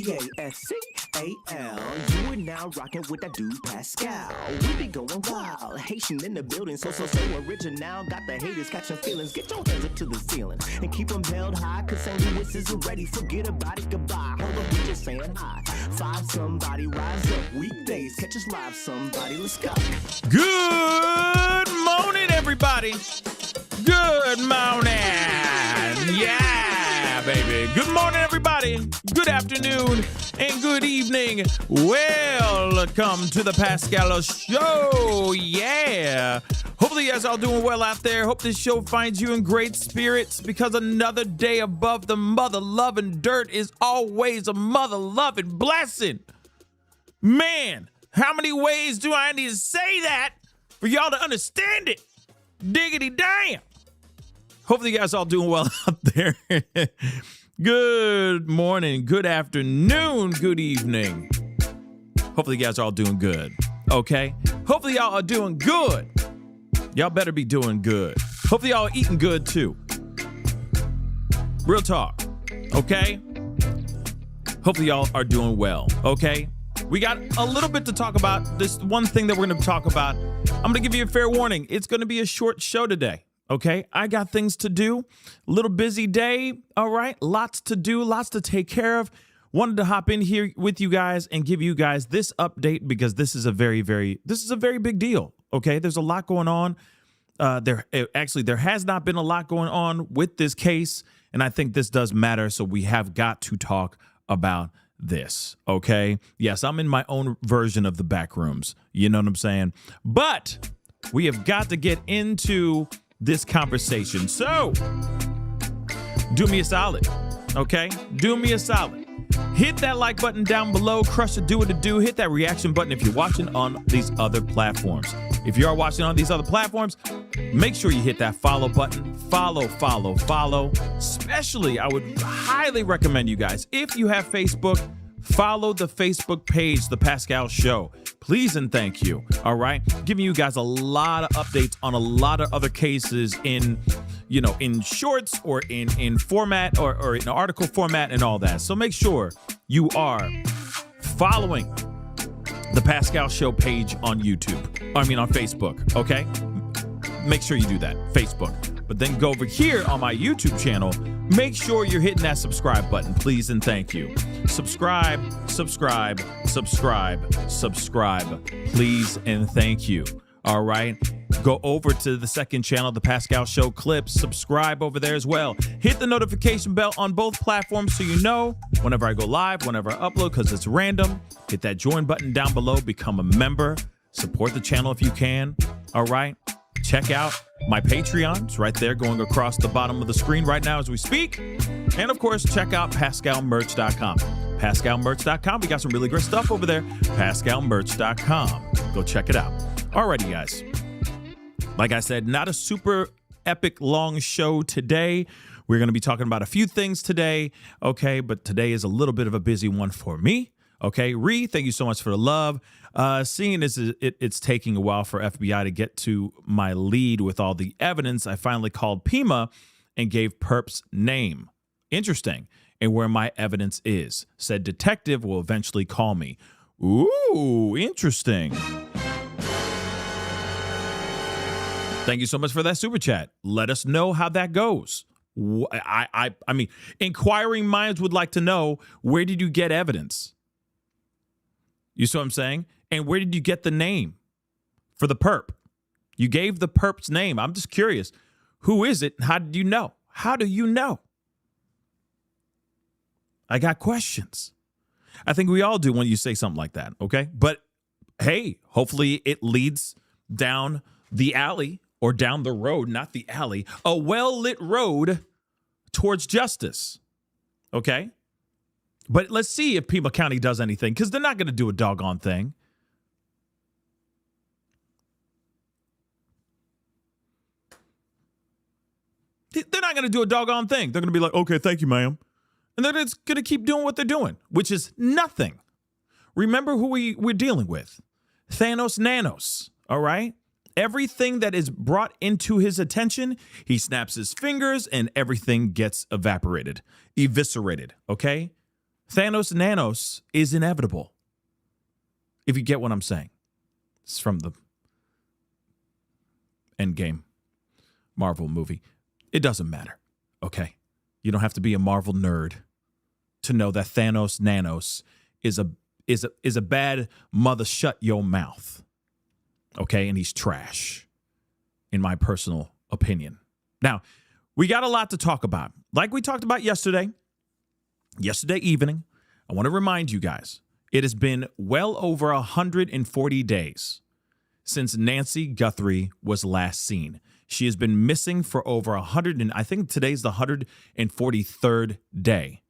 Pascal. You are now rocking with that dude Pascal. We be going wild, Haitian in the building, so original. Got the haters catching feelings. Get your hands up to the ceiling and keep them held high, cause St. Louis isn't ready. Forget about it, goodbye. Hold up, we just saying hi. Five somebody, rise up. Weekdays, catch us live, somebody. Let's go. Good morning, everybody. Good morning. Yeah, baby. Good morning, everybody. Good afternoon and good evening. Welcome to the Pascal Show. Yeah. Hopefully you guys all doing well out there. Hope this show finds you in great spirits, because another day above the mother-loving dirt is always a mother-loving blessing. Man, how many ways do I need to say that for y'all to understand it? Diggity damn. Hopefully you guys all doing well out there. Good morning, good afternoon, good evening. Hopefully you guys are all doing good, okay? Hopefully y'all are doing good. Y'all better be doing good. Hopefully y'all are eating good too. Real talk, okay? Hopefully y'all are doing well, okay? We got a little bit to talk about. This one thing that we're going to talk about. I'm going to give you a fair warning. It's going to be a short show today. Okay, I got things to do. A little busy day. All right, lots to do, lots to take care of. Wanted to hop in here with you guys and give you guys this update, because this is a very big deal. Okay, there's a lot going on. There has not been a lot going on with this case, and I think this does matter. So we have got to talk about this. Okay, yes, I'm in my own version of the back rooms. You know what I'm saying? But we have got to get into this conversation. So do me a solid, okay? Do me a solid. Hit that like button down below. Crush the do what to do. Hit that reaction button if you're watching on these other platforms. If you are watching on these other platforms, make sure you hit that follow button. Follow. Especially, I would highly recommend you guys, if you have Facebook, follow the Facebook page, The Pascal Show. Please and thank you. All right. Giving you guys a lot of updates on a lot of other cases in shorts or in format or in article format and all that. So make sure you are following the Pascal Show page on on Facebook. Okay. Make sure you do that. Facebook. But then go over here on my YouTube channel. Make sure you're hitting that subscribe button, please and thank you. Subscribe, please and thank you. All right. Go over to the second channel, the Pascal Show Clips. Subscribe over there as well. Hit the notification bell on both platforms so you know whenever I go live, whenever I upload, because it's random. Hit that join button down below. Become a member. Support the channel if you can. All right. Check out my Patreons right there, going across the bottom of the screen right now as we speak. And of course, check out PascalMerch.com. PascalMerch.com. We got some really great stuff over there. PascalMerch.com. Go check it out. Alrighty, guys. Like I said, not a super epic long show today. We're going to be talking about a few things today. Okay, but today is a little bit of a busy one for me. Okay, Ree, thank you so much for the love. Seeing as it's taking a while for FBI to get to my lead with all the evidence, I finally called Pima and gave Perp's name. Interesting. And where my evidence is. Said detective will eventually call me. Ooh, interesting. Thank you so much for that super chat. Let us know how that goes. I mean, inquiring minds would like to know, where did you get evidence? You see what I'm saying? And where did you get the name for the perp? You gave the perp's name. I'm just curious. Who is it? How did you know? How do you know? I got questions. I think we all do when you say something like that, okay? But hey, hopefully it leads down the alley, or down the road, not the alley, a well-lit road towards justice, okay? But let's see if Pima County does anything, because they're not going to do a doggone thing. They're not going to do a doggone thing. They're going to be like, okay, thank you, ma'am. And they're just going to keep doing what they're doing, which is nothing. Remember who we're dealing with. Thanos Nanos, all right? Everything that is brought into his attention, he snaps his fingers and everything gets evaporated, eviscerated, okay? Thanos Nanos is inevitable. If you get what I'm saying. It's from the Endgame Marvel movie. It doesn't matter, okay? You don't have to be a Marvel nerd to know that Thanos Nanos is a bad mother shut your mouth, okay? And he's trash, in my personal opinion. Now, we got a lot to talk about. Like we talked about yesterday evening, I want to remind you guys, it has been well over 140 days since Nancy Guthrie was last seen. She has been missing for over 100, and I think today's the 143rd day.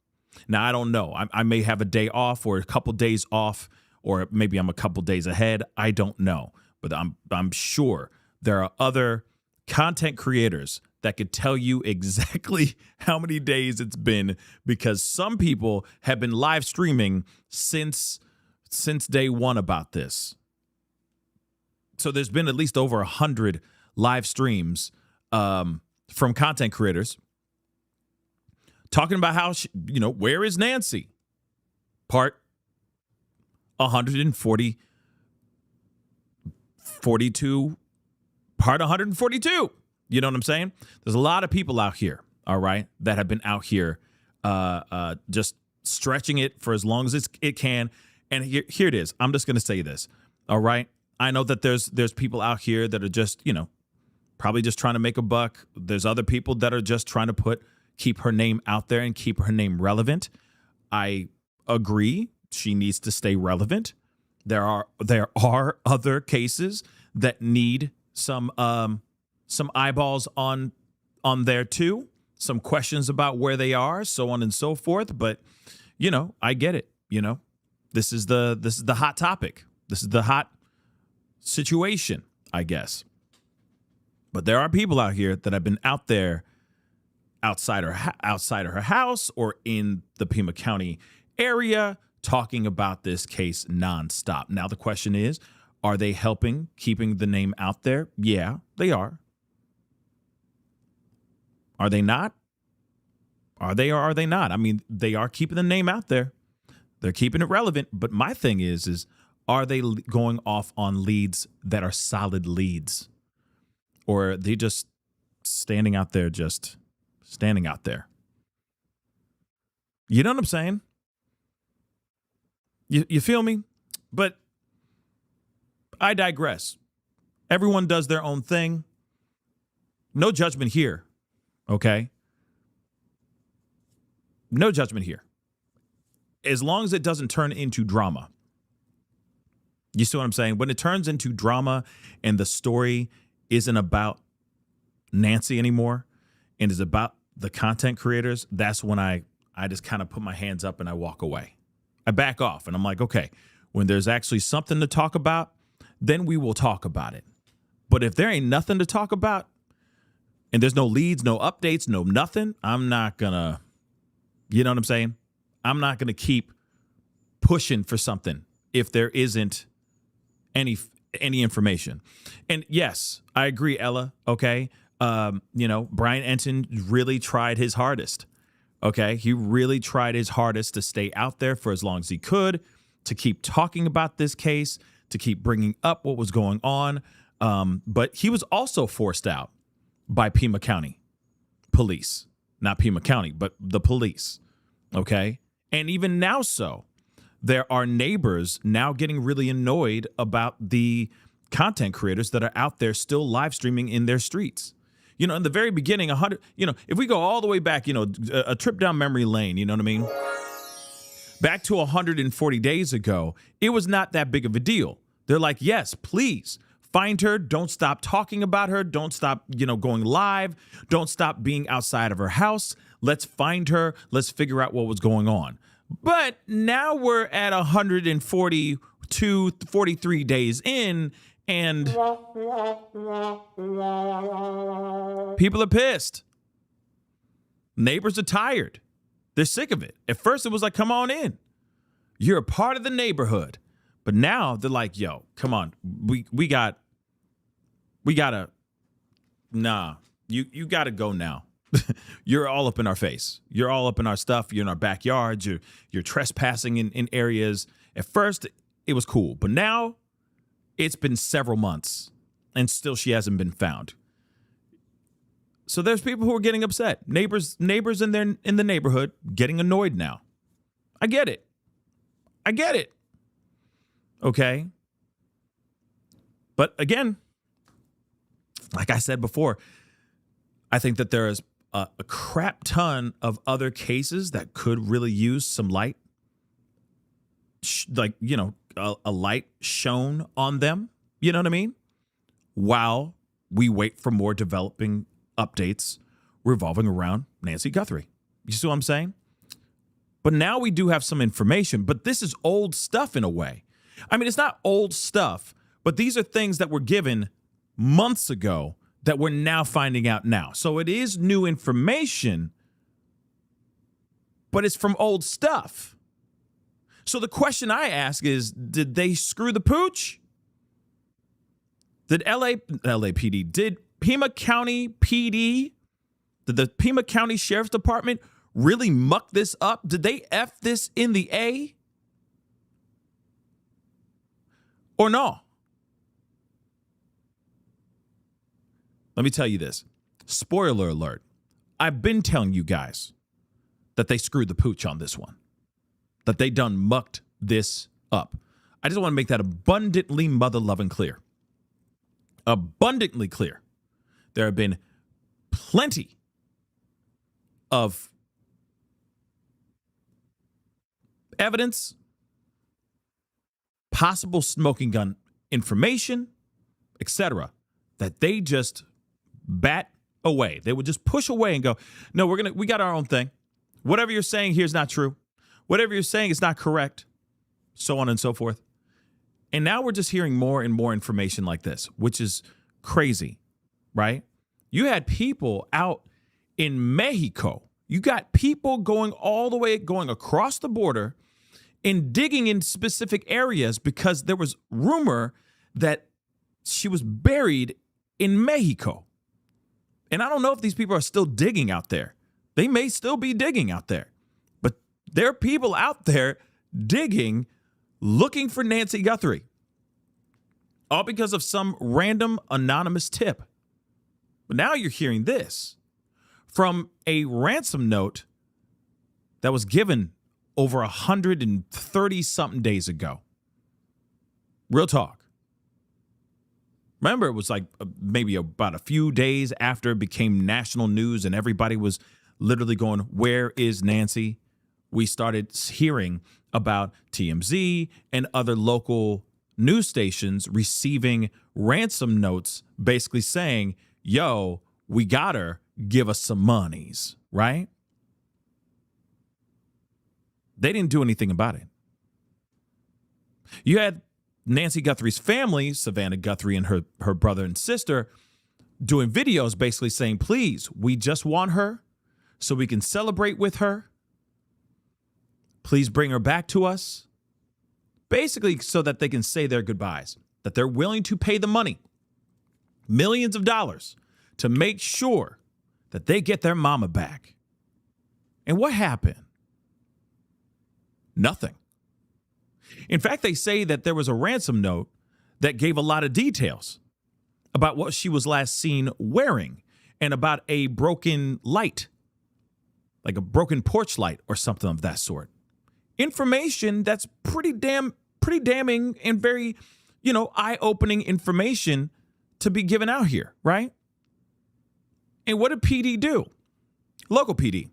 Now, I don't know. I may have a day off or a couple days off, or maybe I'm a couple days ahead. I don't know. But I'm sure there are other content creators that could tell you exactly how many days it's been, because some people have been live streaming since day one about this. So there's been at least over 100 live streams from content creators talking about how, where is Nancy? Part 42, part 142. You know what I'm saying? There's a lot of people out here, all right, that have been out here just stretching it for as long as it can. And here it is. I'm just going to say this, all right? I know that there's people out here that are just, probably just trying to make a buck. There's other people that are just trying to keep her name out there and keep her name relevant. I agree. She needs to stay relevant. There are other cases that need some eyeballs on there too, some questions about where they are, so on and so forth. But I get it. This is the hot topic. This is the hot situation, I guess. But there are people out here that have been out there outside of her house or in the Pima County area talking about this case nonstop. Now the question is, are they helping keeping the name out there? Yeah, they are. Are they not? Are they or are they not? I mean, they are keeping the name out there. They're keeping it relevant. But my thing is are they going off on leads that are solid leads? Or are they just standing out there? You know what I'm saying? You feel me? But I digress. Everyone does their own thing. No judgment here. Okay? No judgment here. As long as it doesn't turn into drama. You see what I'm saying? When it turns into drama and the story isn't about Nancy anymore and is about the content creators, that's when I just kind of put my hands up and I walk away. I back off and I'm like, okay, when there's actually something to talk about, then we will talk about it. But if there ain't nothing to talk about and there's no leads, no updates, no nothing, I'm not gonna, you know what I'm saying? I'm not gonna keep pushing for something if there isn't any information. And yes, I agree, Ella. Okay. Brian Ensign really tried his hardest. Okay. He really tried his hardest to stay out there for as long as he could, to keep talking about this case, to keep bringing up what was going on. But he was also forced out by Pima County police, not Pima County, but the police. Okay. And even now, there are neighbors now getting really annoyed about the content creators that are out there still live streaming in their streets. In the very beginning, if we go all the way back, a trip down memory lane, you know what I mean? Back to 140 days ago, it was not that big of a deal. They're like, yes, please find her. Don't stop talking about her. Don't stop, going live. Don't stop being outside of her house. Let's find her. Let's figure out what was going on. But now we're at 142, 43 days in, and people are pissed. Neighbors are tired. They're sick of it. At first, it was like, come on in. You're a part of the neighborhood. But now they're like, yo, come on. We gotta, nah, you gotta go now. You're all up in our face. You're all up in our stuff. You're in our backyards. You're trespassing in areas. At first, it was cool, but now it's been several months, and still she hasn't been found. So there's people who are getting upset. Neighbors in the neighborhood getting annoyed now. I get it. Okay. But again, like I said before, I think that there is a crap ton of other cases that could really use some light, a light shown on them. You know what I mean? While we wait for more developing updates revolving around Nancy Guthrie. You see what I'm saying? But now we do have some information, but this is old stuff in a way. I mean, it's not old stuff, but these are things that were given months ago that we're now finding out now. So it is new information, but it's from old stuff. So the question I ask is, did they screw the pooch? Did LAPD, did Pima County PD, did the Pima County Sheriff's Department really muck this up? Did they F this in the A? Or no? Let me tell you this. Spoiler alert. I've been telling you guys that they screwed the pooch on this one. That they done mucked this up. I just want to make that abundantly mother-loving clear. Abundantly clear. There have been plenty of evidence, possible smoking gun information, etc., that they just bat away. They would just push away and go, no, we got our own thing. Whatever you're saying here is not true. Whatever you're saying is not correct. So on and so forth. And now we're just hearing more and more information like this, which is crazy, right? You had people out in Mexico. You got people going across the border and digging in specific areas because there was rumor that she was buried in Mexico. And I don't know if these people are still digging out there. They may still be digging out there. But there are people out there digging, looking for Nancy Guthrie. All because of some random anonymous tip. But now you're hearing this from a ransom note that was given over 130-something days ago. Real talk. Remember, it was like maybe about a few days after it became national news and everybody was literally going, where is Nancy? We started hearing about TMZ and other local news stations receiving ransom notes basically saying, yo, we got her, give us some monies, right? They didn't do anything about it. You had Nancy Guthrie's family, Savannah Guthrie and her brother and sister, doing videos basically saying, please, we just want her so we can celebrate with her. Please bring her back to us. Basically so that they can say their goodbyes, that they're willing to pay the money, millions of dollars, to make sure that they get their mama back. And what happened? Nothing. In fact, they say that there was a ransom note that gave a lot of details about what she was last seen wearing and about a broken light, like a broken porch light or something of that sort. Information that's pretty damning and very, eye-opening information to be given out here, right? And what did PD do? Local PD.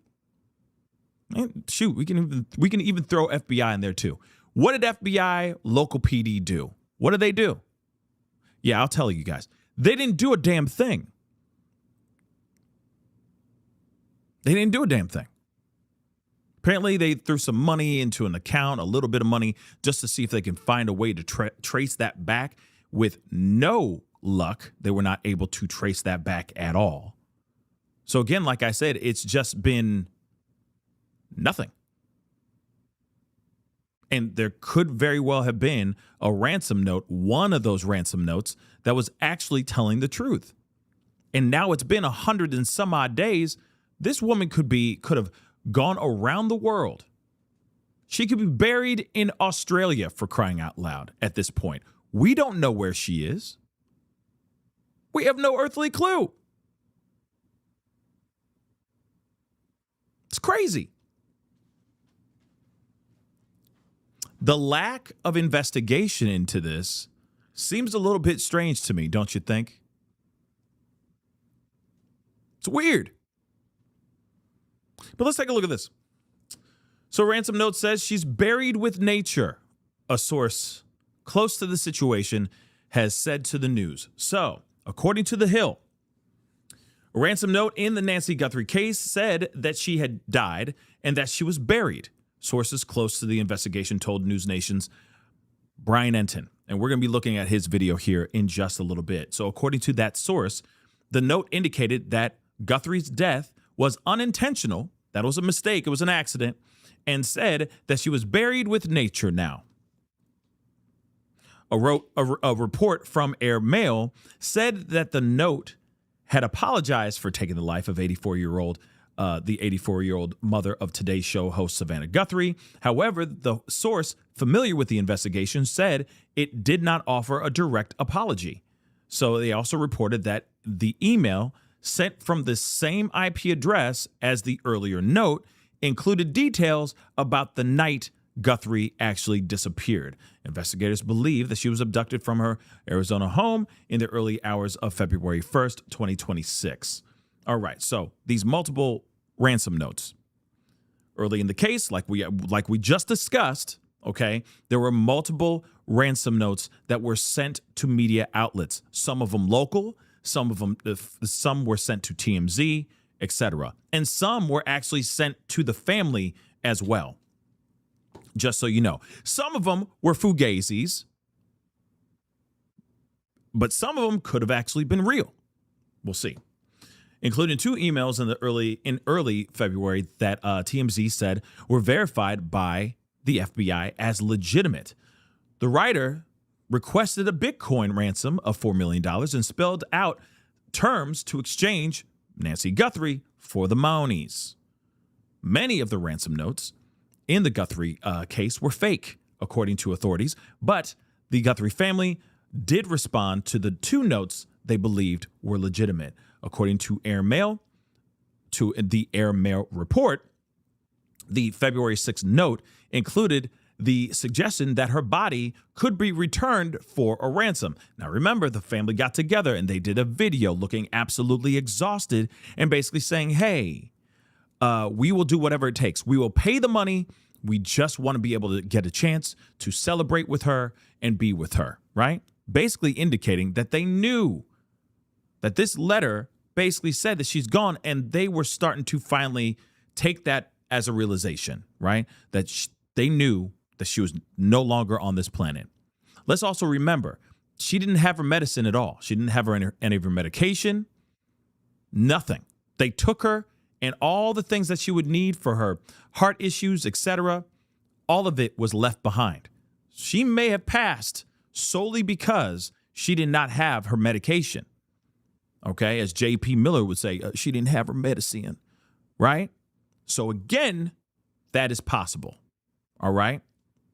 And shoot, we can even throw FBI in there too. What did FBI, local PD do? What did they do? Yeah, I'll tell you guys. They didn't do a damn thing. They didn't do a damn thing. Apparently, they threw some money into an account, a little bit of money, just to see if they can find a way to trace that back. With no luck, they were not able to trace that back at all. So again, like I said, it's just been nothing. And there could very well have been a ransom note, one of those ransom notes, that was actually telling the truth. And now it's been 100 and some odd days. This woman could have gone around the world. She could be buried in Australia, for crying out loud, at this point. We don't know where she is. We have no earthly clue. It's crazy. The lack of investigation into this seems a little bit strange to me, don't you think? It's weird. But let's take a look at this. So Ransom Note says she's buried with nature, a source close to the situation has said to the news. So, according to The Hill, a ransom note in the Nancy Guthrie case said that she had died and that she was buried. Sources close to the investigation told News Nation's Brian Enton. And we're going to be looking at his video here in just a little bit. So according to that source, the note indicated that Guthrie's death was unintentional. That was a mistake. It was an accident. And said that she was buried with nature now. A report from Air Mail said that the note had apologized for taking the life of the 84-year-old mother of Today's Show host Savannah Guthrie. However, the source familiar with the investigation said it did not offer a direct apology. So they also reported that the email sent from the same IP address as the earlier note included details about the night Guthrie actually disappeared. Investigators believe that she was abducted from her Arizona home in the early hours of February 1st, 2026. All right, so these multiple ransom notes. Early in the case, like we just discussed, okay, there were multiple ransom notes that were sent to media outlets. Some of them local, some were sent to TMZ, etc. And some were actually sent to the family as well. Just so you know, some of them were fugazis, but some of them could have actually been real. We'll see. Including 2 emails in early February that TMZ said were verified by the FBI as legitimate. The writer requested a Bitcoin ransom of $4 million and spelled out terms to exchange Nancy Guthrie for the monies. Many of the ransom notes in the Guthrie case were fake, according to authorities, but the Guthrie family did respond to the 2 notes they believed were legitimate. According to the Air Mail report, the February 6th note included the suggestion that her body could be returned for a ransom. Now, remember, the family got together and they did a video looking absolutely exhausted and basically saying, hey, we will do whatever it takes. We will pay the money. We just want to be able to get a chance to celebrate with her and be with her, right? Basically indicating that they knew that this letter basically said that she's gone, and they were starting to finally take that as a realization, right? That they knew that she was no longer on this planet. Let's also remember, she didn't have her medicine at all. She didn't have any of her medication, nothing. They took her, and all the things that she would need for her heart issues, etc., all of it was left behind. She may have passed solely because she did not have her medication. Okay, as J.P. Miller would say, she didn't have her medicine, right? So again, that is possible, all right?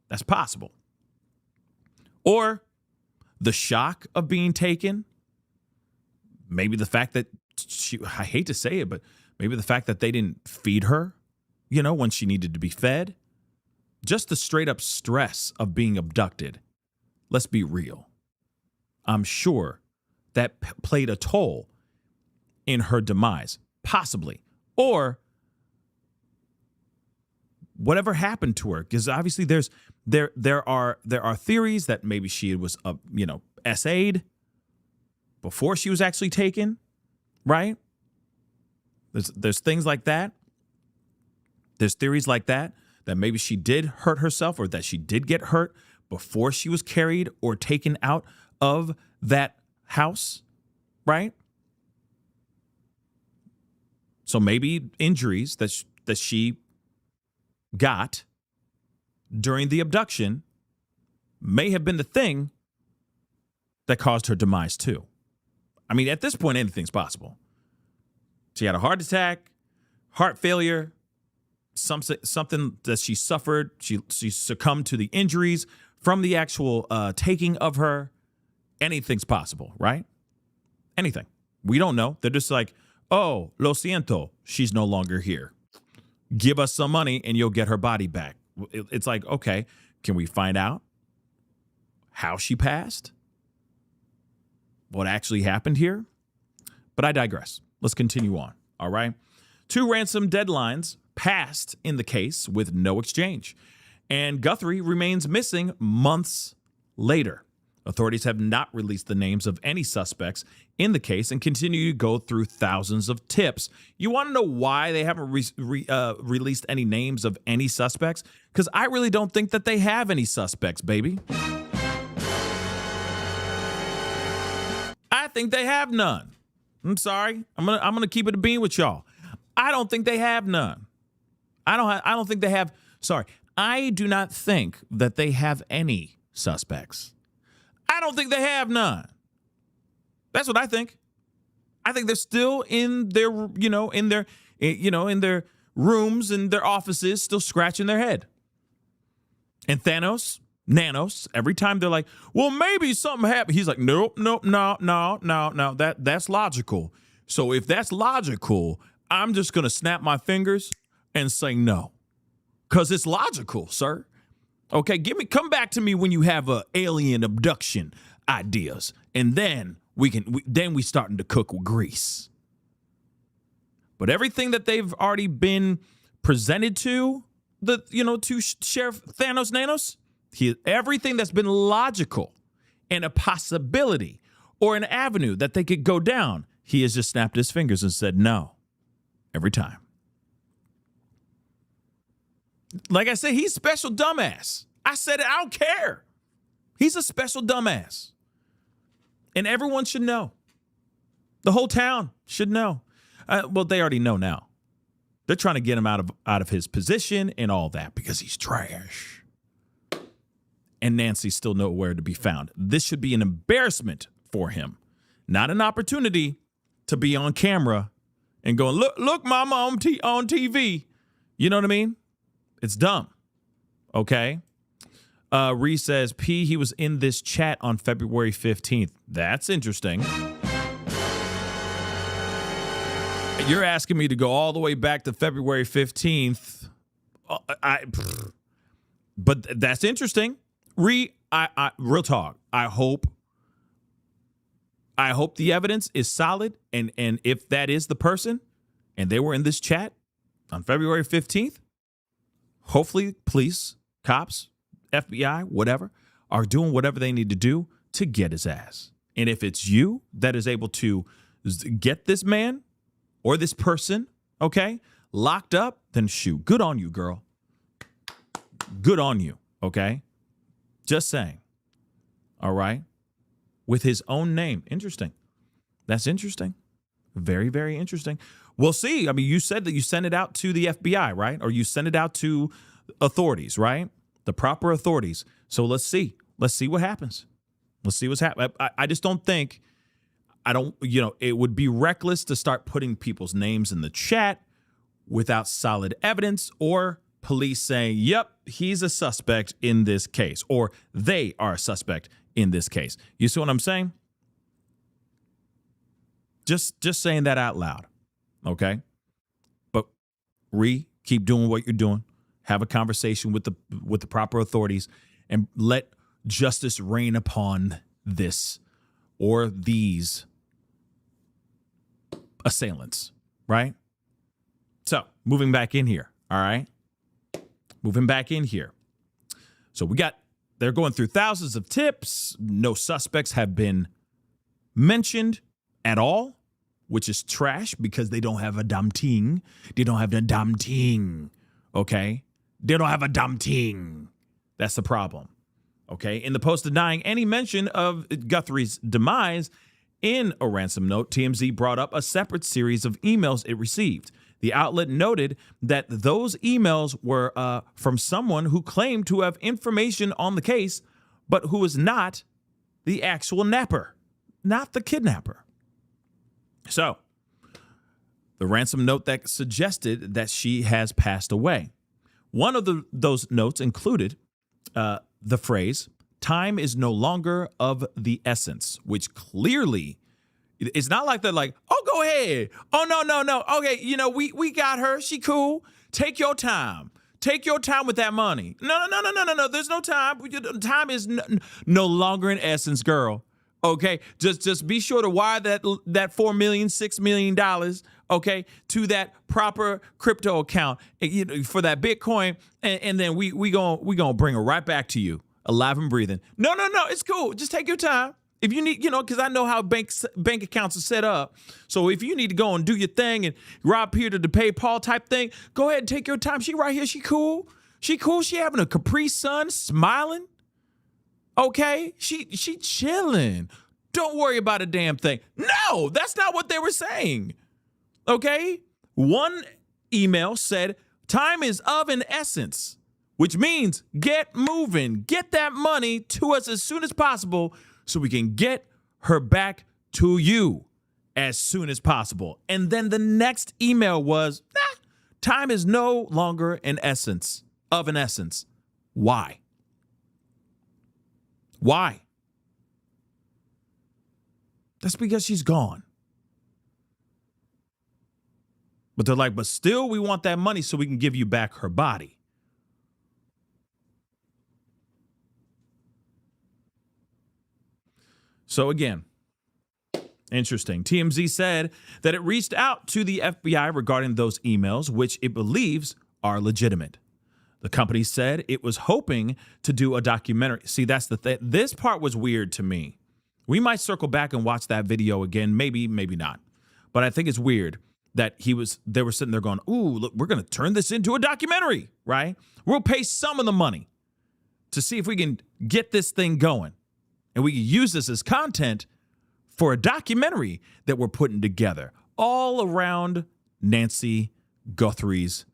That's possible. Or the shock of being taken, maybe the fact that I hate to say it, but maybe the fact that they didn't feed her, when she needed to be fed. Just the straight up stress of being abducted. Let's be real. I'm sure that played a toll in her demise, possibly. Or whatever happened to her, because obviously there are theories that maybe she was SA'd before she was actually taken, right? There's things like that. There's theories like that maybe she did hurt herself, or that she did get hurt before she was carried or taken out of that house, right? So maybe injuries that she got during the abduction may have been the thing that caused her demise too. I mean, at this point, anything's possible. She had a heart attack, heart failure, something that she suffered. She succumbed to the injuries from the actual taking of her. Anything's possible, right? Anything. We don't know. They're just like, oh, lo siento, she's no longer here. Give us some money and you'll get her body back. It's like, okay, can we find out how she passed? What actually happened here? But I digress. Let's continue on, all right? 2 ransom deadlines passed in the case with no exchange, and Guthrie remains missing months later. Authorities have not released the names of any suspects in the case and continue to go through thousands of tips. You want to know why they haven't released any names of any suspects? Because I really don't think that they have any suspects, baby. I think they have none. I'm sorry. I'm gonna keep it a bean with y'all. I don't think they have none. I don't think they have. Sorry. I do not think that they have any suspects. I don't think they have none. That's what I think. I think they're still in their, in their rooms and their offices, still scratching their head. And Nanos, every time they're like, well, maybe something happened. He's like, nope, no. That's logical. So if that's logical, I'm just going to snap my fingers and say no. Because it's logical, sir. Okay, come back to me when you have alien abduction ideas. And then we starting to cook with grease. But everything that they've already been presented to Sheriff Nanos, everything that's been logical and a possibility or an avenue that they could go down, he has just snapped his fingers and said no every time. Like I said, he's special dumbass. I said it, I don't care. He's a special dumbass. And everyone should know. The whole town should know. Well, they already know now. They're trying to get him out of his position and all that because he's trash. And Nancy's still nowhere to be found. This should be an embarrassment for him, not an opportunity to be on camera and going, look, mama on TV. You know what I mean? It's dumb. Okay. Reese says, P, he was in this chat on February 15th. That's interesting. You're asking me to go all the way back to February 15th. But that's interesting. Real talk. I hope the evidence is solid. And if that is the person and they were in this chat on February 15th, hopefully police, cops, FBI, whatever, are doing whatever they need to do to get his ass. And if it's you that is able to get this man or this person, okay, locked up, then shoot. Good on you, girl. Good on you, okay? Just saying. All right? With his own name. Interesting. That's interesting. Very, very interesting. We'll see. I mean, you said that you sent it out to the FBI, right? Or you sent it out to authorities, right? The proper authorities. So let's see. Let's see what happens. Let's see what's happening. I just don't think, it would be reckless to start putting people's names in the chat without solid evidence or police saying, yep, he's a suspect in this case, or they are a suspect in this case. You see what I'm saying? Just saying that out loud. Okay. But keep doing what you're doing. Have a conversation with the proper authorities and let justice reign upon this or these assailants, right? So moving back in here. All right. Moving back in here. So they're going through thousands of tips. No suspects have been mentioned at all, which is trash because they don't have a damn thing. They don't have the damn thing. Okay. They don't have a damn thing. That's the problem. Okay. In the post denying any mention of Guthrie's demise in a ransom note, TMZ brought up a separate series of emails it received. The outlet noted that those emails were from someone who claimed to have information on the case, but who is not the actual napper, not the kidnapper. So The ransom note that suggested that she has passed away. One of those notes included the phrase, "Time is no longer of the essence," which clearly, it's not like they're like, "Oh, go ahead. Oh, no. Okay, we got her. She cool. Take your time. Take your time with that money." No. There's no time. Time is no longer an essence, girl. Okay, just be sure to wire that $4 million, $6 million, okay, to that proper crypto account, for that Bitcoin, and then we gonna bring her right back to you, alive and breathing. No, it's cool. Just take your time. If you need, because I know how bank accounts are set up. So if you need to go and do your thing and rob Peter to pay Paul type thing, go ahead and take your time. She right here. She cool. She having a Capri Sun, smiling. Okay, she chilling. Don't worry about a damn thing. No, that's not what they were saying. Okay, one email said, "Time is of an essence," which means get moving, get that money to us as soon as possible so we can get her back to you as soon as possible. And then the next email was, "Time is no longer an essence, of an essence." Why? Why? That's because she's gone. But they're like, but still we want that money so we can give you back her body. So again, interesting. TMZ said that it reached out to the FBI regarding those emails, which it believes are legitimate. The company said it was hoping to do a documentary. See, that's the thing. This part was weird to me. We might circle back and watch that video again. Maybe not. But I think it's weird that they were sitting there going, "Ooh, look, we're going to turn this into a documentary, right? We'll pay some of the money to see if we can get this thing going. And we can use this as content for a documentary that we're putting together all around Nancy Guthrie's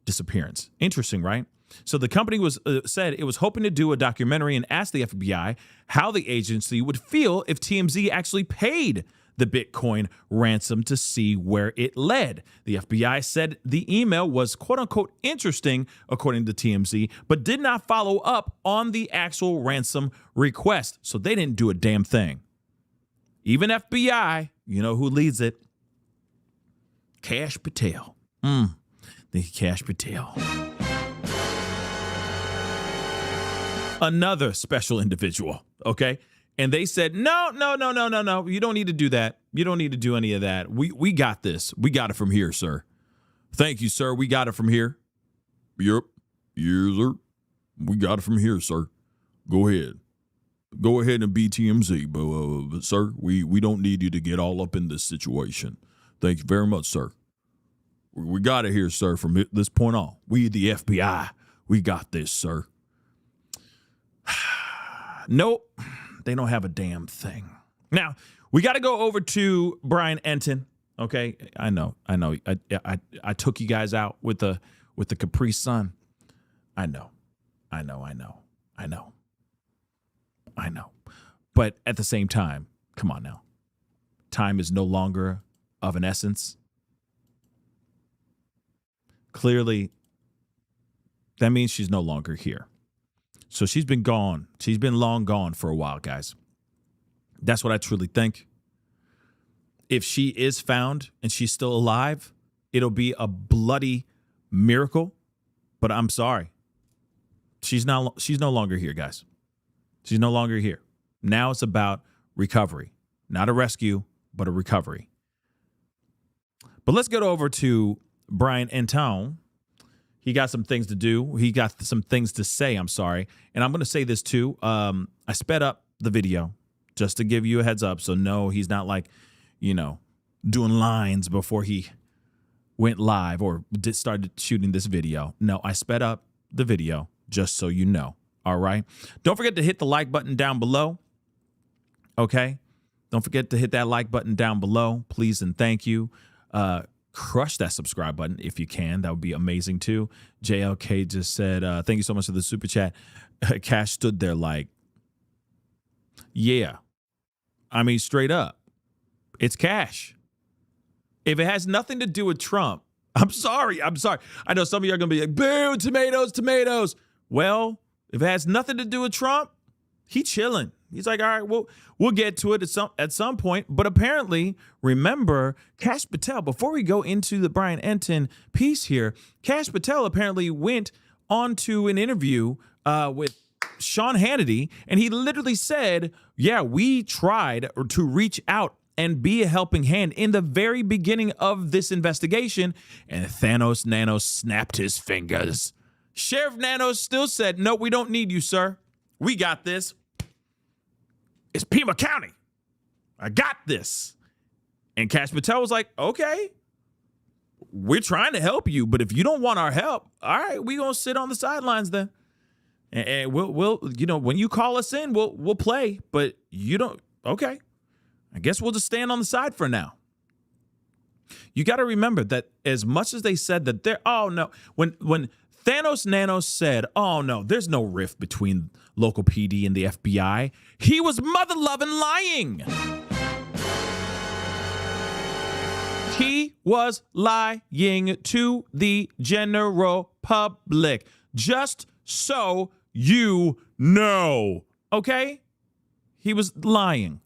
disappearance." Interesting, right? So the company said it was hoping to do a documentary and asked the FBI how the agency would feel if TMZ actually paid the Bitcoin ransom to see where it led. The FBI said the email was quote unquote interesting, according to TMZ, but did not follow up on the actual ransom request. So they didn't do a damn thing. Even FBI, you know who leads it? Cash Patel. The Cash Patel. Another special individual, okay? And they said, no. You don't need to do that. You don't need to do any of that. We got this. We got it from here, sir. Thank you, sir. We got it from here. Yep. Yes, sir. We got it from here, sir. Go ahead. Go ahead and be TMZ. But sir, we don't need you to get all up in this situation. Thank you very much, sir. We got it here, sir, from this point on. We, the FBI, we got this, sir. Nope, they don't have a damn thing. Now, we got to go over to Brian Enton, okay? I know. I took you guys out with the Capri Sun. I know. But at the same time, come on now. Time is no longer of an essence. Clearly, that means she's no longer here. So she's been gone. She's been long gone for a while, guys. That's what I truly think. If she is found and she's still alive, it'll be a bloody miracle. But I'm sorry. She's no longer here, guys. She's no longer here. Now it's about recovery. Not a rescue, but a recovery. But let's get over to Brian Enton. He got some things to do. He got some things to say, I'm sorry. And I'm going to say this too. I sped up the video just to give you a heads up. So no, he's not like, doing lines before he went live or started shooting this video. No, I sped up the video just so you know. All right. Don't forget to hit the like button down below. Okay. Don't forget to hit that like button down below, please and thank you. Crush that subscribe button if you can. That would be amazing too. JLK just said, thank you so much for the super chat. Cash stood there like, yeah. I mean, straight up. It's Cash. If it has nothing to do with Trump, I'm sorry. I know some of you are going to be like, boo, tomatoes, tomatoes. Well, if it has nothing to do with Trump, he's chilling. He's like, all right, we'll get to it at some point. But apparently, remember, Cash Patel, before we go into the Brian Entin piece here, Cash Patel apparently went onto an interview with Sean Hannity, and he literally said, yeah, we tried to reach out and be a helping hand in the very beginning of this investigation, and Thanos Nanos snapped his fingers. Sheriff Nanos still said, no, we don't need you, sir. We got this. It's Pima County. I got this. And Cash Patel was like, okay, we're trying to help you, but if you don't want our help, all right, we're going to sit on the sidelines then. And we'll when you call us in, we'll play, but you don't, okay. I guess we'll just stand on the side for now. You got to remember that as much as they said that when Thanos Nanos said, oh no, there's no rift between local PD and the FBI, he was mother-loving lying. He was lying to the general public. Just so you know, okay? He was lying.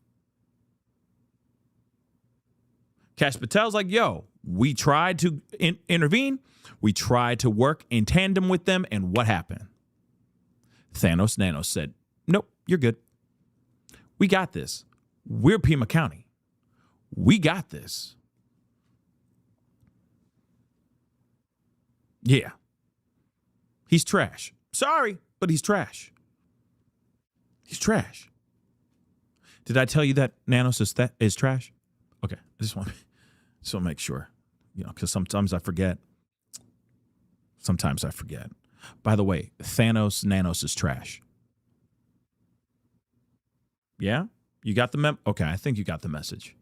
Cash Patel's like, yo, we tried to intervene. We tried to work in tandem with them. And what happened? Thanos Nanos said, nope, you're good. We got this. We're Pima County. We got this. Yeah. He's trash. Sorry, but he's trash. He's trash. Did I tell you that Nanos is trash? Okay, I just want to make sure, because sometimes I forget. By the way, Thanos Nanos is trash. Yeah? You got the okay, I think you got the message.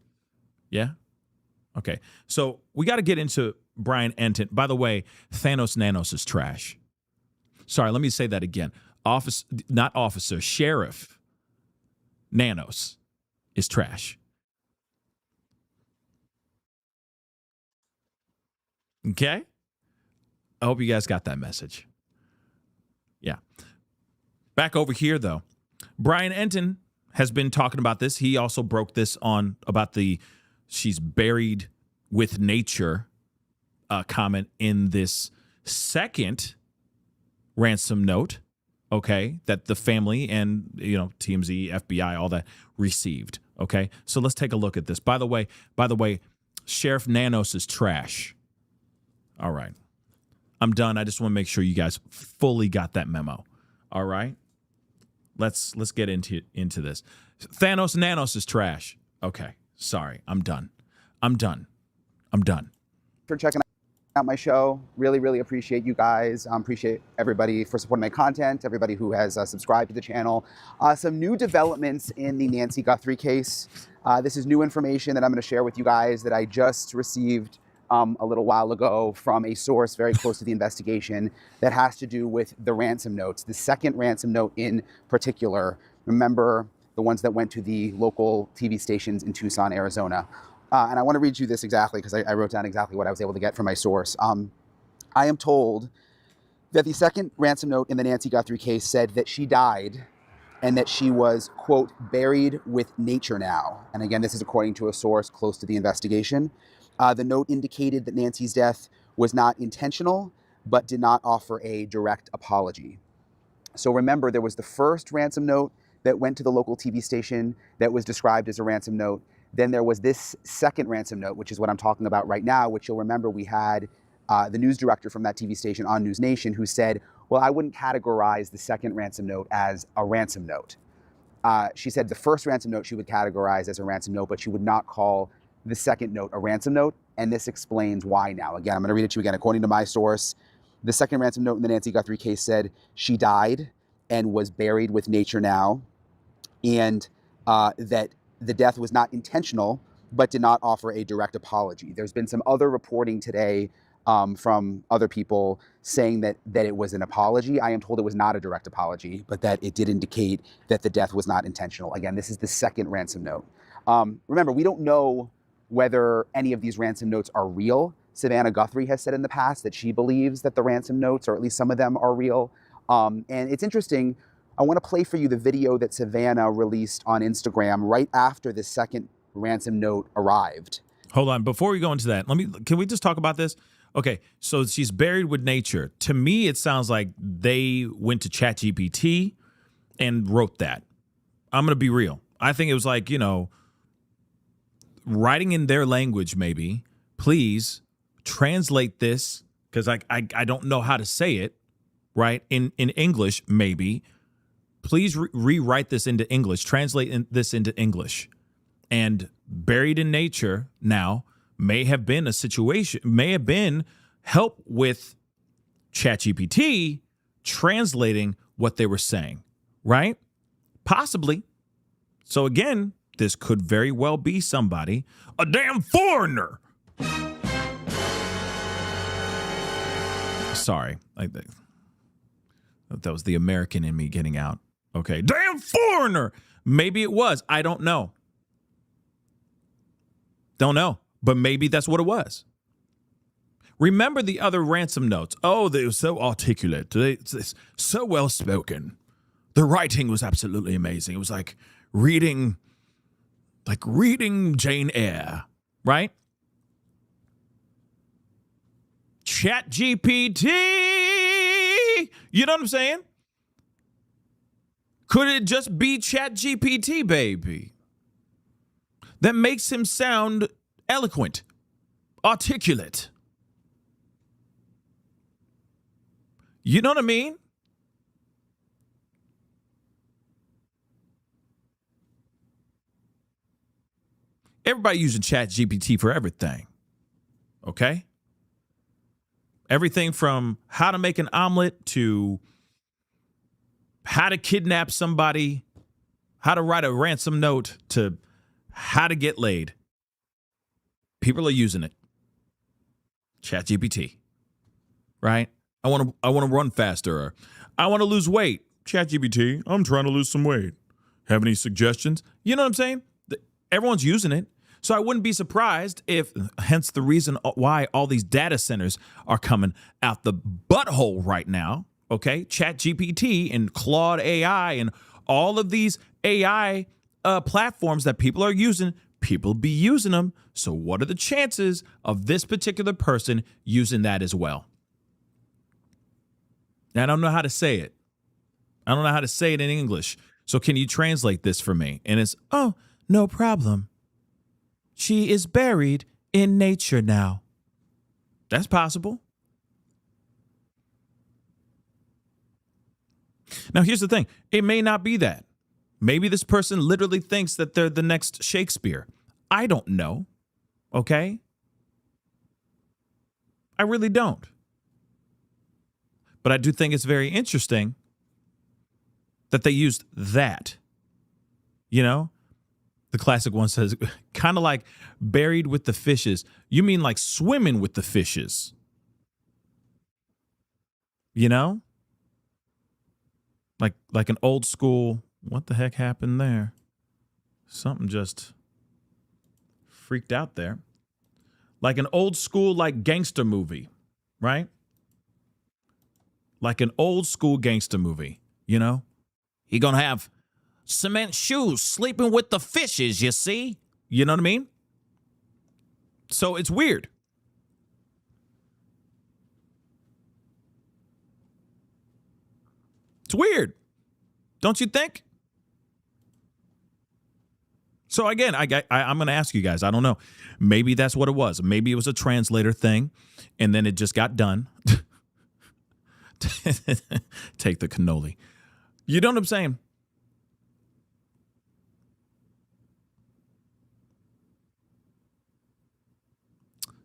Yeah? Okay, so we got to get into Brian Entin. By the way, Thanos Nanos is trash. Sorry, let me say that again. Sheriff Nanos is trash. Okay? I hope you guys got that message. Yeah. Back over here, though. Brian Entin has been talking about this. He also broke this on about she's buried with nature comment in this second ransom note, okay, that the family and, TMZ, FBI, all that received, okay? So let's take a look at this. By the way, Sheriff Nanos is trash. All right. I'm done. I just want to make sure you guys fully got that memo. All right. Let's get into this. Thanos Nanos is trash. Okay. Sorry. I'm done. For checking out my show. Really, really appreciate you guys. Appreciate everybody for supporting my content, everybody who has subscribed to the channel. Some new developments in the Nancy Guthrie case. This is new information that I'm going to share with you guys that I just received a little while ago from a source very close to the investigation that has to do with the ransom notes, the second ransom note in particular. Remember the ones that went to the local TV stations in Tucson, Arizona. And I want to read you this exactly because I wrote down exactly what I was able to get from my source. I am told that the second ransom note in the Nancy Guthrie case said that she died and that she was, quote, buried with nature now. And again, this is according to a source close to the investigation. The note indicated that Nancy's death was not intentional, but did not offer a direct apology. So remember, there was the first ransom note that went to the local TV station that was described as a ransom note. Then there was this second ransom note, which is what I'm talking about right now, which you'll remember we had the news director from that TV station on News Nation who said, well, I wouldn't categorize the second ransom note as a ransom note. She said the first ransom note she would categorize as a ransom note, but she would not call the second note a ransom note, and this explains why now. Again, I'm going to read it to you again. According to my source, the second ransom note in the Nancy Guthrie case said she died and was buried with nature now, and that the death was not intentional, but did not offer a direct apology. There's been some other reporting today from other people saying that it was an apology. I am told it was not a direct apology, but that it did indicate that the death was not intentional. Again, this is the second ransom note. Remember, we don't know whether any of these ransom notes are real. Savannah Guthrie has said in the past that she believes that the ransom notes, or at least some of them, are real. And it's interesting. I want to play for you the video that Savannah released on Instagram right after the second ransom note arrived. Hold on. Before we go into that, can we just talk about this? Okay, so she's buried with nature. To me, it sounds like they went to ChatGPT and wrote that. I'm going to be real. I think it was like, writing in their language, maybe. Please translate this, because I don't know how to say it, right? In English, maybe. Please rewrite this into English. Translate this into English. And buried in nature now may have been a situation, may have been help with ChatGPT translating what they were saying, right? Possibly. So again, this could very well be somebody, a damn foreigner. Sorry. That was the American in me getting out. Okay. Damn foreigner. Maybe it was. I don't know. Don't know. But maybe that's what it was. Remember the other ransom notes. Oh, they were so articulate. It's so well spoken. The writing was absolutely amazing. It was like reading Jane Eyre, right? ChatGPT. You know what I'm saying? Could it just be ChatGPT, baby? That makes him sound eloquent, articulate. You know what I mean? Everybody using ChatGPT for everything. Okay? Everything from how to make an omelet to how to kidnap somebody, how to write a ransom note to how to get laid. People are using it. ChatGPT. Right? I want to run faster, or I want to lose weight. ChatGPT, I'm trying to lose some weight. Have any suggestions? You know what I'm saying? Everyone's using it. So I wouldn't be surprised if, hence the reason why all these data centers are coming out the butthole right now. Okay? ChatGPT and Claude AI and all of these AI platforms that people are using, people be using them. So what are the chances of this particular person using that as well? I don't know how to say it. I don't know how to say it in English. So can you translate this for me? And it's, oh, no problem. She is buried in nature now. That's possible. Now, here's the thing. It may not be that. Maybe this person literally thinks that they're the next Shakespeare. I don't know. Okay? I really don't. But I do think it's very interesting that they used that. You know? The classic one says, kind of like buried with the fishes. You mean like swimming with the fishes? You know? Like an old school, what the heck happened there? Something just freaked out there. Like an old school, like gangster movie, right? Like an old school gangster movie, you know? He gonna have cement shoes sleeping with the fishes, you see? You know what I mean? So it's weird. It's weird. Don't you think? So again, I'm going to ask you guys, I don't know. Maybe that's what it was. Maybe it was a translator thing, and then it just got done. Take the cannoli. You know what I'm saying?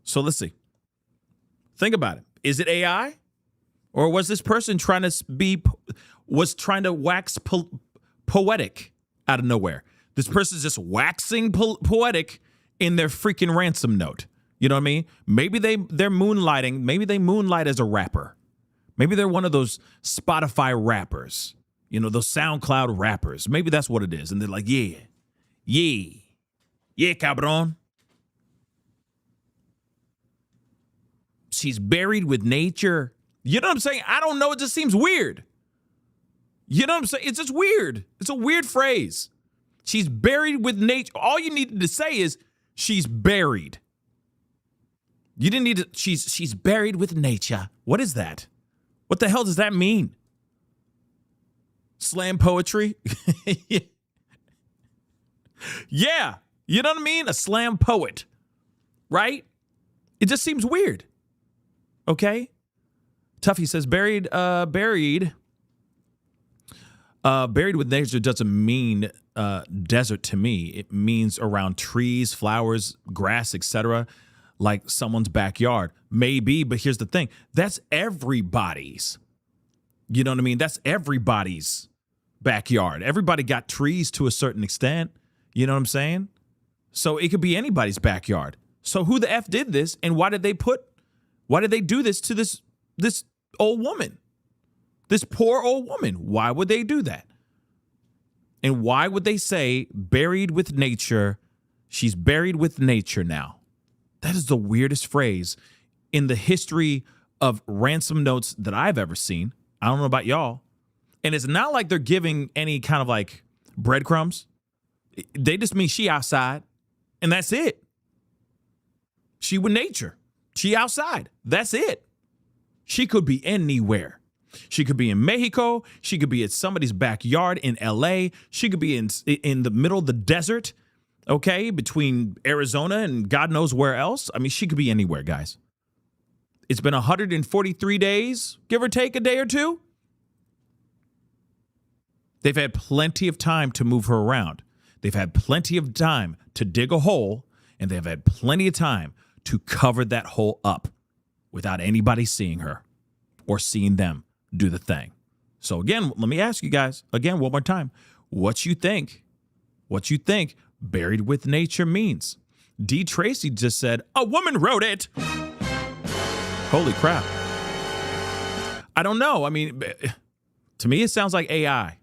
So let's see. Think about it. Is it AI? Or was this person trying to wax poetic out of nowhere? This person's just waxing poetic in their freaking ransom note. You know what I mean? Maybe they're moonlighting. Maybe they moonlight as a rapper. Maybe they're one of those Spotify rappers. You know, those SoundCloud rappers. Maybe that's what it is. And they're like, yeah, cabron. She's buried with nature. You know what I'm saying? I don't know. It just seems weird. You know what I'm saying? It's just weird. It's a weird phrase. She's buried with nature. All you needed to say is she's buried. You didn't need to. She's buried with nature. What is that? What the hell does that mean? Slam poetry? Yeah. You know what I mean? A slam poet. Right? It just seems weird. Okay? Tuffy says buried with nature doesn't mean desert to me. It means around trees, flowers, grass, etc., like someone's backyard. Maybe, but here's the thing. That's everybody's. You know what I mean? That's everybody's backyard. Everybody got trees to a certain extent. You know what I'm saying? So it could be anybody's backyard. So who the F did this, and why did they do this to this old woman? This poor old woman. Why would they do that? And why would they say buried with nature? She's buried with nature now. That is the weirdest phrase in the history of ransom notes that I've ever seen. I don't know about y'all. And it's not like they're giving any kind of like breadcrumbs. They just mean she outside, and that's it. She with nature. She outside. That's it. She could be anywhere. She could be in Mexico. She could be at somebody's backyard in LA. She could be in the middle of the desert, okay, between Arizona and God knows where else. I mean, she could be anywhere, guys. It's been 143 days, give or take a day or two. They've had plenty of time to move her around. They've had plenty of time to dig a hole, and they've had plenty of time to cover that hole up without anybody seeing her or seeing them do the thing. So again, let me ask you guys again one more time. What you think buried with nature means? D. Tracy just said, a woman wrote it. Holy crap. I don't know. I mean, to me, it sounds like AI.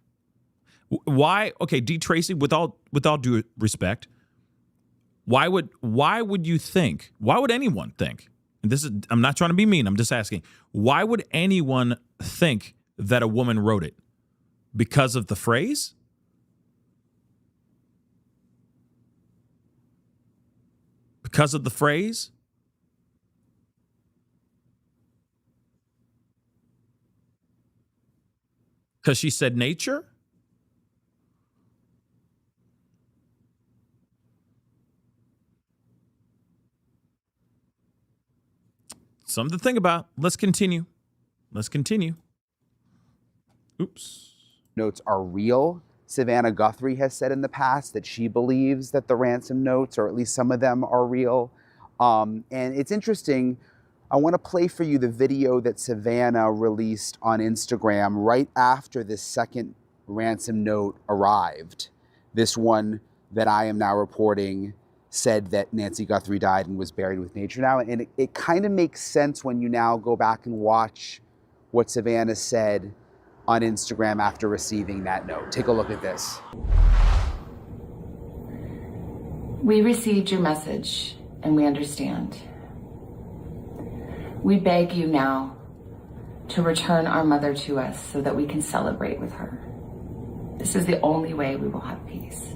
Why? Okay, D. Tracy, with all due respect, why would you think? Why would anyone think? And this is, I'm not trying to be mean. I'm just asking. Why would anyone think that a woman wrote it? Because of the phrase? Because of the phrase? Because she said nature? Something to think about. Let's continue. Oops. Notes are real. Savannah Guthrie has said in the past that she believes that the ransom notes, or at least some of them, are real. And it's interesting. I want to play for you the video that Savannah released on Instagram right after this second ransom note arrived. This one that I am now reporting said that Nancy Guthrie died and was buried with nature now. And it kind of makes sense when you now go back and watch what Savannah said on Instagram after receiving that note. Take a look at this. We received your message and we understand. We beg you now to return our mother to us so that we can celebrate with her. This is the only way we will have peace.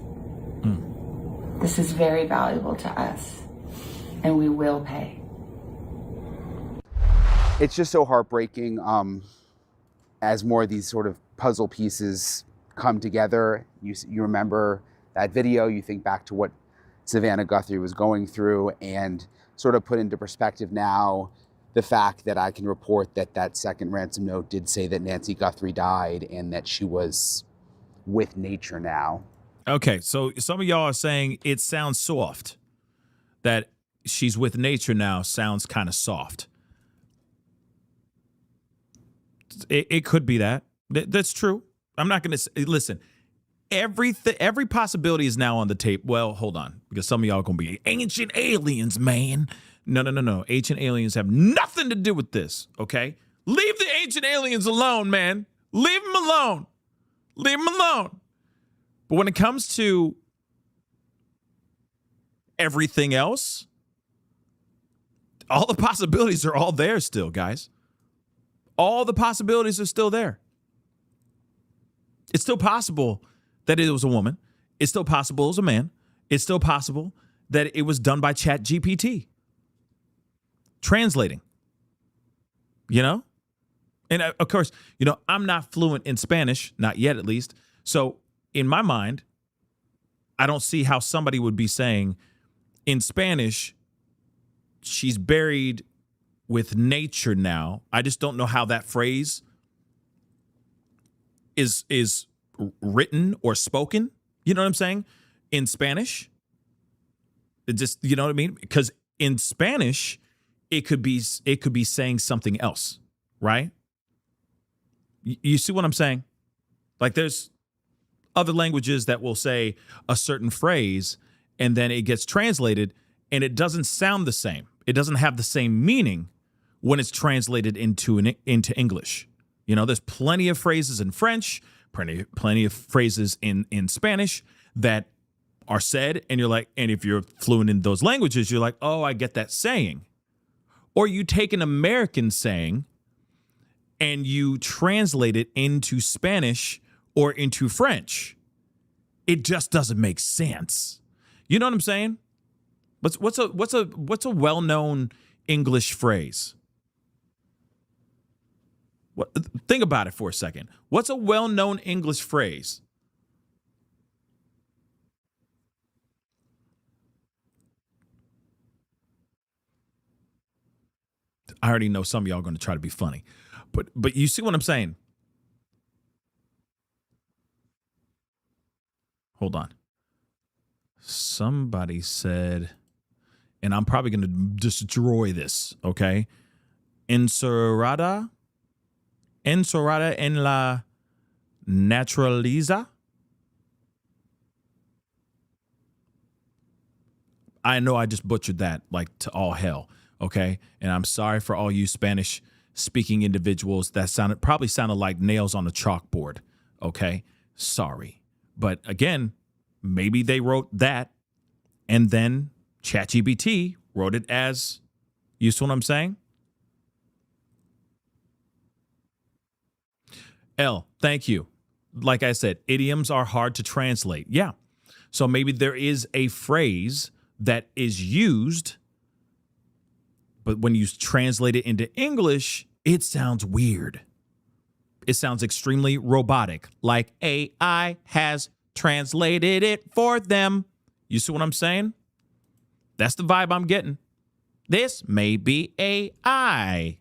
This is very valuable to us, and we will pay. It's just so heartbreaking as more of these sort of puzzle pieces come together. You remember that video, you think back to what Savannah Guthrie was going through, and sort of put into perspective now the fact that I can report that that second ransom note did say that Nancy Guthrie died and that she was with nature now. Okay, so some of y'all are saying it sounds soft. That she's with nature now sounds kind of soft. It could be that. That's true. I'm not going to listen. Every possibility is now on the tape. Well, hold on, because some of y'all are going to be ancient aliens, man. No. Ancient aliens have nothing to do with this, okay? Leave the ancient aliens alone, man. Leave them alone. Leave them alone. But when it comes to everything else, All the possibilities are all there still, guys. All the possibilities are still there. It's still possible that it was a woman. It's still possible it was a man. It's still possible that it was done by ChatGPT. Translating. You know? And of course, you know, I'm not fluent in Spanish, not yet at least. So in my mind, I don't see how somebody would be saying in Spanish, she's buried with nature now. I just don't know how that phrase is written or spoken. You know what I'm saying? In Spanish. It just, you know what I mean? Because in Spanish, it could be saying something else, right? You see what I'm saying? Like there's other languages that will say a certain phrase and then it gets translated and it doesn't sound the same. It doesn't have the same meaning when it's translated into English. You know, there's plenty of phrases in French, plenty of phrases in Spanish that are said, and you're like, and if you're fluent in those languages, you're like, oh, I get that saying. Or you take an American saying and you translate it into Spanish or into French. It just doesn't make sense. You know what I'm saying? What's a well-known English phrase? Think about it for a second. What's a well-known English phrase? I already know some of y'all are going to try to be funny, but you see what I'm saying? Hold on. Somebody said, and I'm probably going to destroy this, okay? Encerrada en la naturaliza. I know I just butchered that like to all hell, okay? And I'm sorry for all you Spanish speaking individuals that probably sounded like nails on a chalkboard, okay? Sorry. But again, maybe they wrote that and then ChatGPT wrote it as, you see what I'm saying? L, thank you. Like I said, idioms are hard to translate. Yeah. So maybe there is a phrase that is used, but when you translate it into English, it sounds weird. It sounds extremely robotic, like AI has translated it for them. You see what I'm saying? That's the vibe I'm getting. This may be AI,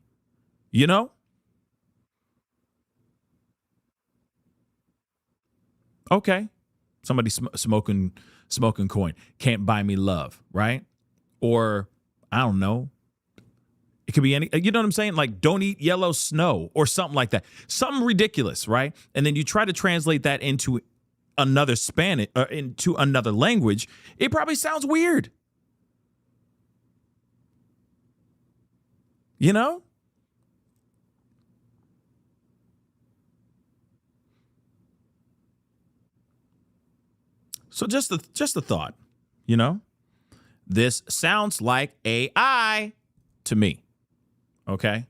you know? Okay. Somebody smoking coin. Can't buy me love, right? Or, I don't know. It could be any, you know what I'm saying? Like, don't eat yellow snow or something like that. Something ridiculous, right? And then you try to translate that into another Spanish, into another language. It probably sounds weird. You know? So just a thought, you know? This sounds like AI to me. Okay?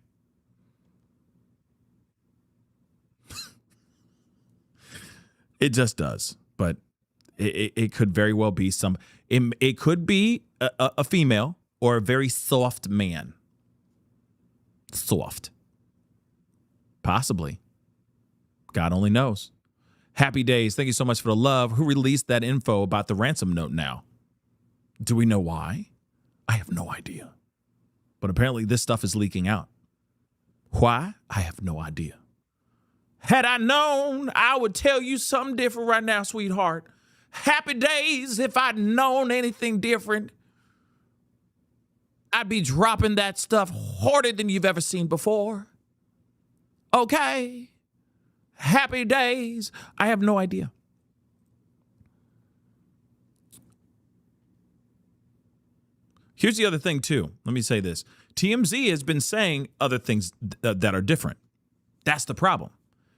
It just does. But it could very well be it could be a female or a very soft man. Soft. Possibly. God only knows. Happy days. Thank you so much for the love. Who released that info about the ransom note now? Do we know why? I have no idea. But apparently this stuff is leaking out. Why? I have no idea. Had I known, I would tell you something different right now, sweetheart. Happy days. If I'd known anything different, I'd be dropping that stuff harder than you've ever seen before. Okay? Happy days. I have no idea. Here's the other thing, too. Let me say this. TMZ has been saying other things that are different. That's the problem.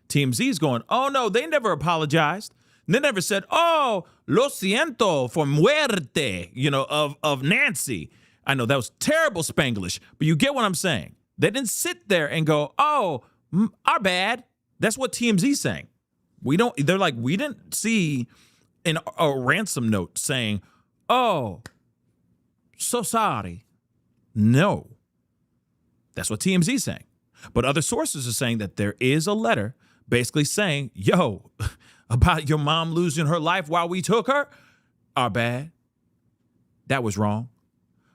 TMZ is going, oh, no, they never apologized. They never said, oh, lo siento for muerte, you know, of Nancy. I know that was terrible Spanglish, but you get what I'm saying. They didn't sit there and go, oh, our bad. That's what TMZ's saying. They're like, we didn't see a ransom note saying, oh, so sorry. No. That's what TMZ's saying. But other sources are saying that there is a letter basically saying, yo, about your mom losing her life while we took her, our bad. That was wrong.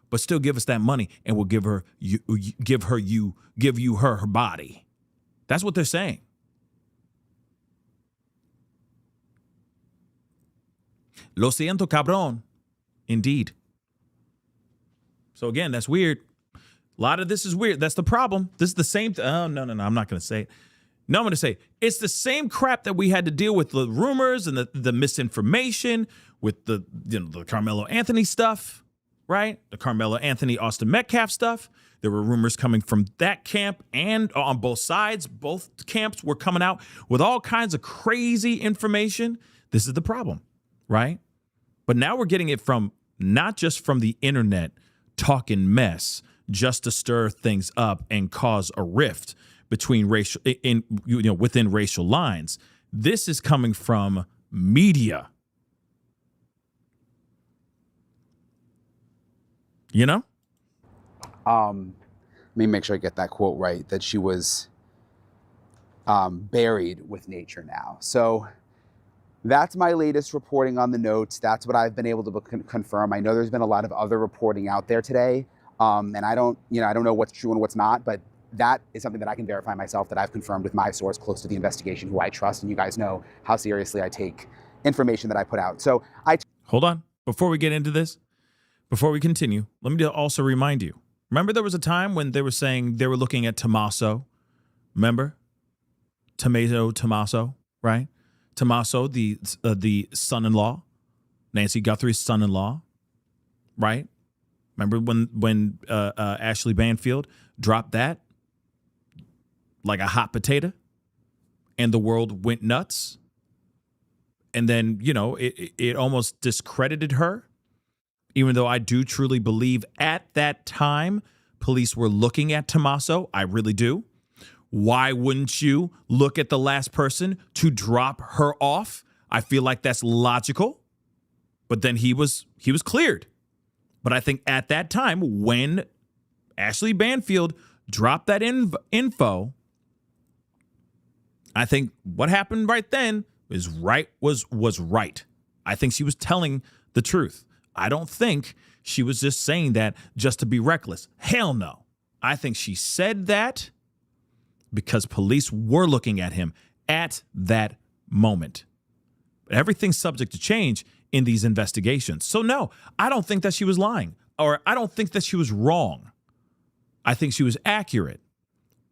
But still give us that money and we'll give you her body. That's what they're saying. Lo siento, cabrón. Indeed. So again, that's weird. A lot of this is weird. That's the problem. This is the same. Oh, no. I'm not going to say it. No, I'm going to say it's the same crap that we had to deal with, the rumors and the misinformation with the Carmelo Anthony stuff, right? The Carmelo Anthony, Austin Metcalf stuff. There were rumors coming from that camp and on both sides. Both camps were coming out with all kinds of crazy information. This is the problem, right? But now we're getting it from not just from the internet talking mess just to stir things up and cause a rift between within racial lines. This is coming from media. You know? Let me make sure I get that quote right, that she was buried with nature now. So that's my latest reporting on the notes. That's what I've been able to confirm. I know there's been a lot of other reporting out there today. And I don't know what's true and what's not, but that is something that I can verify myself, that I've confirmed with my source close to the investigation, who I trust. And you guys know how seriously I take information that I put out. So hold on. Before we get into this, before we continue, let me also remind you. Remember there was a time when they were saying they were looking at Tommaso. Remember? Tommaso, right? Tommaso, the son-in-law, Nancy Guthrie's son-in-law, right? Remember when Ashley Banfield dropped that like a hot potato and the world went nuts? And then, it almost discredited her, even though I do truly believe at that time police were looking at Tommaso. I really do. Why wouldn't you look at the last person to drop her off? I feel like that's logical. But then he was cleared. But I think at that time, when Ashley Banfield dropped that info, I think what happened right then was right. I think she was telling the truth. I don't think she was just saying that just to be reckless. Hell no. I think she said that because police were looking at him at that moment. But everything's subject to change in these investigations. So no, I don't think that she was lying, or I don't think that she was wrong. I think she was accurate.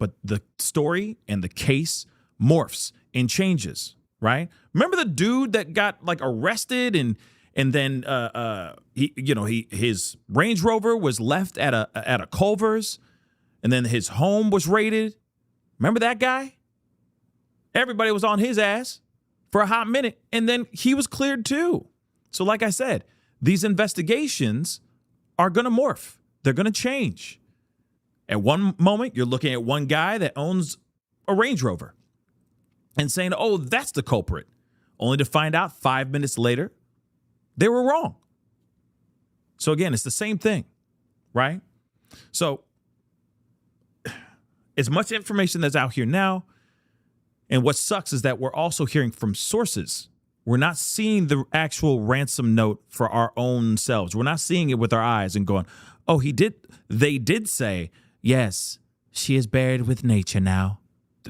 But the story and the case morphs and changes, right? Remember the dude that got arrested and then his Range Rover was left at a Culver's, and then his home was raided. Remember that guy? Everybody was on his ass for a hot minute, and then he was cleared too. So like I said, these investigations are going to morph. They're going to change. At one moment, you're looking at one guy that owns a Range Rover and saying, oh, that's the culprit, only to find out 5 minutes later they were wrong. So again, it's the same thing, right? So as much information that's out here now, and what sucks is that we're also hearing from sources. We're not seeing the actual ransom note for our own selves. We're not seeing it with our eyes and going, oh, they did say, yes, she is buried with nature now.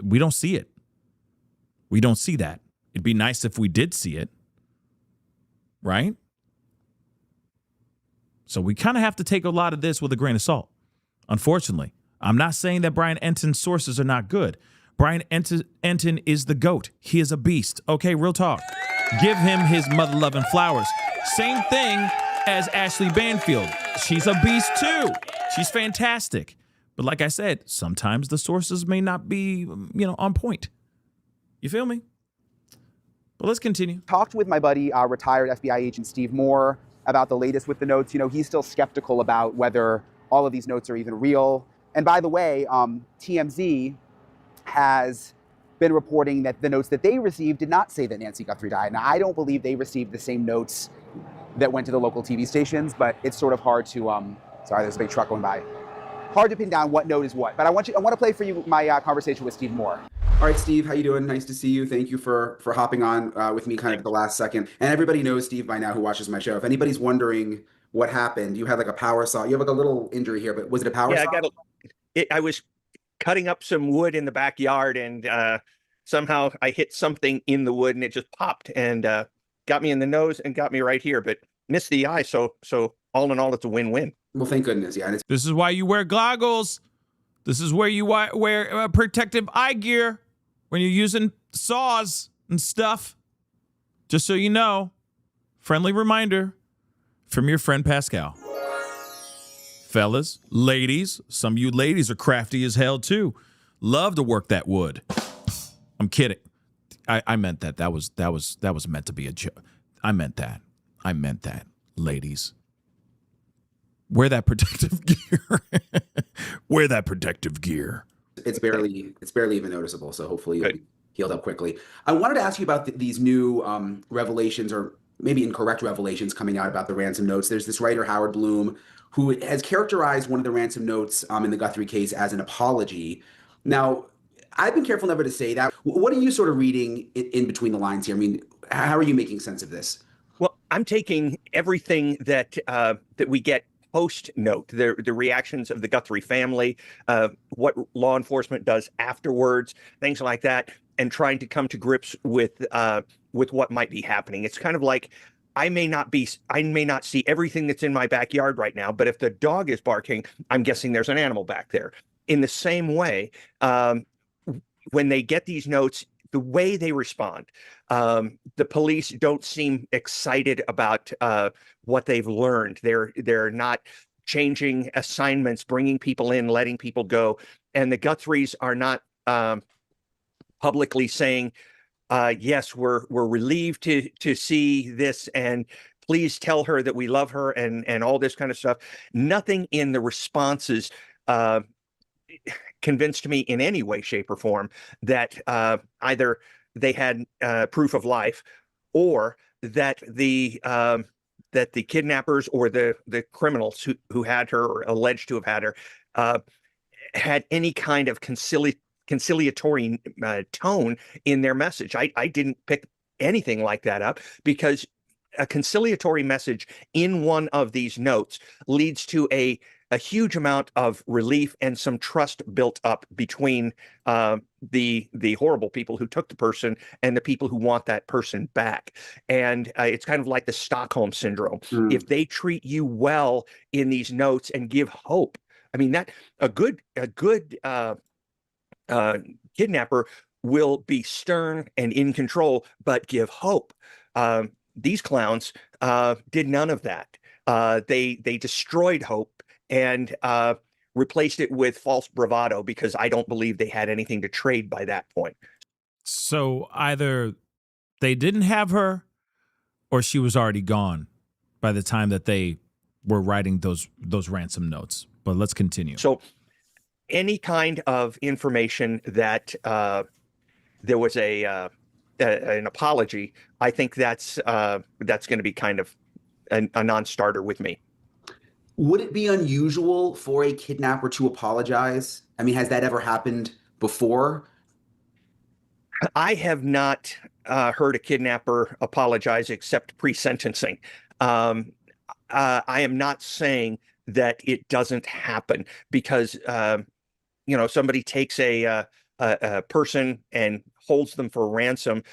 We don't see it. We don't see that. It'd be nice if we did see it, right? So we kind of have to take a lot of this with a grain of salt, unfortunately. I'm not saying that Brian Enton's sources are not good. Brian Enton is the GOAT. He is a beast. Okay, real talk. Give him his mother-loving flowers. Same thing as Ashley Banfield. She's a beast too. She's fantastic. But like I said, sometimes the sources may not be, on point. You feel me? But let's continue. Talked with my buddy, retired FBI agent Steve Moore, about the latest with the notes. You know, he's still skeptical about whether all of these notes are even real. And by the way, TMZ has been reporting that the notes that they received did not say that Nancy Guthrie died. Now, I don't believe they received the same notes that went to the local TV stations, but it's sort of hard to, sorry, there's a big truck going by. Hard to pin down what note is what. But I want to play for you my conversation with Steve Moore. All right, Steve, how you doing? Nice to see you. Thank you for hopping on with me kind of at the last second. And everybody knows Steve by now who watches my show. If anybody's wondering what happened, you had like a power saw. You have like a little injury here, but was it a power saw? I was cutting up some wood in the backyard, and somehow I hit something in the wood, and it just popped and got me in the nose and got me right here, but missed the eye. So all in all, it's a win-win. Well, thank goodness. Yeah. And This is why you wear goggles. This is where you wear protective eye gear when you're using saws and stuff. Just so you know, friendly reminder from your friend Pascal. Fellas, ladies, some of you ladies are crafty as hell too. Love to work that wood. I'm kidding. I meant that. That was meant to be a joke. I meant that, ladies. Wear that protective gear. Wear that protective gear. It's barely even noticeable. So hopefully you'll be healed up quickly. I wanted to ask you about these new revelations, or maybe incorrect revelations, coming out about the ransom notes. There's this writer, Howard Bloom, who has characterized one of the ransom notes in the Guthrie case as an apology. Now, I've been careful never to say that. What are you sort of reading in between the lines here? I mean, how are you making sense of this? Well, I'm taking everything that we get post-note, the reactions of the Guthrie family, what law enforcement does afterwards, things like that, and trying to come to grips with what might be happening. It's kind of like I may not see everything that's in my backyard right now, but if the dog is barking, I'm guessing there's an animal back there. In the same way, when they get these notes, the way they respond, the police don't seem excited about what they've learned. They're not changing assignments, bringing people in, letting people go. And the Guthries are not publicly saying, yes, we're relieved to see this, and please tell her that we love her, and all this kind of stuff. Nothing in the responses convinced me in any way, shape, or form that either they had proof of life, or that the kidnappers or the criminals who had her, or alleged to have had her, had any kind of conciliatory tone in their message. I didn't pick anything like that up, because a conciliatory message in one of these notes leads to a huge amount of relief and some trust built up between the horrible people who took the person and the people who want that person back. And it's kind of like the Stockholm syndrome. If they treat you well in these notes and give hope, I mean, that a good kidnapper will be stern and in control, but give hope. These clowns did none of that. They destroyed hope and replaced it with false bravado, because I don't believe they had anything to trade by that point. So either they didn't have her, or she was already gone by the time that they were writing those ransom notes. But let's continue. So any kind of information that there was an apology, I think that's going to be kind of a non-starter with me. Would it be unusual for a kidnapper to apologize? I mean, has that ever happened before? I have not heard a kidnapper apologize except pre-sentencing. I am not saying that it doesn't happen, because somebody takes a person and holds them for ransom.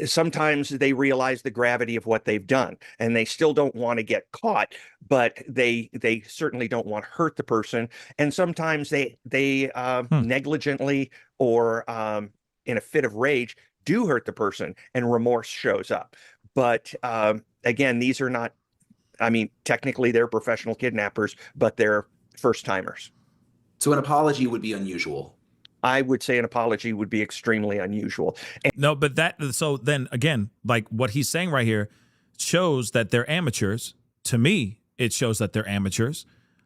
Sometimes they realize the gravity of what they've done, and they still don't want to get caught, but they certainly don't want to hurt the person. And sometimes they negligently or in a fit of rage do hurt the person, and remorse shows up. But again, these are not, I mean, technically they're professional kidnappers, but they're first timers. So an apology would be unusual. I would say an apology would be extremely unusual. No, but so then again, like what he's saying right here, shows that they're amateurs. To me, it shows that they're amateurs.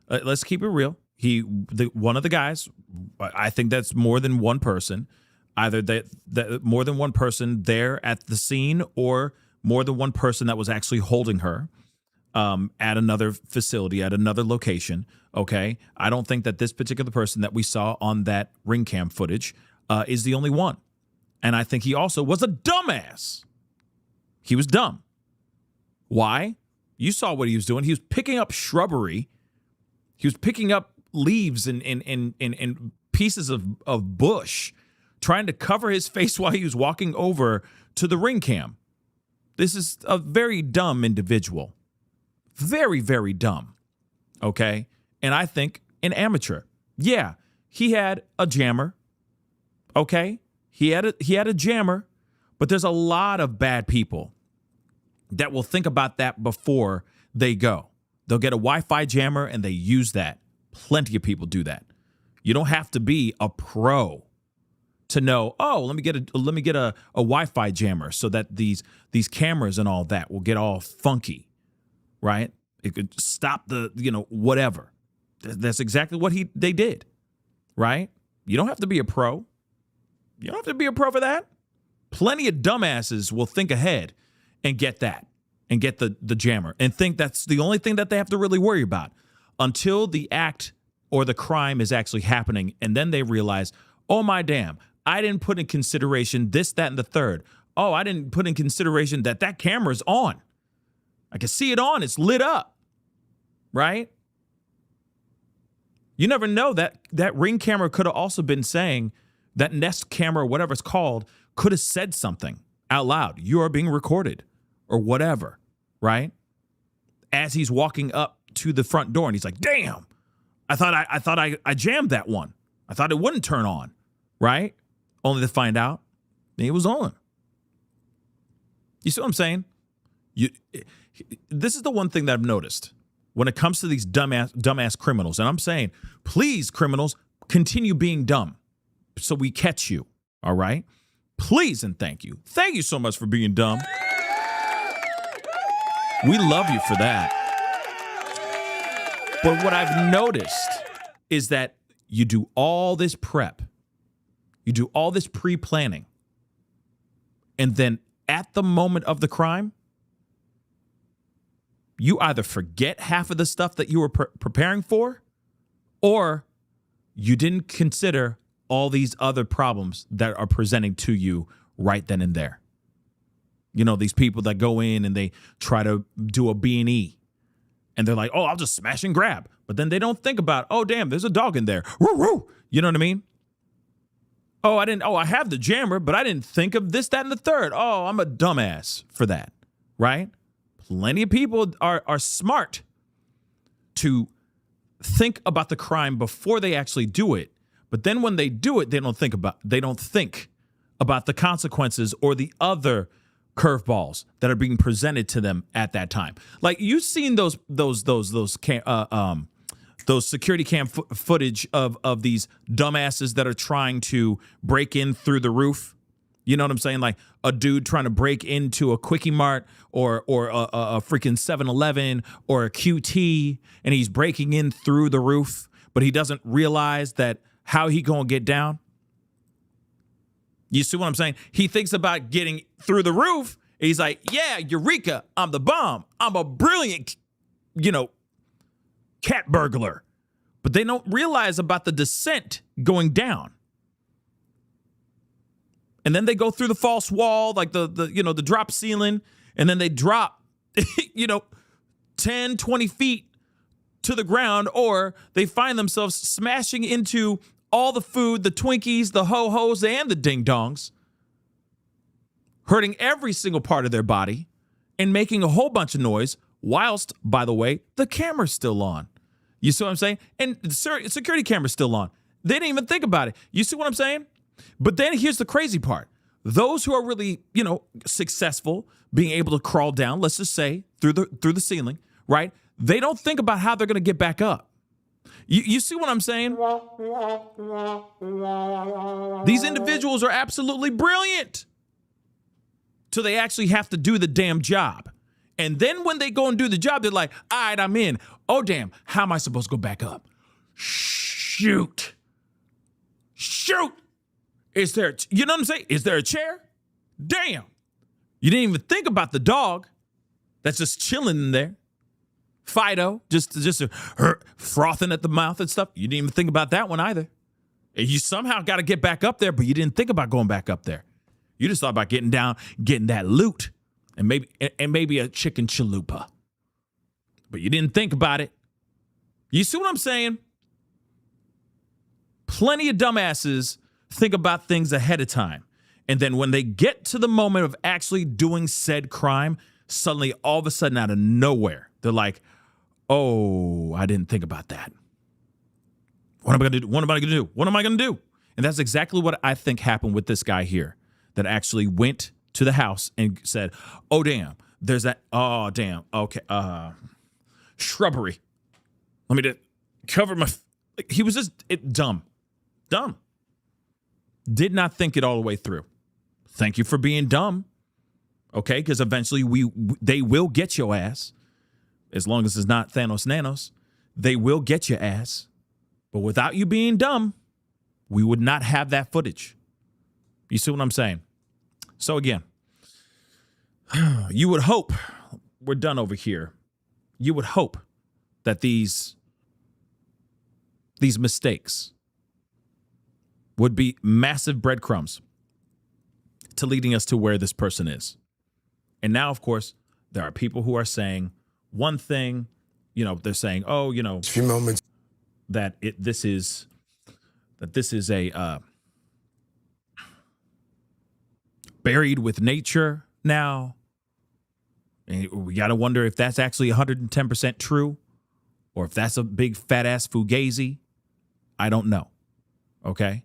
Let's keep it real. One of the guys, I think that's more than one person, either that more than one person there at the scene or more than one person that was actually holding her at another facility, at another location. Okay. I don't think that this particular person that we saw on that ring cam footage is the only one. And I think he also was a dumbass. He was dumb. Why? You saw what he was doing. He was picking up shrubbery. He was picking up leaves and pieces of bush, trying to cover his face while he was walking over to the ring cam. This is a very dumb individual. Very, very dumb. Okay? And I think an amateur. Yeah, he had a jammer. Okay? He had a jammer, but there's a lot of bad people that will think about that before they go. They'll get a Wi-Fi jammer and they use that. Plenty of people do that. You don't have to be a pro to know, oh, let me get a Wi-Fi jammer so that these cameras and all that will get all funky, right? It could stop the, whatever. That's exactly what they did, right? You don't have to be a pro. You don't have to be a pro for that. Plenty of dumbasses will think ahead and get that and get the jammer and think that's the only thing that they have to really worry about until the act or the crime is actually happening. And then they realize, oh, my damn, I didn't put in consideration this, that, and the third. Oh, I didn't put in consideration that camera's on. I can see it on. It's lit up, right? You never know that ring camera could have also been saying that Nest camera, whatever it's called, could have said something out loud. You are being recorded or whatever, right? As he's walking up to the front door and he's like, damn, I thought I jammed that one. I thought it wouldn't turn on, right? Only to find out it was on. You see what I'm saying? This is the one thing that I've noticed when it comes to these dumbass criminals. And I'm saying, please, criminals, continue being dumb so we catch you, all right? Please and thank you. Thank you so much for being dumb. We love you for that. But what I've noticed is that you do all this prep. You do all this pre-planning. And then at the moment of the crime, you either forget half of the stuff that you were preparing for, or you didn't consider all these other problems that are presenting to you right then and there. These people that go in and they try to do a B&E and they're like, oh, I'll just smash and grab. But then they don't think about, oh, damn, there's a dog in there. Woo, woo. You know what I mean? I have the jammer, but I didn't think of this, that, and the third. Oh, I'm a dumbass for that, right? Plenty of people are smart to think about the crime before they actually do it. But then when they do it, they don't think about the consequences or the other curveballs that are being presented to them at that time. Like, you've seen those security cam footage of these dumbasses that are trying to break in through the roof. You know what I'm saying? Like a dude trying to break into a Quickie Mart or a freaking 7-Eleven or a QT, and he's breaking in through the roof, but he doesn't realize that how he gonna get down. You see what I'm saying? He thinks about getting through the roof. He's like, yeah, Eureka, I'm the bomb. I'm a brilliant, cat burglar. But they don't realize about the descent going down. And then they go through the false wall, like the drop ceiling, and then they drop, 10, 20 feet to the ground, or they find themselves smashing into all the food, the Twinkies, the ho-hos, and the ding-dongs, hurting every single part of their body and making a whole bunch of noise whilst, by the way, the camera's still on. You see what I'm saying? And the security camera's still on. They didn't even think about it. You see what I'm saying? But then here's the crazy part. Those who are really, successful, being able to crawl down, let's just say, through the ceiling, right? They don't think about how they're going to get back up. You see what I'm saying? These individuals are absolutely brilliant till they actually have to do the damn job. And then when they go and do the job, they're like, all right, I'm in. Oh, damn. How am I supposed to go back up? Shoot. Is there, you know what I'm saying? Is there a chair? Damn. You didn't even think about the dog that's just chilling in there. Fido, just frothing at the mouth and stuff. You didn't even think about that one either. You somehow got to get back up there, but you didn't think about going back up there. You just thought about getting down, getting that loot, and maybe a chicken chalupa. But you didn't think about it. You see what I'm saying? Plenty of dumbasses think about things ahead of time. And then when they get to the moment of actually doing said crime, suddenly all of a sudden out of nowhere, they're like, oh, I didn't think about that. What am I going to do? What am I going to do? What am I going to do? And that's exactly what I think happened with this guy here that actually went to the house and said, oh, damn, there's that. Oh, damn. Okay. Shrubbery. Let me just cover my. He was just dumb. Did not think it all the way through. Thank you for being dumb. Okay. Because eventually they will get your ass. As long as it's not Thanos Nanos, they will get your ass. But without you being dumb, we would not have that footage. You see what I'm saying? So again, you would hope, we're done over here. You would hope that these mistakes would be massive breadcrumbs to leading us to where this person is. And now, of course, there are people who are saying one thing, they're saying, oh, a few moments that this is a buried with nature now. And we got to wonder if that's actually 110% true or if that's a big fat ass fugazi. I don't know. Okay.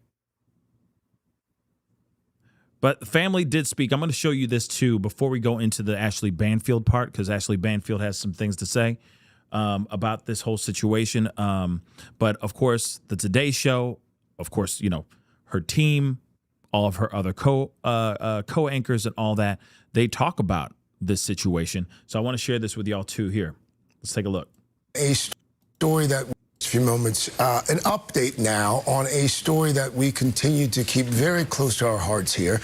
But the family did speak. I'm going to show you this too before we go into the Ashley Banfield part, because Ashley Banfield has some things to say about this whole situation. But of course, the Today Show, of course, her team, all of her other co-anchors and all that, they talk about this situation. So I want to share this with y'all too here. Let's take a look. A story that a few moments, an update now on a story that we continue to keep very close to our hearts here.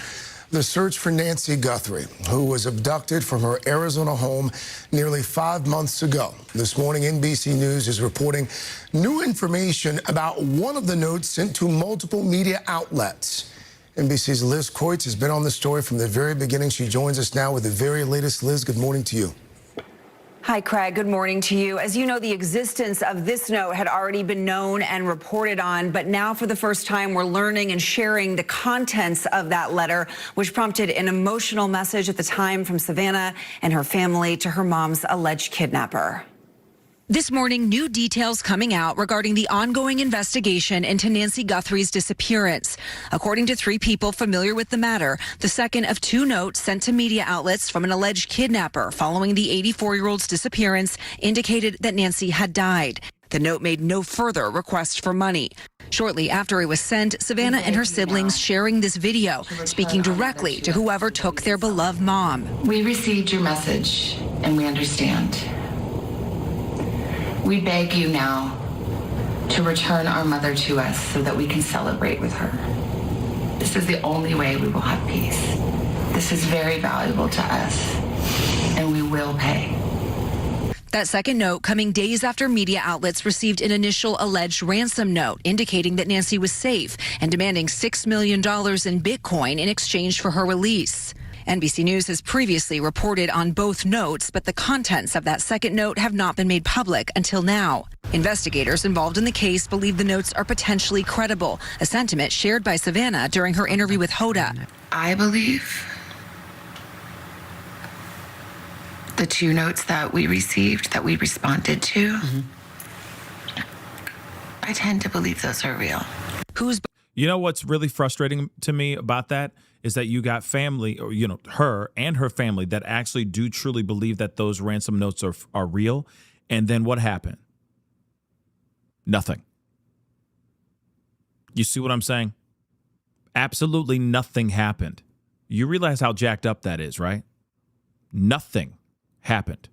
The search for Nancy Guthrie, who was abducted from her Arizona home nearly 5 months ago. This morning, NBC News is reporting new information about one of the notes sent to multiple media outlets. NBC's Liz Coitz has been on the story from the very beginning. She joins us now with the very latest. Liz, good morning to you. Hi, Craig. Good morning to you. As you know, the existence of this note had already been known and reported on, but now for the first time, we're learning and sharing the contents of that letter, which prompted an emotional message at the time from Savannah and her family to her mom's alleged kidnapper. This morning, new details coming out regarding the ongoing investigation into Nancy Guthrie's disappearance. According to 3 people familiar with the matter, the second of 2 notes sent to media outlets from an alleged kidnapper following the 84-year-old's disappearance indicated that Nancy had died. The note made no further request for money. Shortly after it was sent, Savannah and her siblings sharing this video, speaking directly to whoever took their beloved mom. We received your message and we understand. We beg you now to return our mother to us so that we can celebrate with her. This is the only way we will have peace. This is very valuable to us, and we will pay. That second note coming days after media outlets received an initial alleged ransom note indicating that Nancy was safe and demanding $6 million in Bitcoin in exchange for her release. NBC News has previously reported on both notes, but the contents of that second note have not been made public until now. Investigators involved in the case believe the notes are potentially credible, a sentiment shared by Savannah during her interview with Hoda. I believe the 2 notes that we received, that we responded to, I tend to believe those are real. You know what's really frustrating to me about that is that you got family, or her and her family, that actually do truly believe that those ransom notes are real. And then what happened? Nothing. You see what I'm saying? Absolutely nothing happened. You realize how jacked up that is, right? Nothing happened.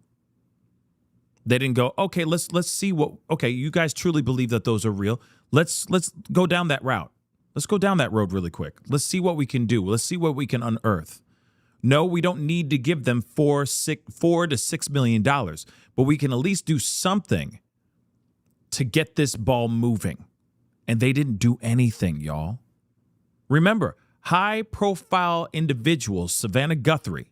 They didn't go, okay, let's see okay, you guys truly believe that those are real. Let's go down that route. Let's go down that road really quick. Let's see what we can do. Let's see what we can unearth. No, we don't need to give them $4 to $6 million, but we can at least do something to get this ball moving. And they didn't do anything, y'all. Remember, high-profile individual, Savannah Guthrie,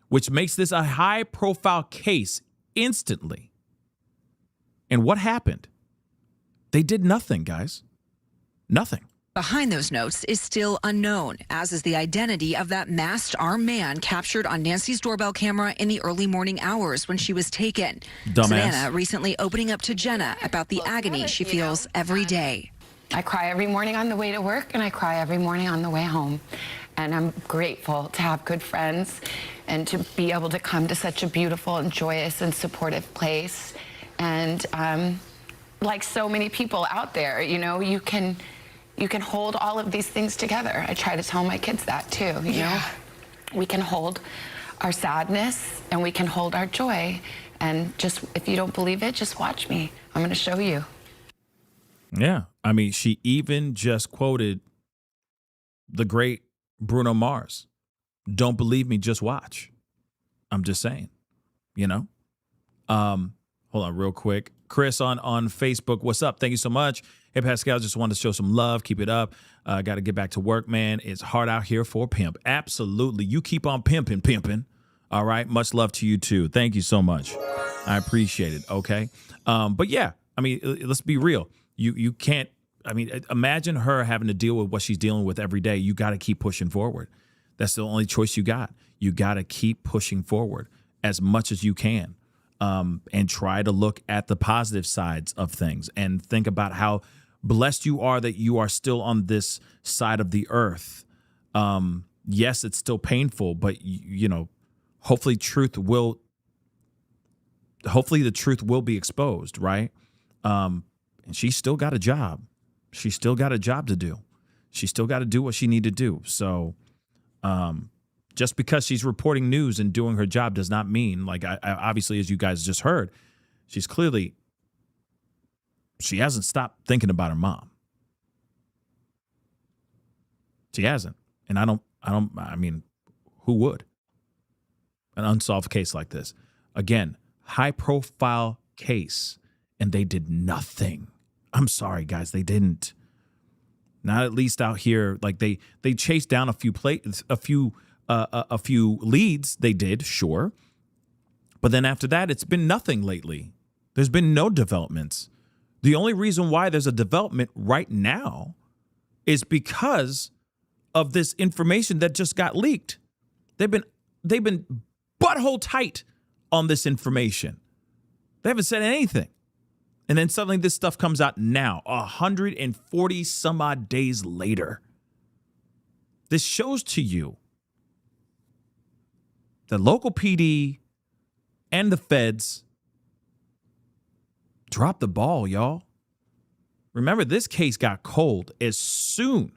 which makes this a high-profile case instantly. And what happened? They did nothing, guys. Nothing. Behind those notes is still unknown, as is the identity of that masked armed man captured on Nancy's doorbell camera in the early morning hours when she was taken. Dumbass. Savannah recently opening up to Jenna about the agony she feels every day. I cry every morning on the way to work, and I cry every morning on the way home. And I'm grateful to have good friends and to be able to come to such a beautiful and joyous and supportive place. And like so many people out there, you know, you can hold all of these things together. I try to tell my kids that too, you know. We can hold our sadness and we can hold our joy. And just, if you don't believe it, just watch me. I'm going to show you. Yeah. I mean, she even just quoted the great Bruno Mars. Don't believe me, just watch. I'm just saying, you know. Hold on real quick. Chris on Facebook, what's up? Thank you so much. Hey, Pascal, just wanted to show some love. Keep it up. Got to get back to work, man. It's hard out here for a pimp. Absolutely. You keep on pimping. All right. Much love to you, too. Thank you so much. I appreciate it. Okay. But yeah, I mean, let's be real. You can't, I mean, imagine her having to deal with what she's dealing with every day. You got to keep pushing forward. That's the only choice you got. You got to keep pushing forward as much as you can. And try to look at the positive sides of things and think about how blessed you are that you are still on this side of the earth. Yes, it's still painful, but you know, hopefully the truth will be exposed, right? And she's still got a job. She's still got a job to do. She's still got to do what she need to do. So, just because she's reporting news and doing her job does not mean, like, I obviously, as you guys just heard, she hasn't stopped thinking about her mom. She hasn't. And I mean, who would? An unsolved case like this. Again, high profile case, and they did nothing. I'm sorry, guys, they didn't. Not at least out here. Like they chased down a few leads. They did, sure. But then after that, it's been nothing lately. There's been no developments. The only reason why there's a development right now is because of this information that just got leaked. They've been butthole tight on this information. They haven't said anything. And then suddenly this stuff comes out now, 140 some odd days later. This shows to you the local PD and the feds dropped the ball, y'all. Remember, this case got cold as soon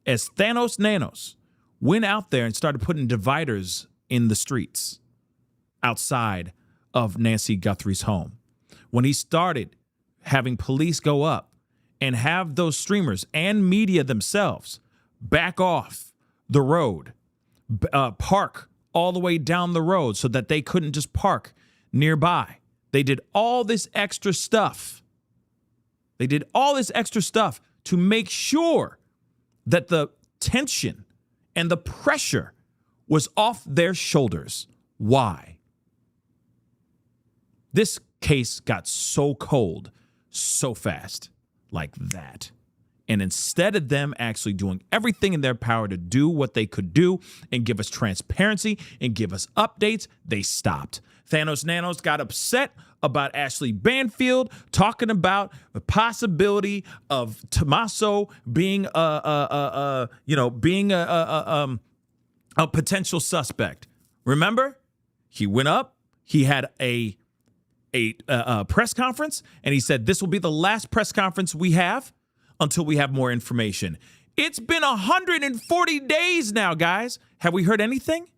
as Thanos Nanos went out there and started putting dividers in the streets outside of Nancy Guthrie's home. When he started having police go up and have those streamers and media themselves back off the road, park all the way down the road so that they couldn't just park nearby. They did all this extra stuff. To make sure that the tension and the pressure was off their shoulders. Why? This case got so cold so fast like that. And instead of them actually doing everything in their power to do what they could do and give us transparency and give us updates, they stopped. Thanos Nanos got upset about Ashley Banfield talking about the possibility of Tommaso being a potential suspect. Remember? He went up, he had a press conference, and he said, this will be the last press conference we have until we have more information. It's been 140 days now, guys. Have we heard anything?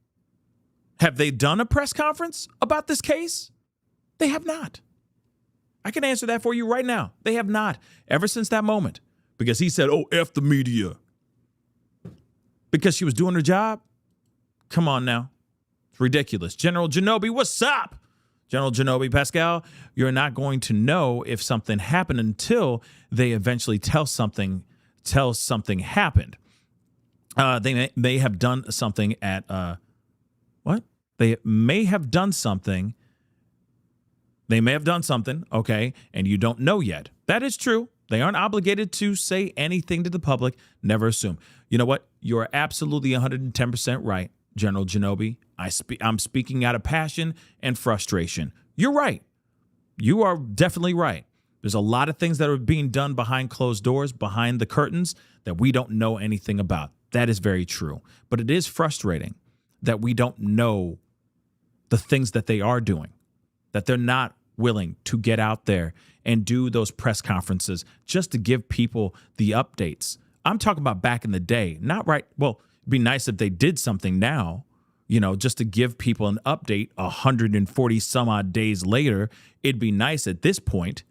Have they done a press conference about this case? They have not. I can answer that for you right now. They have not, ever since that moment. Because he said, oh, F the media. Because she was doing her job? Come on now. It's ridiculous. General Genobi, what's up? General Genobi, Pascal, you're not going to know if something happened until they eventually tell something happened. They may have done something at, what? They may have done something. They may have done something, okay, and you don't know yet. That is true. They aren't obligated to say anything to the public. Never assume. You know what? You're absolutely 110% right, General Genobi. I'm speaking out of passion and frustration. You're right. You are definitely right. There's a lot of things that are being done behind closed doors, behind the curtains, that we don't know anything about. That is very true. But it is frustrating that we don't know the things that they are doing, that they're not willing to get out there and do those press conferences just to give people the updates. I'm talking about back in the day, not right. Well, it'd be nice if they did something now, just to give people an update 140 some odd days later. It'd be nice at this point.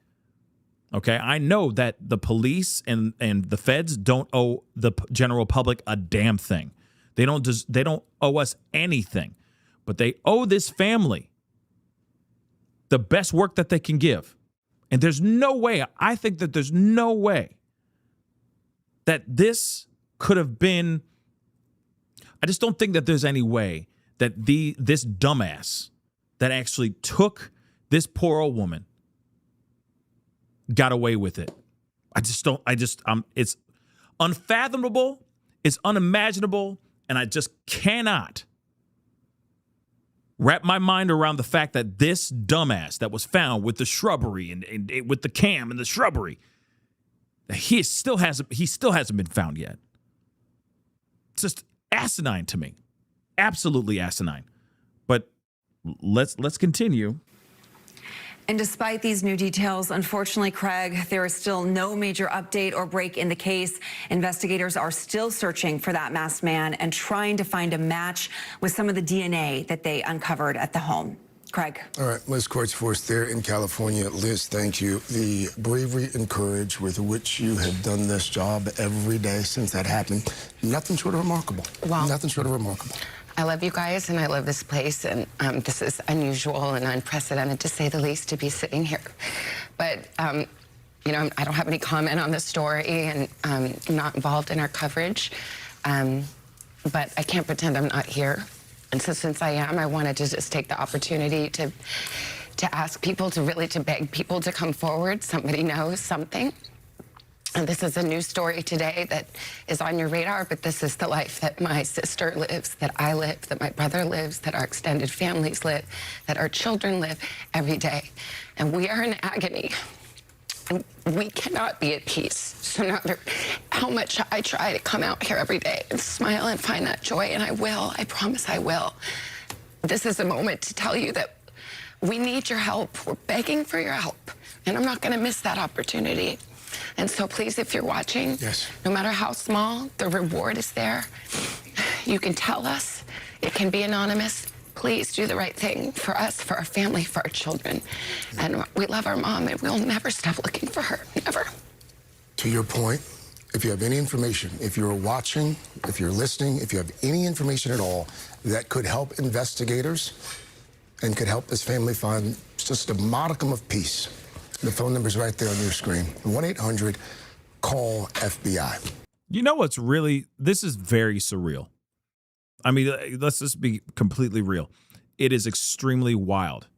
Okay, I know that the police and the feds don't owe the general public a damn thing. They don't owe us anything, but they owe this family the best work that they can give. And there's no way, I think that there's no way that this could have been, I just don't think that there's any way that this dumbass that actually took this poor old woman got away with it. It's unfathomable, it's unimaginable, and I just cannot wrap my mind around the fact that this dumbass that was found with the shrubbery and with the cam and the shrubbery, he still hasn't been found yet. It's just asinine to me. Absolutely asinine. But let's continue. And despite these new details, unfortunately, Craig, there is still no major update or break in the case. Investigators are still searching for that masked man and trying to find a match with some of the DNA that they uncovered at the home. Craig. All right, Liz Quartzforth there in California. Liz, thank you. The bravery and courage with which you have done this job every day since that happened, nothing short of remarkable. Wow. Nothing short of remarkable. I love you guys, and I love this place, and this is unusual and unprecedented, to say the least, to be sitting here. But, I don't have any comment on the story, and I'm not involved in our coverage. But I can't pretend I'm not here. And so since I am, I wanted to just take the opportunity to ask people, to beg people to come forward. Somebody knows something. And this is a news story today that is on your radar, but this is the life that my sister lives, that I live, that my brother lives, that our extended families live, that our children live every day. And we are in agony. And we cannot be at peace. So no matter how much I try to come out here every day and smile and find that joy, and I will, I promise I will. This is a moment to tell you that we need your help. We're begging for your help. And I'm not going to miss that opportunity. And so please, if you're watching, yes, no matter how small, the reward is there. You can tell us. It can be anonymous. Please do the right thing for us, for our family, for our children. And we love our mom, and we'll never stop looking for her. Never. To your point, if you have any information, if you're watching, if you're listening, if you have any information at all that could help investigators and could help this family find just a modicum of peace, the phone number's right there on your screen. 1-800-CALL-FBI. You know what's really, this is very surreal. I mean, let's just be completely real. It is extremely wild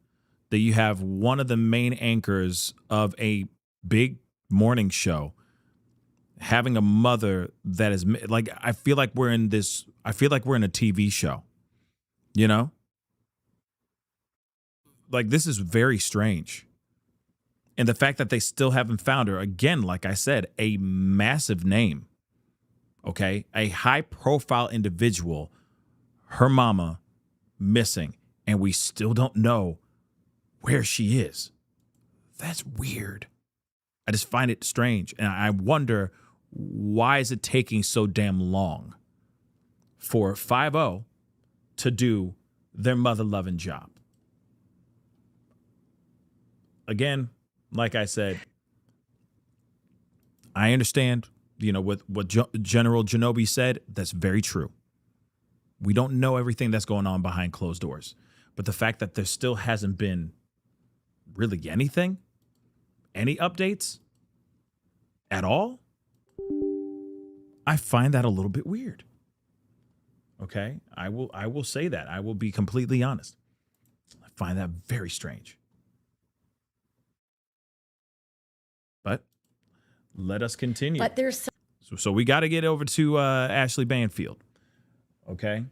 that you have one of the main anchors of a big morning show having a mother that is like, I feel like we're in a TV show, you know? Like, this is very strange. And the fact that they still haven't found her, again, like I said, a massive name, okay? A high-profile individual, her mama, missing, and we still don't know where she is. That's weird. I just find it strange, and I wonder, why is it taking so damn long for 5-0 to do their mother-loving job. Again, like I said, I understand, what General Genobi said. That's very true. We don't know everything that's going on behind closed doors. But the fact that there still hasn't been really anything, any updates at all, I find that a little bit weird. Okay? I will say that. I will be completely honest. I find that very strange. But let us continue. But there's so we got to get over to Ashley Banfield, okay?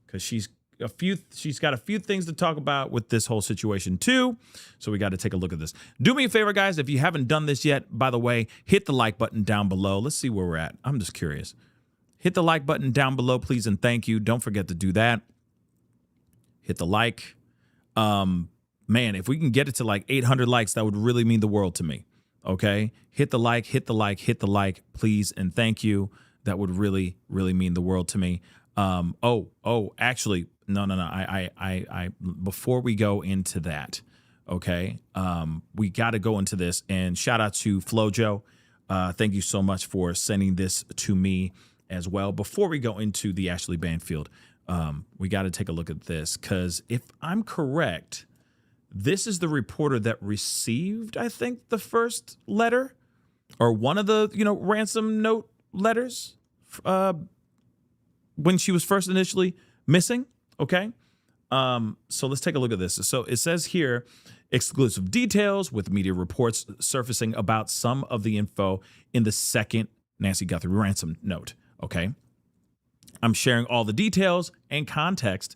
Because she's got a few things to talk about with this whole situation too. So we got to take a look at this. Do me a favor, guys, if you haven't done this yet, by the way, hit the like button down below. Let's see where we're at. I'm just curious. Hit the like button down below, please, and thank you. Don't forget to do that. Hit the like. Man, if we can get it to like 800 likes, that would really mean the world to me. Okay, hit the like, please, and thank you. That would really, really mean the world to me. Actually, no. I before we go into that, okay, we got to go into this. And shout out to Flojo. Thank you so much for sending this to me as well. Before we go into the Ashley Banfield, we got to take a look at this because if I'm correct, this is the reporter that received, I think, the first letter or one of the, ransom note letters when she was first initially missing. Okay. So let's take a look at this. So it says here, exclusive details with media reports surfacing about some of the info in the second Nancy Guthrie ransom note. Okay. I'm sharing all the details and context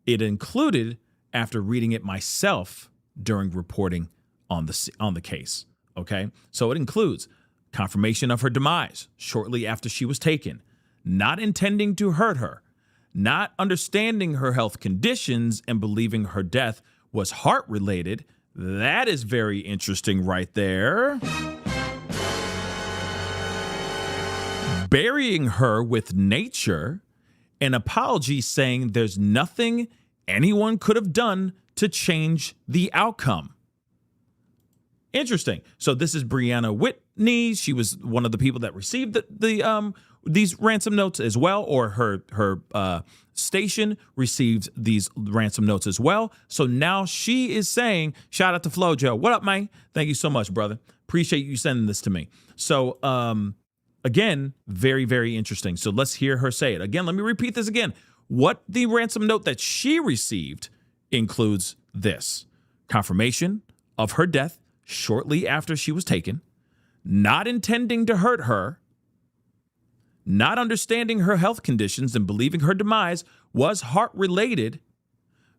it included after reading it myself during reporting on the case. Okay, so it includes confirmation of her demise shortly after she was taken, not intending to hurt her, not understanding her health conditions and believing her death was heart related. That is very interesting right there. Burying her with nature, an apology saying there's nothing anyone could have done to change the outcome. Interesting. So this is Brianna Whitney. She was one of the people that received these ransom notes as well, or her station received these ransom notes as well. So now she is saying, shout out to Flojo. What up, man? Thank you so much, brother. Appreciate you sending this to me. So again, very, very interesting. So let's hear her say it. Again, let me repeat this again. What the ransom note that she received includes this: confirmation of her death shortly after she was taken, not intending to hurt her, not understanding her health conditions and believing her demise was heart-related,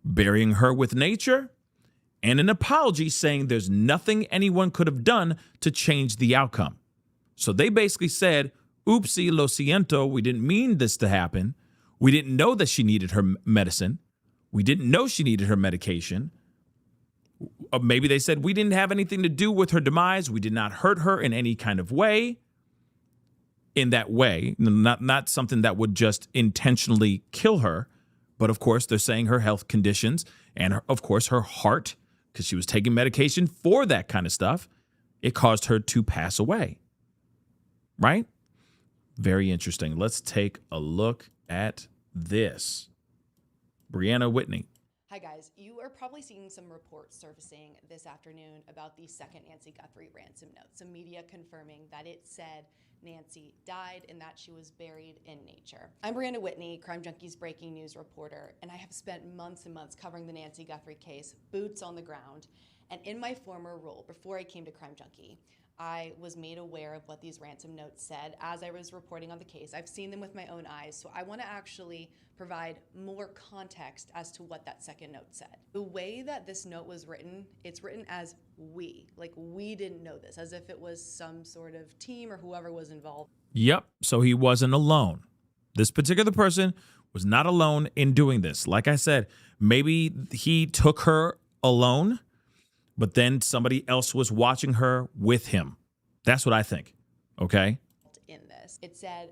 burying her with nature, and an apology saying there's nothing anyone could have done to change the outcome. So they basically said, oopsie, lo siento, we didn't mean this to happen. We didn't know that she needed her medicine. We didn't know she needed her medication. Maybe they said we didn't have anything to do with her demise. We did not hurt her in any kind of way. In that way, not something that would just intentionally kill her. But of course, they're saying her health conditions and of course her heart, because she was taking medication for that kind of stuff, it caused her to pass away. Right? Very interesting. Let's take a look at this. Brianna Whitney. Hi guys, you are probably seeing some reports surfacing this afternoon about the second Nancy Guthrie ransom note. Some media confirming that it said Nancy died and that she was buried in nature. I'm Brianna Whitney, Crime Junkie's breaking news reporter, and I have spent months and months covering the Nancy Guthrie case, boots on the ground. And in my former role, before I came to Crime Junkie, I was made aware of what these ransom notes said as I was reporting on the case. I've seen them with my own eyes, so I want to actually provide more context as to what that second note said. The way that this note was written, it's written as we, like we didn't know this, as if it was some sort of team or whoever was involved. Yep, so he wasn't alone. This particular person was not alone in doing this. Like I said, maybe he took her alone, but then somebody else was watching her with him. That's what I think, okay? In this, it said,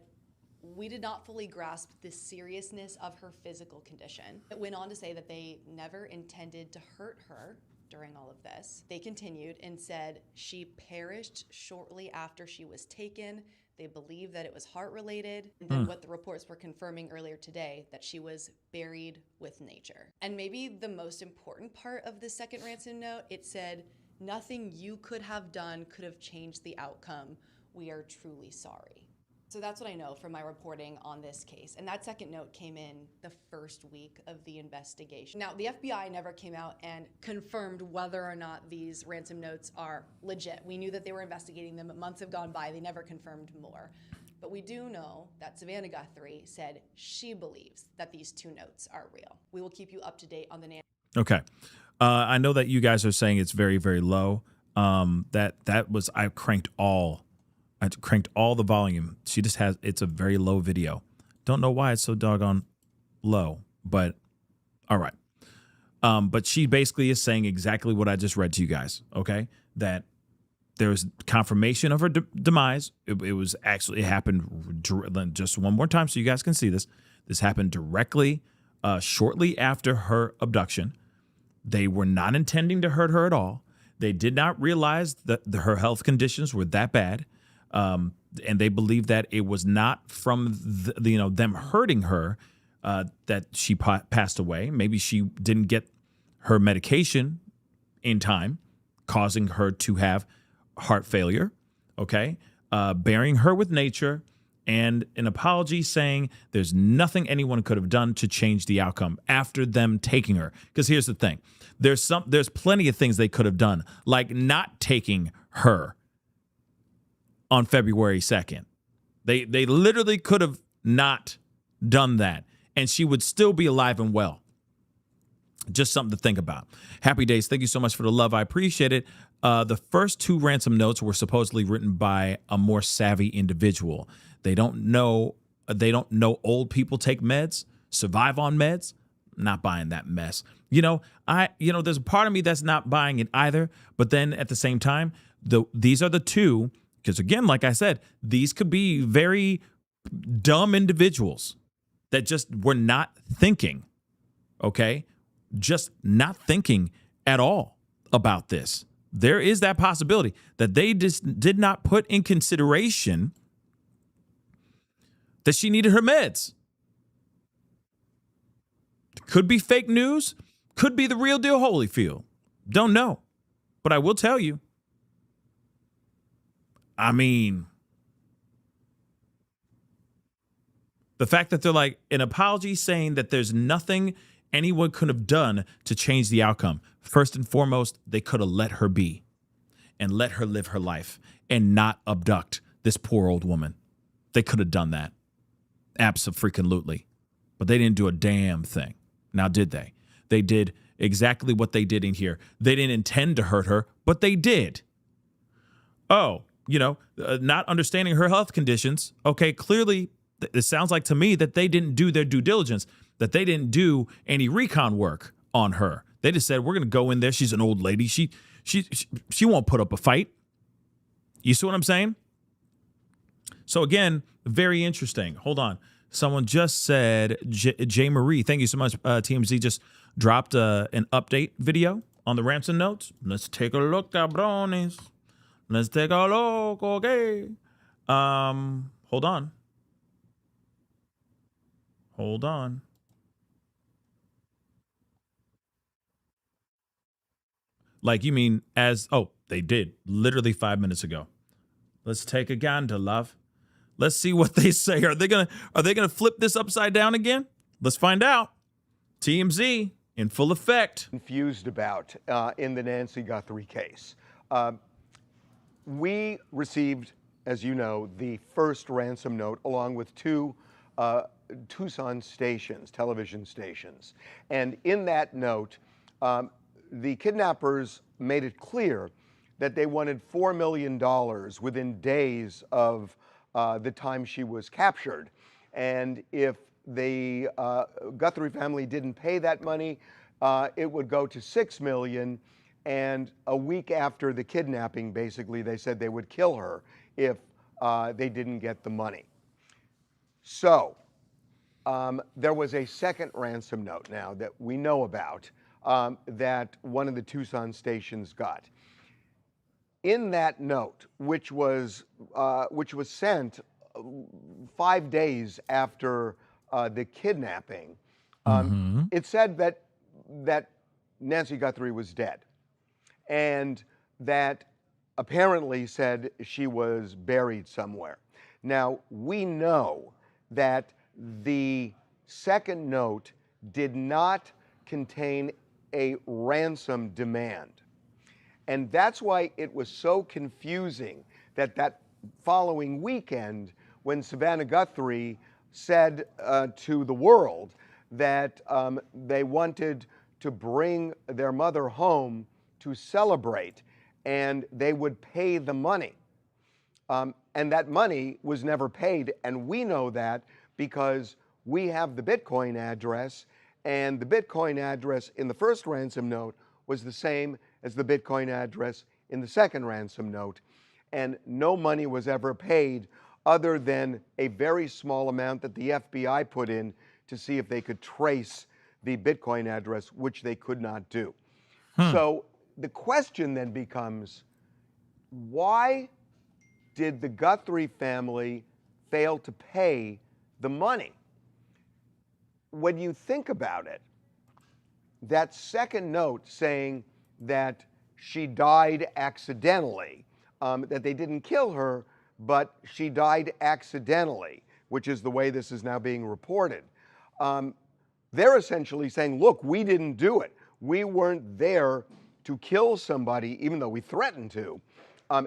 We did not fully grasp the seriousness of her physical condition. It went on to say that they never intended to hurt her during all of this. They continued and said she perished shortly after she was taken. They believe that it was heart-related, and then what the reports were confirming earlier today, that she was buried with nature. And maybe the most important part of the second ransom note, it said, "Nothing you could have done could have changed the outcome. We are truly sorry." So that's what I know from my reporting on this case. And that second note came in the first week of the investigation. Now, the FBI never came out and confirmed whether or not these ransom notes are legit. We knew that they were investigating them, but months have gone by. They never confirmed more. But we do know that Savannah Guthrie said she believes that these two notes are real. We will keep you up to date on the Nancy. Okay. I know that you guys are saying it's very, very low. I cranked all the volume. It's a very low video. Don't know why it's so doggone low, but all right. But she basically is saying exactly what I just read to you guys. Okay. That there's confirmation of her demise. It happened just one more time so you guys can see this. This happened directly, shortly after her abduction. They were not intending to hurt her at all. They did not realize that her health conditions were that bad. And they believe that it was not from them hurting her that she passed away. Maybe she didn't get her medication in time, causing her to have heart failure. Okay, burying her with nature, and an apology saying there's nothing anyone could have done to change the outcome after them taking her. Because here's the thing: there's plenty of things they could have done, like not taking her on February 2nd. They literally could have not done that, and she would still be alive and well. Just something to think about. Happy days. Thank you so much for the love. I appreciate it. The first two ransom notes were supposedly written by a more savvy individual. They don't know old people take meds, survive on meds. Not buying that mess. There's a part of me that's not buying it either. But then at the same time, these are the two. Because again, like I said, these could be very dumb individuals that just were not thinking, okay? Just not thinking at all about this. There is that possibility that they just did not put in consideration that she needed her meds. Could be fake news, could be the real deal Holyfield. Don't know. But I will tell you, I mean, the fact that they're like an apology saying that there's nothing anyone could have done to change the outcome. First and foremost, they could have let her be and let her live her life and not abduct this poor old woman. They could have done that. Abso-freaking-lutely. But they didn't do a damn thing. Now, did they? They did exactly what they did in here. They didn't intend to hurt her, but they did. Oh, not understanding her health conditions. Okay, clearly, it sounds like to me that they didn't do their due diligence, that they didn't do any recon work on her. They just said, we're going to go in there. She's an old lady. She won't put up a fight. You see what I'm saying? So again, very interesting. Hold on. Someone just said, J. Marie, thank you so much. TMZ just dropped an update video on the ransom notes. Let's take a look, cabrones. Let's take a look, okay? Hold on. Like, you mean they did literally 5 minutes ago. Let's take a gander, love. Let's see what they say. Are they gonna flip this upside down again? Let's find out. TMZ in full effect. Confused about in the Nancy Guthrie case. We received, as you know, the first ransom note along with two Tucson stations, television stations. And in that note, the kidnappers made it clear that they wanted $4 million within days of the time she was captured. And if the Guthrie family didn't pay that money, it would go to $6 million. And a week after the kidnapping, basically, they said they would kill her if they didn't get the money. So there was a second ransom note now that we know about that one of the Tucson stations got. In that note, which was sent 5 days after the kidnapping, it said that Nancy Guthrie was dead, and that apparently said she was buried somewhere. Now, we know that the second note did not contain a ransom demand. And that's why it was so confusing that following weekend, when Savannah Guthrie said to the world that they wanted to bring their mother home to celebrate, and they would pay the money. And that money was never paid, and we know that because we have the Bitcoin address, and the Bitcoin address in the first ransom note was the same as the Bitcoin address in the second ransom note, and no money was ever paid other than a very small amount that the FBI put in to see if they could trace the Bitcoin address, which they could not do. So the question then becomes, why did the Guthrie family fail to pay the money? When you think about it, that second note saying that she died accidentally, that they didn't kill her, but she died accidentally, which is the way this is now being reported. They're essentially saying, look, we didn't do it. We weren't there to kill somebody, even though we threatened to,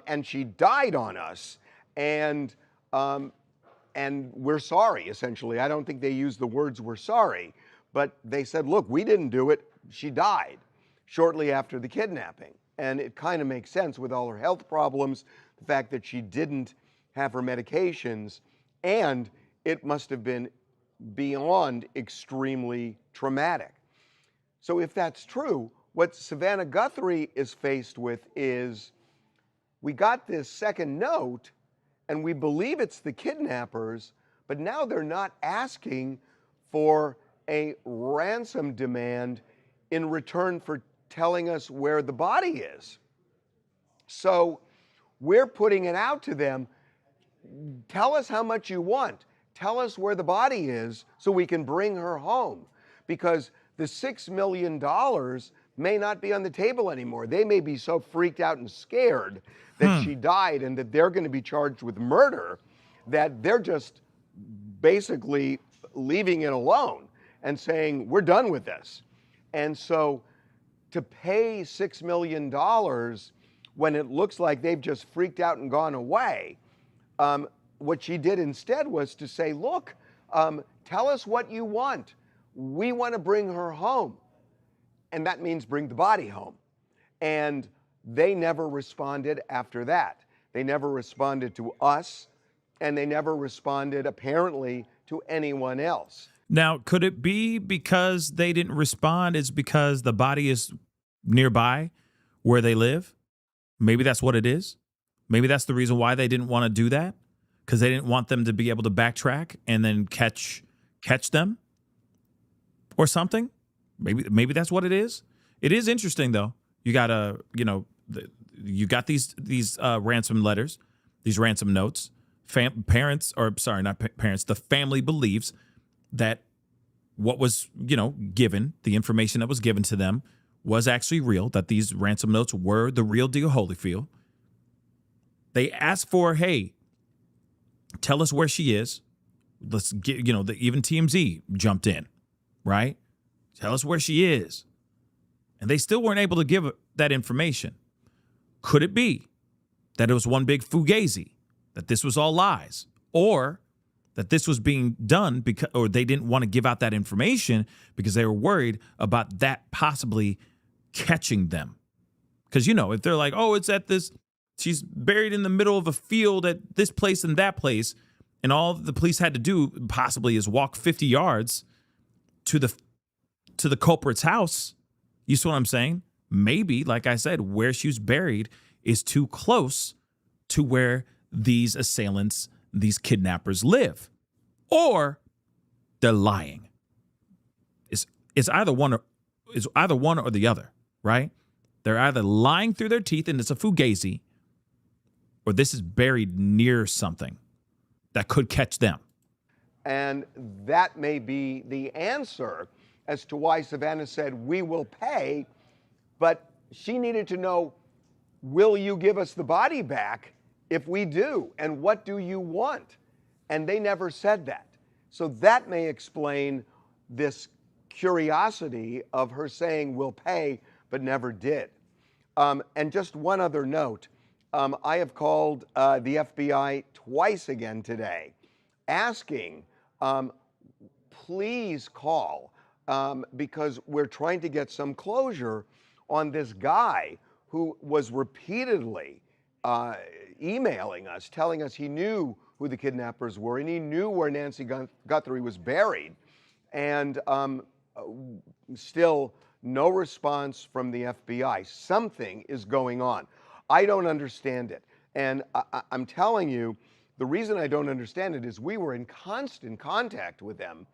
and she died on us, and we're sorry, essentially. I don't think they used the words "we're sorry," but they said, look, we didn't do it. She died shortly after the kidnapping. And it kind of makes sense with all her health problems, the fact that she didn't have her medications, and it must have been beyond extremely traumatic. So if that's true, what Savannah Guthrie is faced with is, we got this second note, and we believe it's the kidnappers, but now they're not asking for a ransom demand in return for telling us where the body is. So we're putting it out to them. Tell us how much you want. Tell us where the body is so we can bring her home. Because the $6 million may not be on the table anymore. They may be so freaked out and scared that she died and that they're going to be charged with murder that they're just basically leaving it alone and saying, we're done with this. And so to pay $6 million when it looks like they've just freaked out and gone away, what she did instead was to say, look, tell us what you want. We want to bring her home. And that means bring the body home. And they never responded after that. They never responded to us, and they never responded, apparently, to anyone else. Now, could it be because they didn't respond is because the body is nearby where they live? Maybe that's what it is. Maybe that's the reason why they didn't want to do that, because they didn't want them to be able to backtrack and then catch them or something. Maybe that's what it is. It is interesting, though. You got you got these ransom letters, these ransom notes. Parents, or sorry, not parents. The family believes that what was, given, the information that was given to them was actually real, that these ransom notes were the real deal Holyfield. They asked for, hey, tell us where she is. Let's get, even TMZ jumped in, right? Tell us where she is. And they still weren't able to give that information. Could it be that it was one big fugazi, that this was all lies, or that this was being done because, or they didn't want to give out that information because they were worried about that possibly catching them? Because, if they're like, oh, it's at this, she's buried in the middle of a field at this place and that place, and all the police had to do possibly is walk 50 yards to the culprit's house. You see what I'm saying? Maybe, like I said, where she was buried is too close to where these assailants, these kidnappers live. or they're lying. It's either one or the other, right? They're either lying through their teeth and it's a fugazi, or this is buried near something that could catch them. And that may be the answer as to why Savannah said, we will pay, but she needed to know, will you give us the body back if we do? And what do you want? And they never said that. So that may explain this curiosity of her saying, we'll pay, but never did. And just one other note, I have called the FBI twice again today, asking, please call, because we're trying to get some closure on this guy who was repeatedly emailing us, telling us he knew who the kidnappers were and he knew where Nancy Guthrie was buried. And still no response from the FBI. Something is going on. I don't understand it. And I'm telling you, the reason I don't understand it is we were in constant contact with them,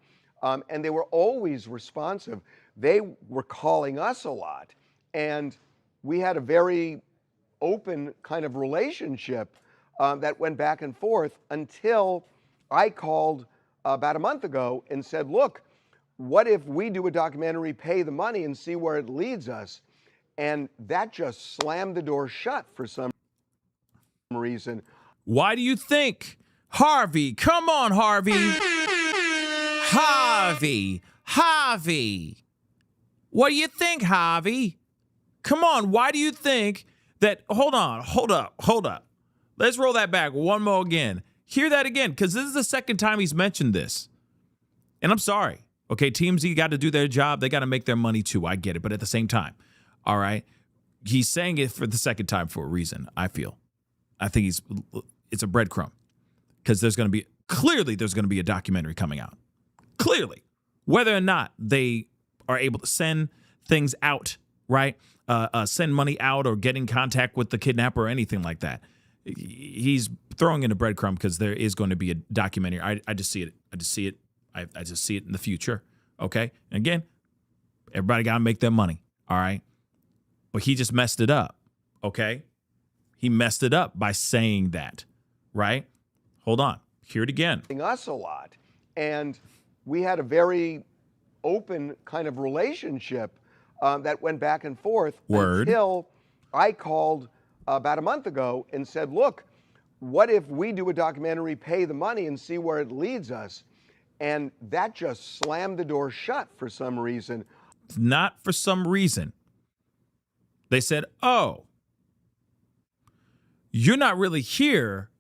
and they were always responsive. They were calling us a lot, and we had a very open kind of relationship that went back and forth until I called about a month ago and said, look, what if we do a documentary, pay the money, and see where it leads us? And that just slammed the door shut for some reason. Why do you think? Harvey, come on, Harvey. Harvey. What do you think, Harvey? Come on, why do you think that? Hold up. Let's roll that back one more again. Hear that again, because this is the second time he's mentioned this. And I'm sorry. Okay, TMZ got to do their job. They got to make their money too. I get it. But at the same time, all right, he's saying it for the second time for a reason, I feel. I think it's a breadcrumb, because there's going to be a documentary coming out. Clearly, whether or not they are able to send things out, right? Send money out or get in contact with the kidnapper or anything like that. He's throwing in a breadcrumb because there is going to be a documentary. I just see it. I just see it in the future. Okay. And again, everybody got to make their money. All right. But he just messed it up. Okay. He messed it up by saying that. Right. Hold on. Hear it again. Us a lot. And we had a very open kind of relationship that went back and forth until I called about a month ago and said, look, what if we do a documentary, pay the money, and see where it leads us? And that just slammed the door shut for some reason. Not for some reason. They said, oh, you're not really here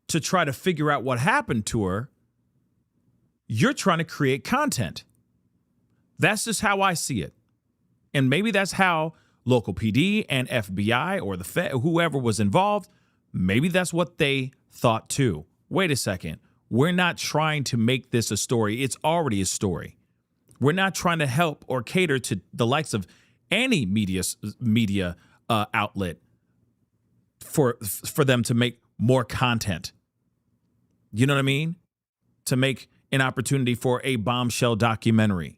to try to figure out what happened to her. You're trying to create content. That's just how I see it. And maybe that's how local PD and FBI or the Fed, whoever was involved, maybe that's what they thought too. Wait a second. We're not trying to make this a story. It's already a story. We're not trying to help or cater to the likes of any media outlet for them to make more content. You know what I mean? To make an opportunity for a bombshell documentary,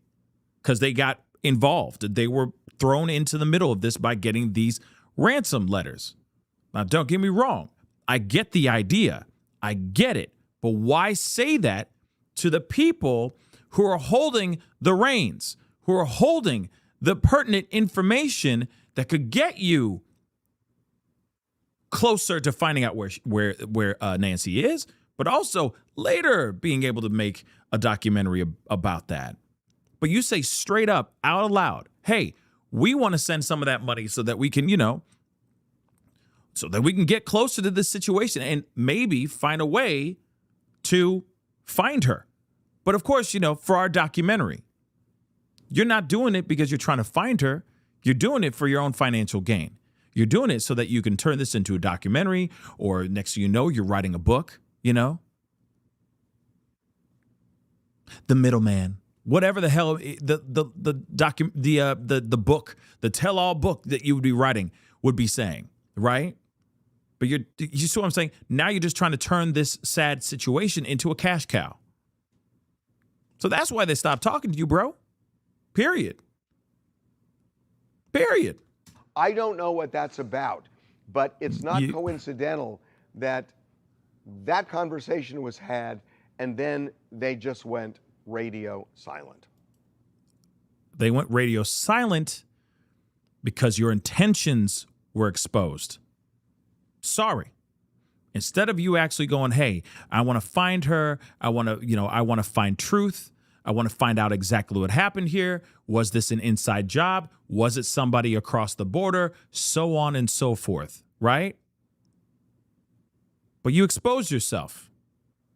because they got involved. They were thrown into the middle of this by getting these ransom letters. Now, don't get me wrong. I get the idea. I get it. But why say that to the people who are holding the reins, who are holding the pertinent information that could get you closer to finding out where Nancy is, but also later being able to make a documentary about that? But you say straight up, out loud, hey, we want to send some of that money so that we can, so that we can get closer to this situation and maybe find a way to find her. But of course, for our documentary, you're not doing it because you're trying to find her. You're doing it for your own financial gain. You're doing it so that you can turn this into a documentary, or next thing you know, you're writing a book, The middleman. Whatever the hell the book, the tell-all book that you would be writing would be saying, right? But you see what I'm saying? Now you're just trying to turn this sad situation into a cash cow. So that's why they stopped talking to you, bro. Period. I don't know what that's about, but it's not coincidental that that conversation was had and then they just went radio silent. They went radio silent because your intentions were exposed. Sorry. Instead of you actually going, hey, I want to find her. I want to find truth. I want to find out exactly what happened here. Was this an inside job? Was it somebody across the border? So on and so forth, right? But you expose yourself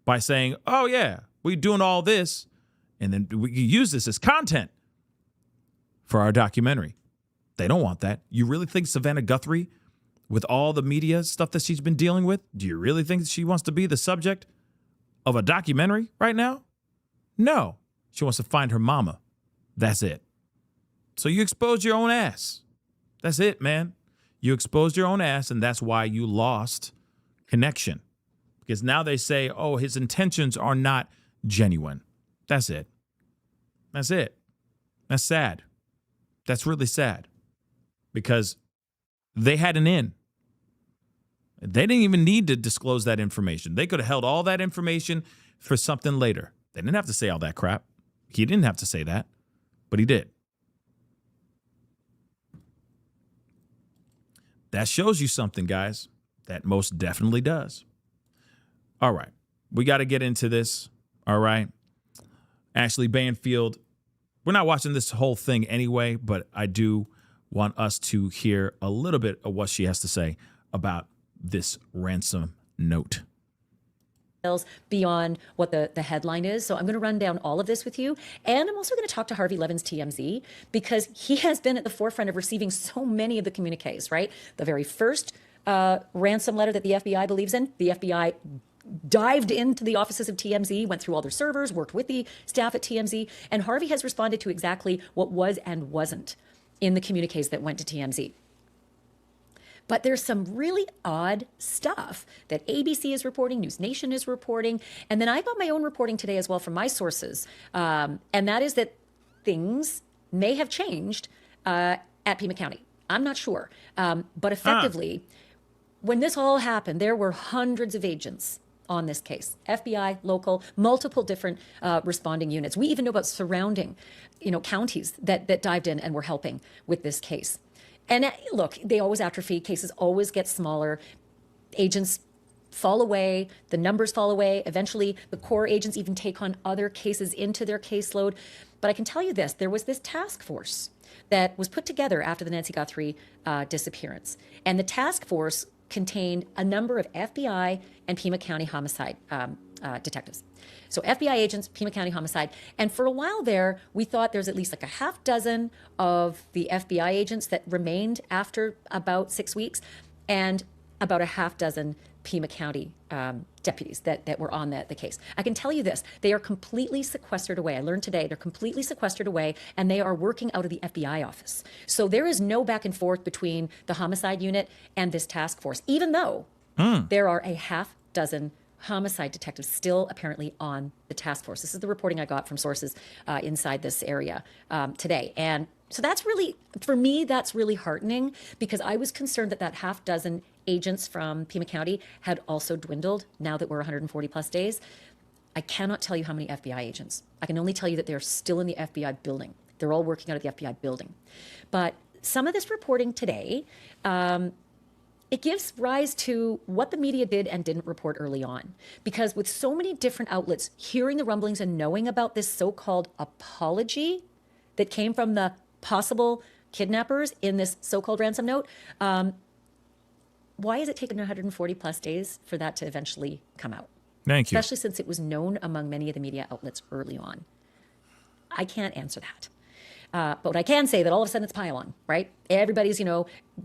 by saying, oh, yeah, we're doing all this. And then we use this as content for our documentary. They don't want that. You really think Savannah Guthrie, with all the media stuff that she's been dealing with, do you really think that she wants to be the subject of a documentary right now? No. She wants to find her mama. That's it. So you exposed your own ass. That's it, man. You exposed your own ass, and that's why you lost connection. Because now they say, oh, his intentions are not genuine. That's it. That's it. That's sad. That's really sad. Because they had an in. They didn't even need to disclose that information. They could have held all that information for something later. They didn't have to say all that crap. He didn't have to say that, but he did. That shows you something, guys. That most definitely does. All right. We got to get into this. All right. Ashley Banfield. We're not watching this whole thing anyway, but I do want us to hear a little bit of what she has to say about this ransom note. Beyond what the headline is. So I'm going to run down all of this with you. And I'm also going to talk to Harvey Levin's TMZ because he has been at the forefront of receiving so many of the communiques, right? The very first ransom letter that the FBI believes in, the FBI dived into the offices of TMZ, went through all their servers, worked with the staff at TMZ, and Harvey has responded to exactly what was and wasn't in the communiques that went to TMZ. But there's some really odd stuff that ABC is reporting, News Nation is reporting, and then I got my own reporting today as well from my sources, and that is that things may have changed at Pima County. I'm not sure, but effectively, when this all happened, there were hundreds of agents on this case, FBI, local, multiple different responding units. We even know about surrounding, counties that dived in and were helping with this case. And look, they always atrophy. Cases always get smaller. Agents fall away. The numbers fall away. Eventually, the core agents even take on other cases into their caseload. But I can tell you this, there was this task force that was put together after the Nancy Guthrie disappearance. And the task force contained a number of FBI and Pima County homicide detectives. So FBI agents, Pima County homicide. And for a while there, we thought there's at least like a half dozen of the FBI agents that remained after about 6 weeks, and about a half dozen Pima County deputies that were on the case. I can tell you this, they are completely sequestered away. I learned today they're completely sequestered away, and they are working out of the FBI office. So there is no back and forth between the homicide unit and this task force, even though there are a half dozen homicide detectives still apparently on the task force. This is the reporting I got from sources inside this area today. And so that's really, for me, that's really heartening, because I was concerned that half dozen agents from Pima County had also dwindled now that we're 140 plus days. I cannot tell you how many FBI agents. I can only tell you that they're still in the FBI building. They're all working out of the FBI building. But some of this reporting today, it gives rise to what the media did and didn't report early on. Because with so many different outlets hearing the rumblings and knowing about this so-called apology that came from the possible kidnappers in this so-called ransom note, why has it taken 140 plus days for that to eventually come out? Thank you. Especially since it was known among many of the media outlets early on. I can't answer that. But what I can say that all of a sudden it's pile-on, right? Everybody's,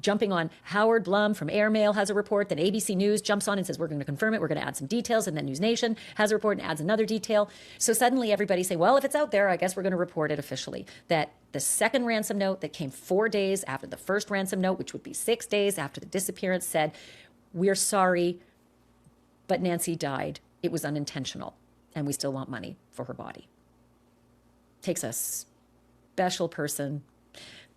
jumping on. Howard Blum from Airmail has a report. Then ABC News jumps on and says, we're going to confirm it. We're going to add some details. And then News Nation has a report and adds another detail. So suddenly everybody's saying, well, if it's out there, I guess we're going to report it officially. That the second ransom note that came 4 days after the first ransom note, which would be 6 days after the disappearance, said, we're sorry, but Nancy died. It was unintentional, and we still want money for her body. Takes a special person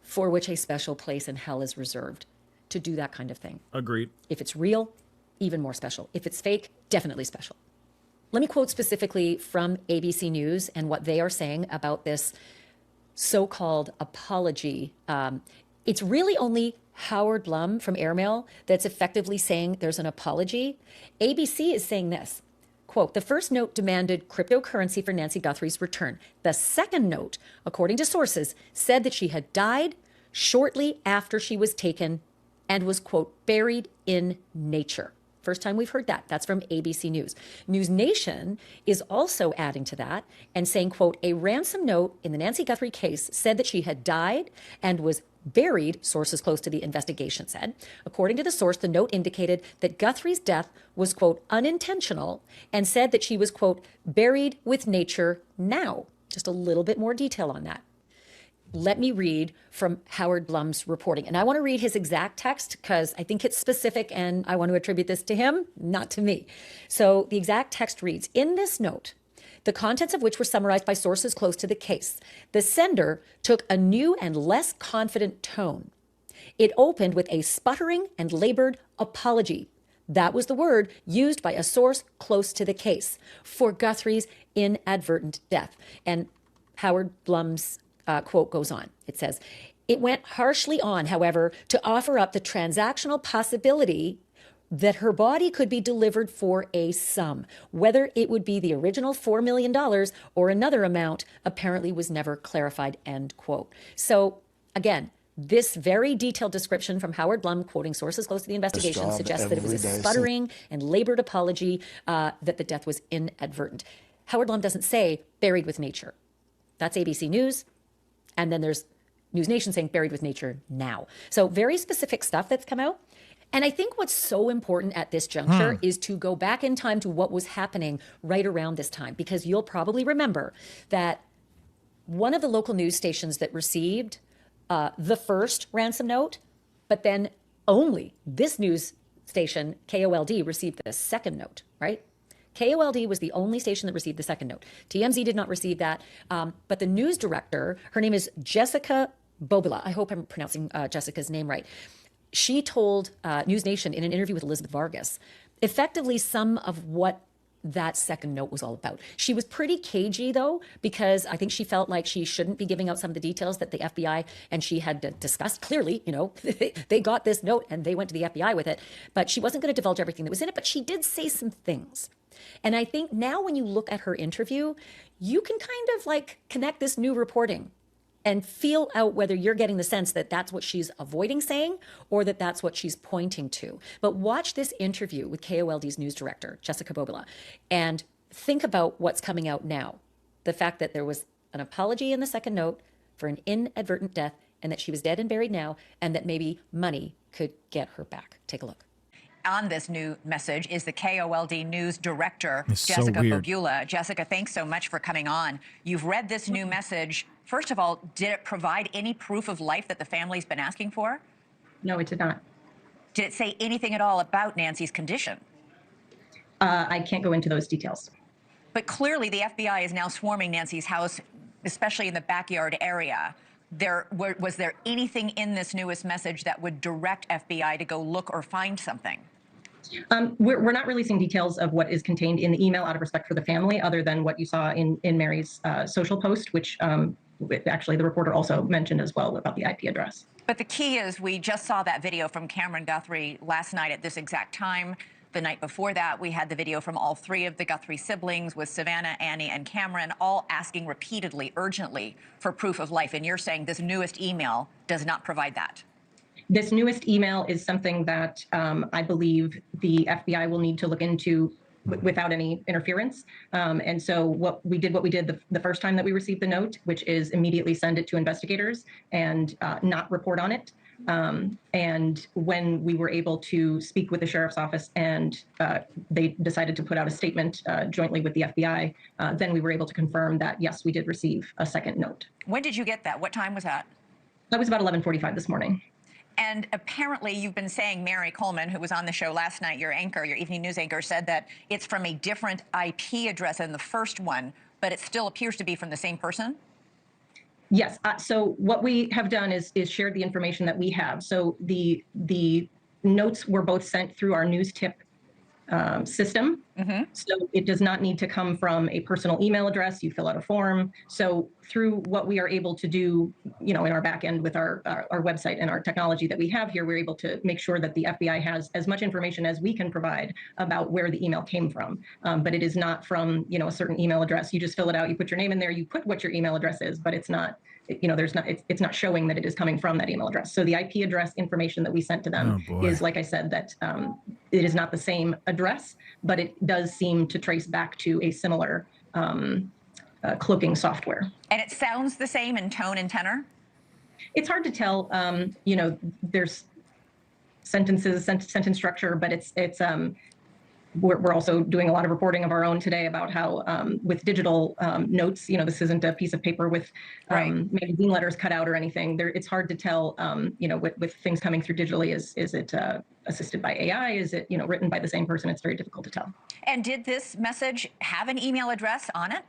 for which a special place in hell is reserved to do that kind of thing. Agreed. If it's real, even more special. If it's fake, definitely special. Let me quote specifically from ABC News and what they are saying about this so-called apology. It's really only Howard Blum from Airmail that's effectively saying there's an apology. ABC is saying this, quote, the first note demanded cryptocurrency for Nancy Guthrie's return. The second note, according to sources, said that she had died shortly after she was taken and was, quote, buried in nature. First time we've heard that. That's from ABC News. News Nation is also adding to that and saying, quote, a ransom note in the Nancy Guthrie case said that she had died and was buried, sources close to the investigation said. According to the source, the note indicated that Guthrie's death was, quote, unintentional and said that she was, quote, buried with nature now. Just a little bit more detail on that. Let me read from Howard Blum's reporting. And I want to read his exact text because I think it's specific and I want to attribute this to him, not to me. So the exact text reads, in this note, the contents of which were summarized by sources close to the case, the sender took a new and less confident tone. It opened with a sputtering and labored apology. That was the word used by a source close to the case for Guthrie's inadvertent death. And Howard Blum's quote goes on. It says, it went harshly on, however, to offer up the transactional possibility that her body could be delivered for a sum. Whether it would be the original $4 million or another amount apparently was never clarified, end quote. So again, this very detailed description from Howard Blum, quoting sources close to the investigation, suggests that it was a sputtering and labored apology, that the death was inadvertent. Howard Blum doesn't say buried with nature. That's ABC News. And then there's News Nation saying buried with nature now. So very specific stuff that's come out. And I think what's so important at this juncture is to go back in time to what was happening right around this time, because you'll probably remember that one of the local news stations that received the first ransom note, but then only this news station, KOLD, received the second note, right? KOLD was the only station that received the second note. TMZ did not receive that. But the news director, her name is Jessica Bobila. I hope I'm pronouncing Jessica's name right. She told News Nation in an interview with Elizabeth Vargas, effectively some of what that second note was all about. She was pretty cagey, though, because I think she felt like she shouldn't be giving out some of the details that the FBI and she had discussed. Clearly, you know, they got this note and they went to the FBI with it, but she wasn't going to divulge everything that was in it, but she did say some things. And I think now when you look at her interview, you can kind of like connect this new reporting and feel out whether you're getting the sense that that's what she's avoiding saying or that that's what she's pointing to. But watch this interview with KOLD's news director, Jessica Bobila, and think about what's coming out now. The fact that there was an apology in the second note for an inadvertent death and that she was dead and buried now and that maybe money could get her back. Take a look. On this new message is the KOLD news director, It's Jessica so weird. Bobula. Jessica, thanks so much for coming on. You've read this new message. First of all, did it provide any proof of life that the family's been asking for? No, it did not. Did it say anything at all about Nancy's condition? I can't go into those details. But clearly the FBI is now swarming Nancy's house, especially in the backyard area. Was there anything in this newest message that would direct FBI to go look or find something? We're not releasing details of what is contained in the email out of respect for the family, other than what you saw in Mary's social post, which actually the reporter also mentioned as well about the IP address. But the key is we just saw that video from Cameron Guthrie last night at this exact time. The night before that, we had the video from all three of the Guthrie siblings with Savannah, Annie, and Cameron, all asking repeatedly, urgently, for proof of life. And you're saying this newest email does not provide that. This newest email is something that I believe the FBI will need to look into without any interference. And so what we did the first time that we received the note, which is immediately send it to investigators and not report on it. And when we were able to speak with the sheriff's office and they decided to put out a statement jointly with the FBI, then we were able to confirm that, yes, we did receive a second note. When did you get that? What time was that? That was about 11:45 this morning. And apparently you've been saying, Mary Coleman, who was on the show last night, your anchor, your evening news anchor, said that it's from a different IP address than the first one, but it still appears to be from the same person? Yes. So what we have done is shared the information that we have. So the notes were both sent through our news tip system. So it does not need to come from a personal email address. You fill out a form. So through what we are able to do, in our back end with our website and our technology that we have here, we're able to make sure that the FBI has as much information as we can provide about where the email came from. But it is not from, a certain email address. You just fill it out, you put your name in there, you put what your email address is, but it's not, it's not showing that it is coming from that email address. So the IP address information that we sent to them is, like I said, that it is not the same address, but it does seem to trace back to a similar cloaking software. And it sounds the same in tone and tenor? It's hard to tell. There's sentences, sentence structure, but we're also doing a lot of reporting of our own today about how with digital notes, this isn't a piece of paper with magazine letters cut out or anything. It's hard to tell, with things coming through digitally, is it assisted by AI? Is it, written by the same person? It's very difficult to tell. And did this message have an email address on it?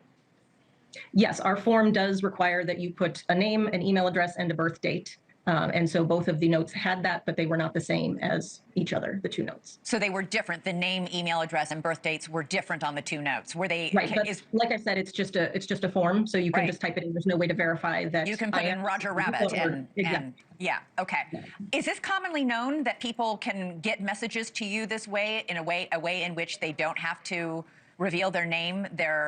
Yes, our form does require that you put a name, an email address, and a birth date. And so both of the notes had that, but they were not the same as each other, the two notes. So they were different. The name, email address, and birth dates were different on the two notes. Were they? Right. But like I said, it's just a form, so you can just type it in. There's no way to verify that. You can put in Roger Rabbit and yeah. Okay. Yeah. Is this commonly known that people can get messages to you this way, a way in which they don't have to reveal their name,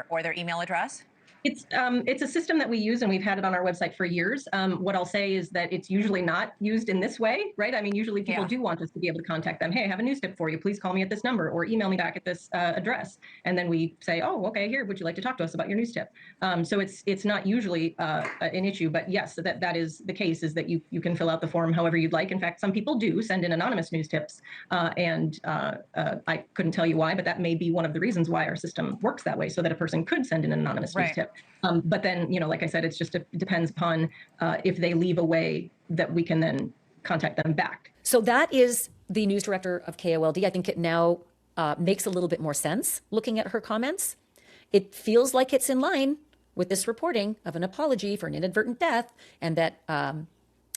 or their email address? It's a system that we use, and we've had it on our website for years. What I'll say is that it's usually not used in this way, right? I mean, usually people do want us to be able to contact them. Hey, I have a news tip for you. Please call me at this number or email me back at this address. And then we say, oh, okay, here, would you like to talk to us about your news tip? So it's not usually an issue, but yes, that is the case, is that you can fill out the form however you'd like. In fact, some people do send in anonymous news tips, and I couldn't tell you why, but that may be one of the reasons why our system works that way, so that a person could send in an anonymous news tip. But then, like I said, it depends upon if they leave a way that we can then contact them back. So that is the news director of KOLD. I think it now makes a little bit more sense looking at her comments. It feels like it's in line with this reporting of an apology for an inadvertent death, and that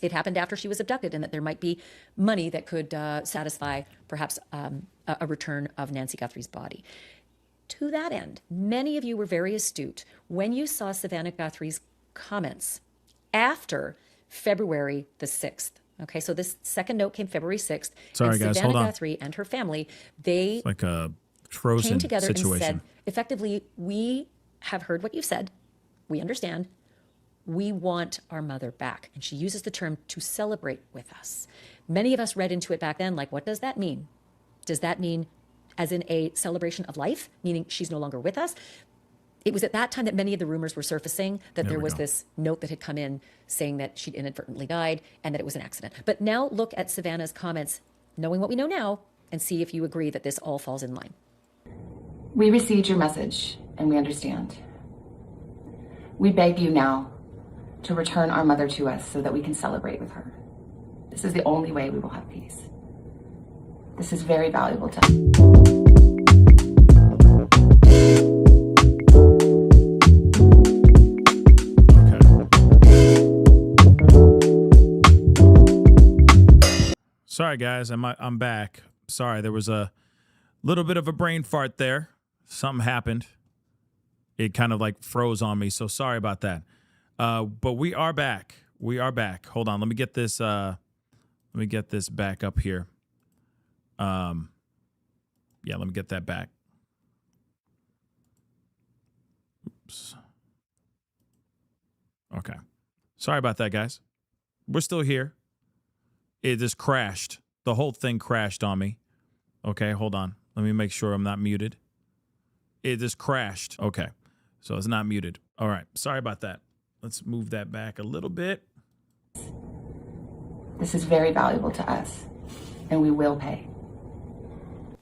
it happened after she was abducted, and that there might be money that could satisfy perhaps a return of Nancy Guthrie's body. To that end, many of you were very astute when you saw Savannah Guthrie's comments after February the 6th. Okay, so this second note came February 6th. Sorry, and guys, Savannah hold on. Guthrie and her family, they It's like a frozen came together situation. and said, effectively, we have heard what you've said. We understand. We want our mother back. And she uses the term to celebrate with us. Many of us read into it back then, like, what does that mean? Does that mean as in a celebration of life, meaning she's no longer with us? It was at that time that many of the rumors were surfacing that there was this note that had come in saying that she'd inadvertently died and that it was an accident. But now look at Savannah's comments, knowing what we know now, and see if you agree that this all falls in line. We received your message, and we understand. We beg you now to return our mother to us so that we can celebrate with her. This is the only way we will have peace. This is very valuable to us. Sorry, guys, I'm back. Sorry, there was a little bit of a brain fart there. Something happened. It kind of like froze on me, so sorry about that. But we are back. We are back. Hold on, let me get this. Let me get this back up here. Yeah, let me get that back. Oops. Okay. Sorry about that, guys. We're still here. It just crashed. The whole thing crashed on me. Okay, hold on. Let me make sure I'm not muted. It just crashed. Okay, so it's not muted. All right, sorry about that. Let's move that back a little bit. This is very valuable to us, and we will pay.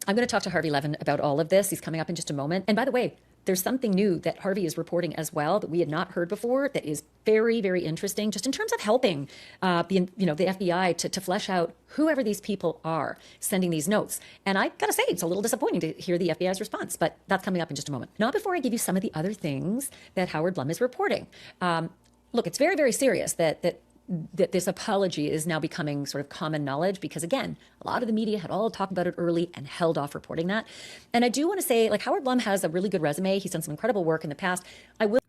I'm going to talk to Harvey Levin about all of this. He's coming up in just a moment. And by the way, there's something new that Harvey is reporting as well that we had not heard before that is very, very interesting, just in terms of helping the FBI to flesh out whoever these people are sending these notes. And I gotta say, it's a little disappointing to hear the FBI's response, but that's coming up in just a moment. Not before I give you some of the other things that Howard Blum is reporting. Look, it's very, very serious that this apology is now becoming sort of common knowledge, because again, a lot of the media had all talked about it early and held off reporting that. And I do want to say, like, Howard Blum has a really good resume. He's done some incredible work in the past. I will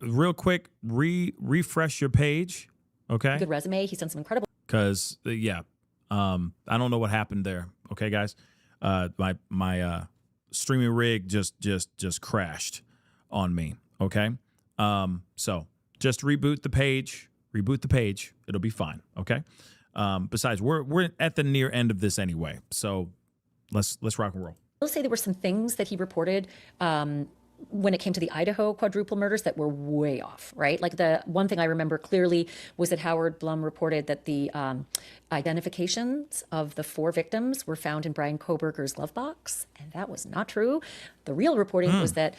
real quick, refresh your page, okay? Good resume. He's done some incredible. Because I don't know what happened there. Okay, guys, my streaming rig just crashed on me. Okay, so just reboot the page. It'll be fine. Okay. Besides, we're at the near end of this anyway, so let's rock and roll. I'll say there were some things that he reported when it came to the Idaho quadruple murders that were way off, right? Like, the one thing I remember clearly was that Howard Blum reported that the identifications of the 4 victims were found in Brian Kohberger's glove box, and that was not true. The real reporting was that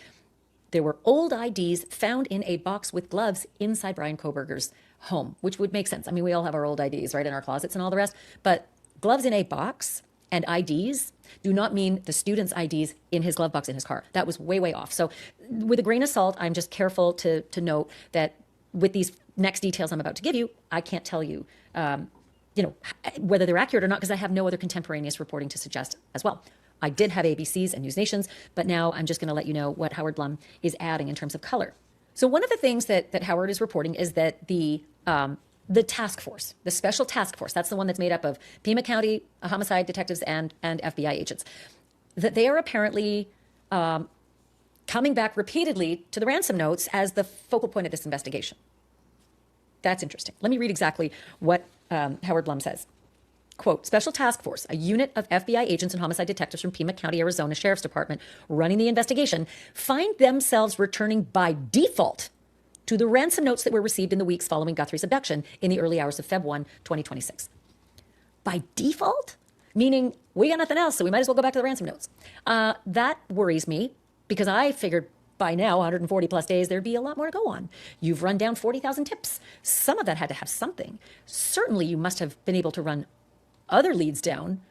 there were old IDs found in a box with gloves inside Brian Kohberger's home, which would make sense. I mean, we all have our old IDs, right, in our closets and all the rest, but gloves in a box and IDs do not mean the student's IDs in his glove box in his car. That was way, way off. So with a grain of salt, I'm just careful to note that with these next details I'm about to give you, I can't tell you, whether they're accurate or not, because I have no other contemporaneous reporting to suggest as well. I did have ABC's and News Nation's, but now I'm just going to let you know what Howard Blum is adding in terms of color. So one of the things that Howard is reporting is that the task force, the special task force, that's the one that's made up of Pima County homicide detectives and FBI agents, that they are apparently coming back repeatedly to the ransom notes as the focal point of this investigation. That's interesting. Let me read exactly what Howard Blum says. Quote, Special Task Force, a unit of FBI agents and homicide detectives from Pima County, Arizona Sheriff's Department running the investigation, find themselves returning by default to the ransom notes that were received in the weeks following Guthrie's abduction in the early hours of Feb 1, 2026. By default? Meaning we got nothing else, so we might as well go back to the ransom notes. That worries me, because I figured by now, 140 plus days, there'd be a lot more to go on. You've run down 40,000 tips. Some of that had to have something. Certainly you must have been able to run other leads down,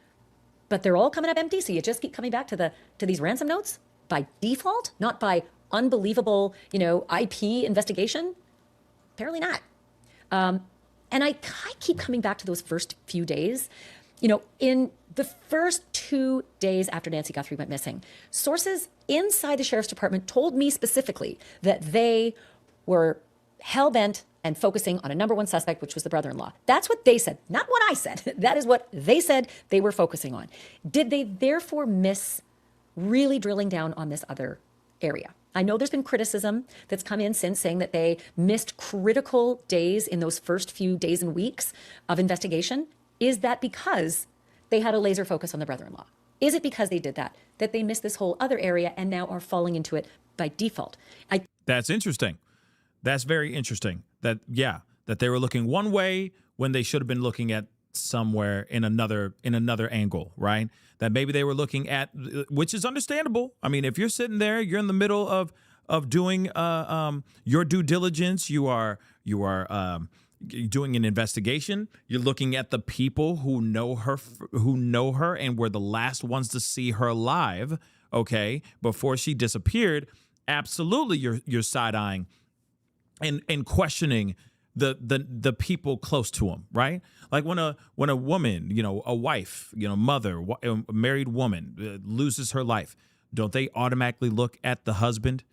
but they're all coming up empty, so you just keep coming back to these ransom notes by default, not by unbelievable, IP investigation? Apparently not. And I keep coming back to those first few days. In the first 2 days after Nancy Guthrie went missing, sources inside the Sheriff's Department told me specifically that they were hell-bent and focusing on a number one suspect, which was the brother-in-law. That's what they said, not what I said. That is what they said they were focusing on. Did they therefore miss really drilling down on this other area? I know there's been criticism that's come in since, saying that they missed critical days in those first few days and weeks of investigation. Is that because they had a laser focus on the brother-in-law? Is it because they did that they missed this whole other area and now are falling into it by default? That's interesting. That's very interesting. That they were looking one way when they should have been looking at somewhere in another angle, right? That maybe they were looking at, which is understandable. I mean, if you're sitting there, you're in the middle of doing your due diligence, you are doing an investigation. You're looking at the people who know her and were the last ones to see her live, okay, before she disappeared. Absolutely, you're side-eyeing and questioning the people close to him, right? Like when a woman, a wife, mother, a married woman loses her life, don't they automatically look at the husband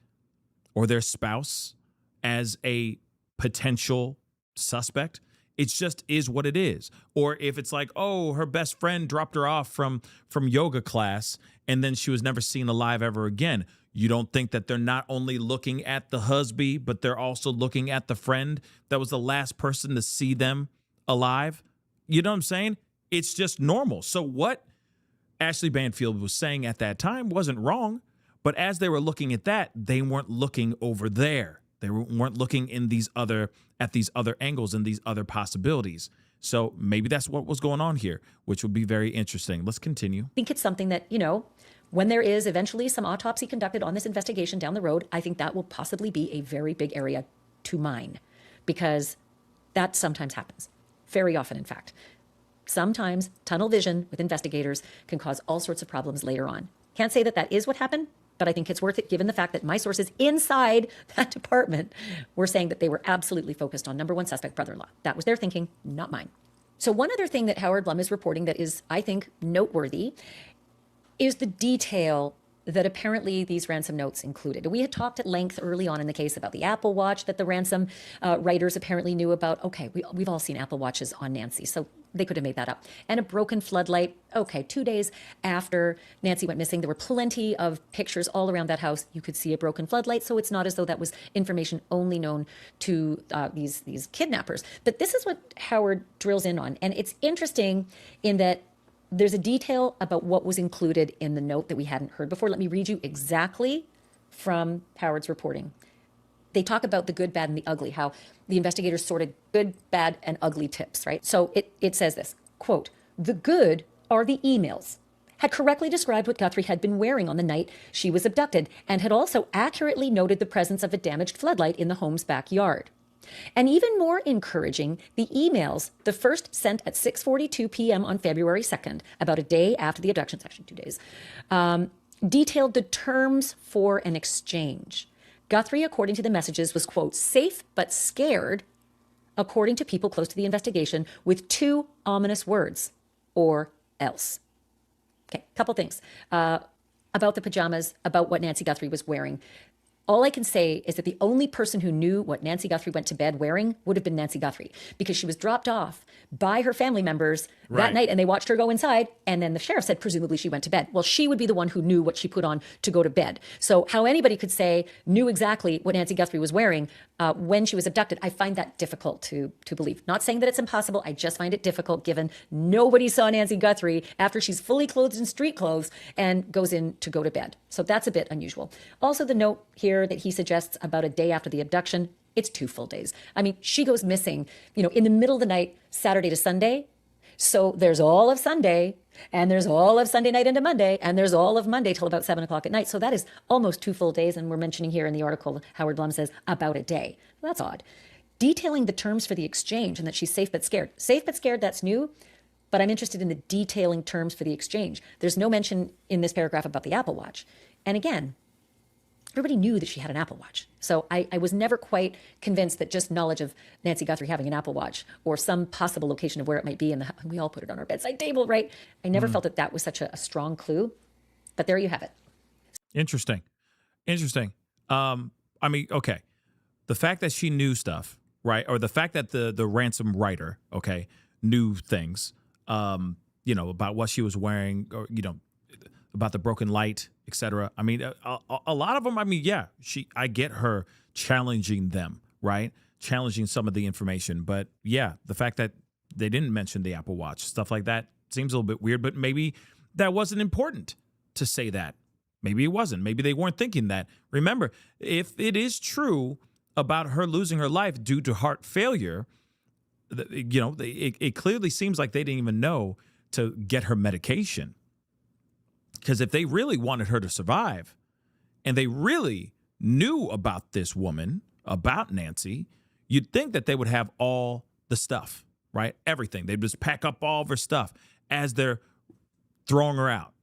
or their spouse as a potential suspect? It just is what it is. Or if it's like, oh, her best friend dropped her off from yoga class and then she was never seen alive ever again. You don't think that they're not only looking at the husband, but they're also looking at the friend that was the last person to see them alive? You know what I'm saying? It's just normal. So what Ashley Banfield was saying at that time wasn't wrong, but as they were looking at that, they weren't looking over there. They weren't looking at these other angles and these other possibilities. So maybe that's what was going on here, which would be very interesting. Let's continue. I think it's something that, when there is eventually some autopsy conducted on this investigation down the road, I think that will possibly be a very big area to mine, because that sometimes happens. Very often, in fact. Sometimes tunnel vision with investigators can cause all sorts of problems later on. Can't say that that is what happened, but I think it's worth it given the fact that my sources inside that department were saying that they were absolutely focused on number one suspect, brother-in-law. That was their thinking, not mine. So one other thing that Howard Blum is reporting that is, I think, noteworthy is the detail that apparently these ransom notes included. We had talked at length early on in the case about the Apple Watch that the ransom writers apparently knew about. Okay, we've all seen Apple Watches on Nancy, so they could have made that up. And a broken floodlight. Okay, 2 days after Nancy went missing, there were plenty of pictures all around that house. You could see a broken floodlight, so it's not as though that was information only known to these kidnappers. But this is what Howard drills in on, and it's interesting in that there's a detail about what was included in the note that we hadn't heard before. Let me read you exactly from Howard's reporting. They talk about the good, bad, and the ugly, how the investigators sorted good, bad, and ugly tips, right? So it says this, quote, "The good are the emails. Had correctly described what Guthrie had been wearing on the night she was abducted, and had also accurately noted the presence of a damaged floodlight in the home's backyard. And even more encouraging, the emails, the first sent at 6:42 p.m. on February 2nd, about a day after the abduction, it's actually 2 days, detailed the terms for an exchange. Guthrie, according to the messages, was, quote, safe but scared, according to people close to the investigation, with 2 ominous words, or else." Okay, couple things about the pajamas, about what Nancy Guthrie was wearing. All I can say is that the only person who knew what Nancy Guthrie went to bed wearing would have been Nancy Guthrie, because she was dropped off by her family members that night, and they watched her go inside, and then the sheriff said presumably she went to bed. Well, she would be the one who knew what she put on to go to bed. So how anybody could say knew exactly what Nancy Guthrie was wearing when she was abducted, I find that difficult to believe. Not saying that it's impossible, I just find it difficult given nobody saw Nancy Guthrie after she's fully clothed in street clothes and goes in to go to bed. So that's a bit unusual. Also, the note here that he suggests about a day after the abduction, it's 2 full days. I mean, she goes missing, in the middle of the night, Saturday to Sunday. So there's all of Sunday, and there's all of Sunday night into Monday, and there's all of Monday till about 7 o'clock at night. So that is almost 2 full days. And we're mentioning here in the article, Howard Blum says about a day. Well, that's odd. Detailing the terms for the exchange and that she's safe but scared. Safe but scared, that's new. But I'm interested in the detailing terms for the exchange. There's no mention in this paragraph about the Apple Watch. And again, everybody knew that she had an Apple Watch. So I was never quite convinced that just knowledge of Nancy Guthrie having an Apple Watch or some possible location of where it might be, and we all put it on our bedside table, right? I never felt that was such a strong clue. But there you have it. Interesting. I mean, okay. The fact that she knew stuff, right? Or the fact that the ransom writer, okay, knew things, about what she was wearing, or, about the broken light, etc. I mean, a lot of them, I mean, yeah, I get her challenging them, right? Challenging some of the information. But yeah, the fact that they didn't mention the Apple Watch, stuff like that seems a little bit weird, but maybe that wasn't important to say that. Maybe it wasn't. Maybe they weren't thinking that. Remember, if it is true about her losing her life due to heart failure, it clearly seems like they didn't even know to get her medication. Because if they really wanted her to survive and they really knew about this woman, about Nancy, you'd think that they would have all the stuff, right? Everything. They'd just pack up all of her stuff as they're throwing her out,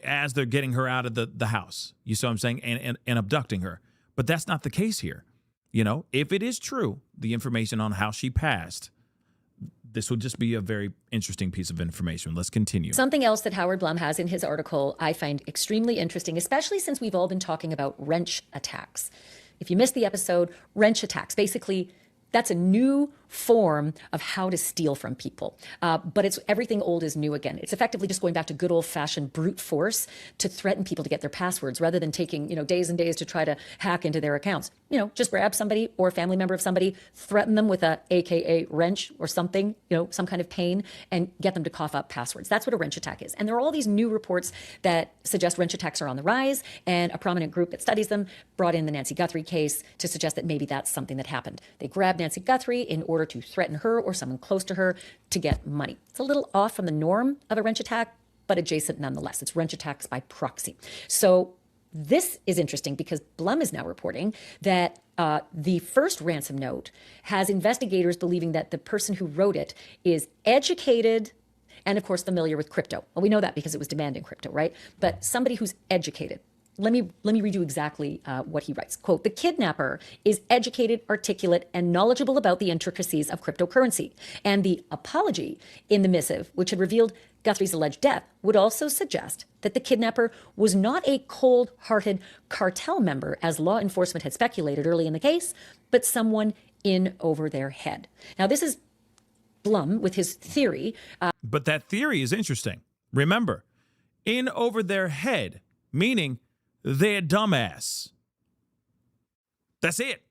as they're getting her out of the house. You see what I'm saying? And abducting her. But that's not the case here. If it is true, the information on how she passed, this would just be a very interesting piece of information. Let's continue. Something else that Howard Blum has in his article I find extremely interesting, especially since we've all been talking about wrench attacks. If you missed the episode, wrench attacks, basically, that's a new form of how to steal from people. But it's everything old is new again. It's effectively just going back to good old-fashioned brute force to threaten people to get their passwords rather than taking, days and days to try to hack into their accounts. Just grab somebody or a family member of somebody, threaten them with a AKA wrench or something, some kind of pain, and get them to cough up passwords. That's what a wrench attack is. And there are all these new reports that suggest wrench attacks are on the rise, and a prominent group that studies them brought in the Nancy Guthrie case to suggest that maybe that's something that happened. They grabbed Nancy Guthrie in order to threaten her or someone close to her to get money. It's a little off from the norm of a wrench attack, but adjacent nonetheless. It's wrench attacks by proxy. So this is interesting because Blum is now reporting that the first ransom note has investigators believing that the person who wrote it is educated and, of course, familiar with crypto. Well, we know that because it was demanding crypto, right? But somebody who's educated. Let me read you exactly what he writes. Quote, the kidnapper is educated, articulate, and knowledgeable about the intricacies of cryptocurrency. And the apology in the missive, which had revealed Guthrie's alleged death, would also suggest that the kidnapper was not a cold-hearted cartel member, as law enforcement had speculated early in the case, but someone in over their head. Now, this is Blum with his theory. But that theory is interesting. Remember, in over their head, meaning they're dumbass. That's it.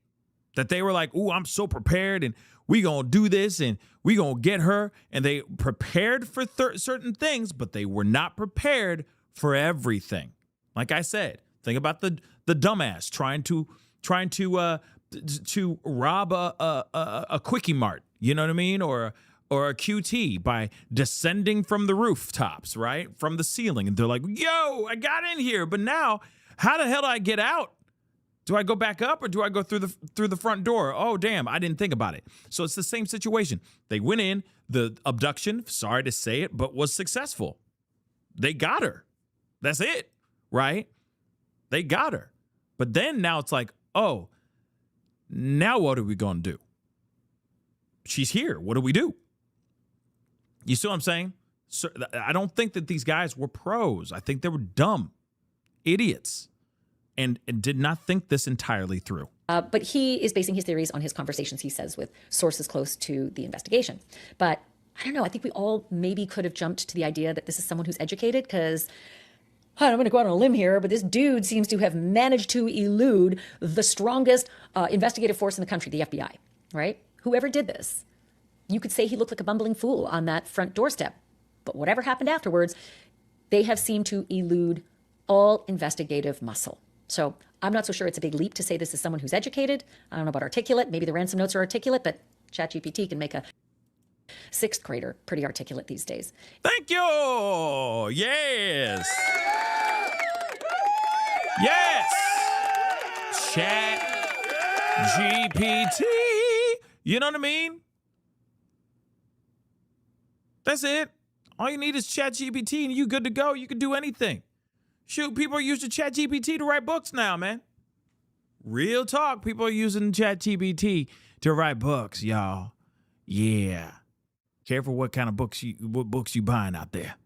That they were like, ooh, I'm so prepared and we gonna do this and we gonna get her. And they prepared for certain things, but they were not prepared for everything. Like I said, think about the dumbass trying to rob a Quickie Mart. You know what I mean? Or a QT by descending from the rooftops, right? From the ceiling. And they're like, yo, I got in here. But now, how the hell do I get out? Do I go back up or do I go through the front door? Oh, damn, I didn't think about it. So it's the same situation. They went in, the abduction, sorry to say it, but was successful. They got her. That's it, right? They got her. But then now it's like, oh, now what are we going to do? She's here. What do we do? You see what I'm saying? So, I don't think that these guys were pros. I think they were dumb idiots and did not think this entirely through. But he is basing his theories on his conversations, he says, with sources close to the investigation. But I don't know. I think we all maybe could have jumped to the idea that this is someone who's educated because I'm going to go out on a limb here, but this dude seems to have managed to elude the strongest investigative force in the country, the FBI, right? Whoever did this. You could say he looked like a bumbling fool on that front doorstep. But whatever happened afterwards, they have seemed to elude all investigative muscle. So I'm not so sure it's a big leap to say this is someone who's educated. I don't know about articulate. Maybe the ransom notes are articulate, but ChatGPT can make a sixth grader pretty articulate these days. Thank you. Yes. Yes. ChatGPT. You know what I mean? That's it. All you need is ChatGPT and you good to go. You can do anything. Shoot, people are using ChatGPT to write books now, man. Real talk. People are using ChatGPT to write books, y'all. Yeah. Careful what kind of books you buying out there.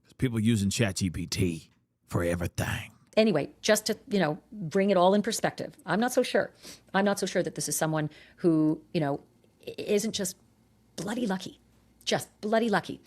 Because people are using ChatGPT for everything. Anyway, just to, bring it all in perspective, I'm not so sure. I'm not so sure that this is someone who, isn't just bloody lucky. Just bloody lucky.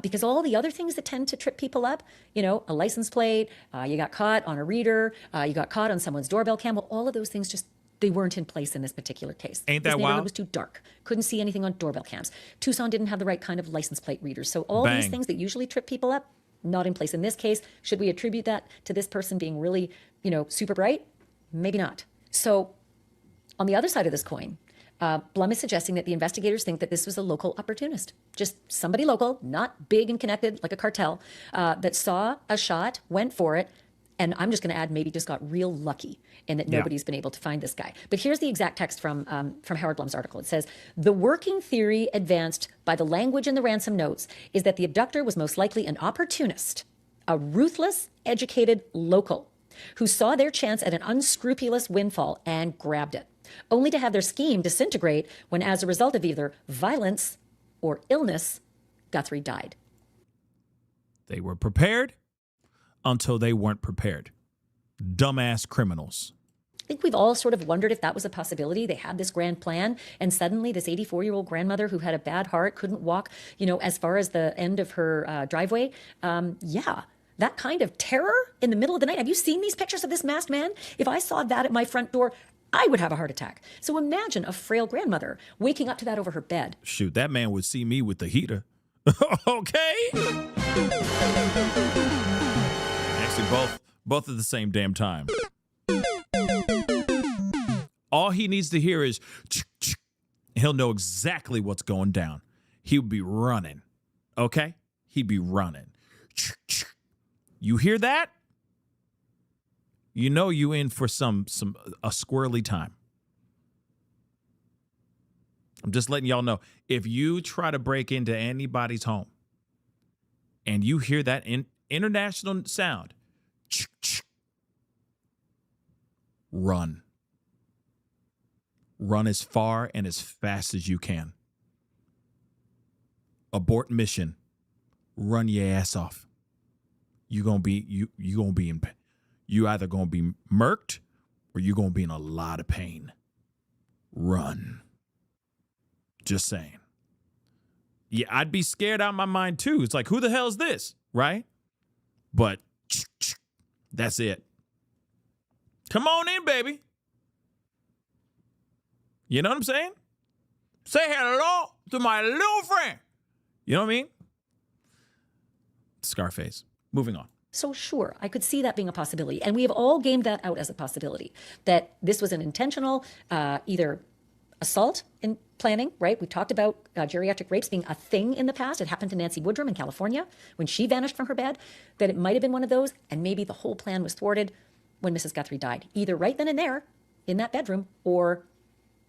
Because all the other things that tend to trip people up, a license plate, you got caught on a reader, you got caught on someone's doorbell cam, well, all of those things they weren't in place in this particular case. Ain't that wild? This neighborhood wild? was too dark. Couldn't see anything on doorbell cams. Tucson didn't have the right kind of license plate readers. So all these things that usually trip people up, not in place. In this case, should we attribute that to this person being really, super bright? Maybe not. So on the other side of this coin, Blum is suggesting that the investigators think that this was a local opportunist, just somebody local, not big and connected like a cartel, that saw a shot, went for it, and I'm just going to add maybe just got real lucky in that nobody's been able to find this guy. But here's the exact text from Howard Blum's article. It says, the working theory advanced by the language in the ransom notes is that the abductor was most likely an opportunist, a ruthless, educated local who saw their chance at an unscrupulous windfall and grabbed it, only to have their scheme disintegrate when, as a result of either violence or illness, Guthrie died. They were prepared until they weren't prepared. Dumbass criminals. I think we've all sort of wondered if that was a possibility. They had this grand plan, and suddenly this 84-year-old grandmother who had a bad heart couldn't walk, as far as the end of her driveway. That kind of terror in the middle of the night. Have you seen these pictures of this masked man? If I saw that at my front door, I would have a heart attack. So imagine a frail grandmother waking up to that over her bed. Shoot, that man would see me with the heater. Okay? Actually, both at the same damn time. All he needs to hear is, he'll know exactly what's going down. He would be running. Okay? He'd be running. You hear that? You know you in for a squirrely time. I'm just letting y'all know. If you try to break into anybody's home and you hear that international sound, run. Run as far and as fast as you can. Abort mission. Run your ass off. You either gonna be murked or you gonna be in a lot of pain. Run. Just saying. Yeah, I'd be scared out of my mind too. It's like, who the hell is this? Right? But that's it. Come on in, baby. You know what I'm saying? Say hello to my little friend. You know what I mean? Scarface. Moving on. So sure, I could see that being a possibility. And we have all gamed that out as a possibility, that this was an intentional either assault in planning, right? We talked about geriatric rapes being a thing in the past. It happened to Nancy Woodrum in California when she vanished from her bed, that it might have been one of those, and maybe the whole plan was thwarted when Mrs. Guthrie died, either right then and there in that bedroom or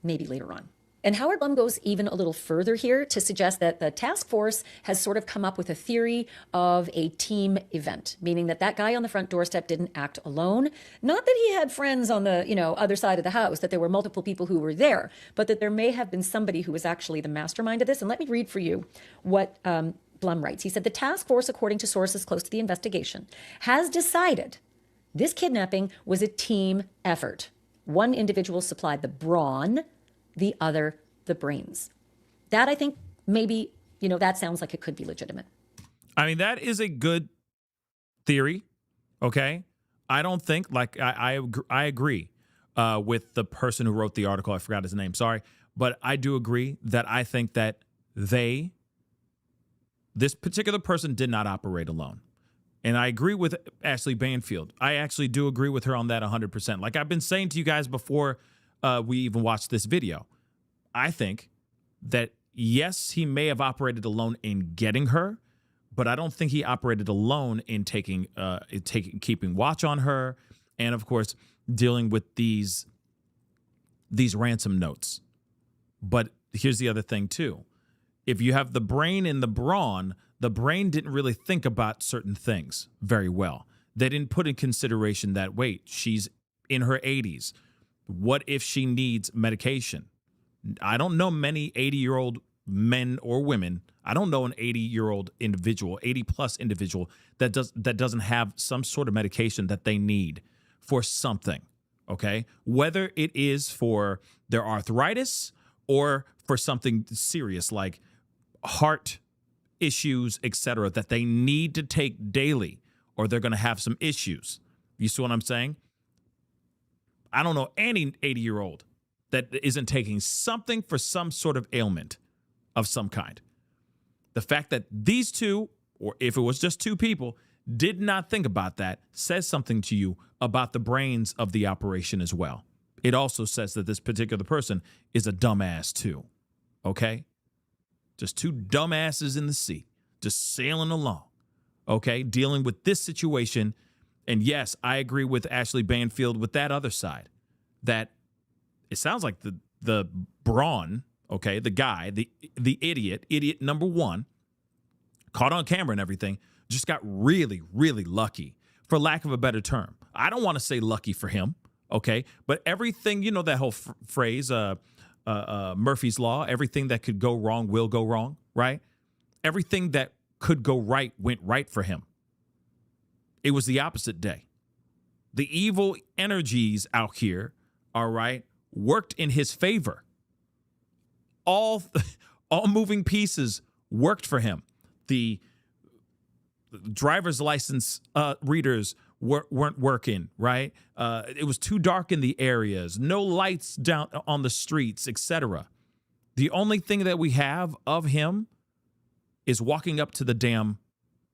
maybe later on. And Howard Blum goes even a little further here to suggest that the task force has sort of come up with a theory of a team event, meaning that that guy on the front doorstep didn't act alone. Not that he had friends on the other side of the house, that there were multiple people who were there, but that there may have been somebody who was actually the mastermind of this. And let me read for you what Blum writes. He said, the task force, according to sources close to the investigation, has decided this kidnapping was a team effort. One individual supplied the brawn, the other the brains. That, I think, maybe, that sounds like it could be legitimate. I mean, that is a good theory, okay? I don't think, I agree with the person who wrote the article. I forgot his name, sorry. But I do agree that I think that this particular person did not operate alone. And I agree with Ashley Banfield. I actually do agree with her on that 100%. Like I've been saying to you guys before we even watched this video, I think that, yes, he may have operated alone in getting her, but I don't think he operated alone in keeping watch on her, and of course dealing with these ransom notes. But here's the other thing too: if you have the brain and the brawn, the brain didn't really think about certain things very well. They didn't put in consideration that, wait, she's in her 80s. What if she needs medication? I don't know many 80-year-old men or women. I don't know an 80-year-old individual, 80-plus individual that doesn't have some sort of medication that they need for something, okay? Whether it is for their arthritis or for something serious like heart issues, etc., that they need to take daily, or they're going to have some issues. You see what I'm saying? I don't know any 80-year-old that isn't taking something for some sort of ailment of some kind. The fact that these two, or if it was just two people, did not think about that says something to you about the brains of the operation as well. It also says that this particular person is a dumbass too, okay? Just two dumbasses in the sea, just sailing along, okay, dealing with this situation. And yes, I agree with Ashley Banfield with that other side, that it sounds like the brawn, okay, the guy, the idiot number one, caught on camera and everything, just got really, really lucky, for lack of a better term. I don't want to say lucky for him, okay, but everything, that whole phrase, Murphy's Law, everything that could go wrong will go wrong, right? Everything that could go right went right for him. It was the opposite day. The evil energies out here, all right, worked in his favor. All moving pieces worked for him. The driver's license readers weren't working, right? It was too dark in the areas, no lights down on the streets, etc. The only thing that we have of him is walking up to the damn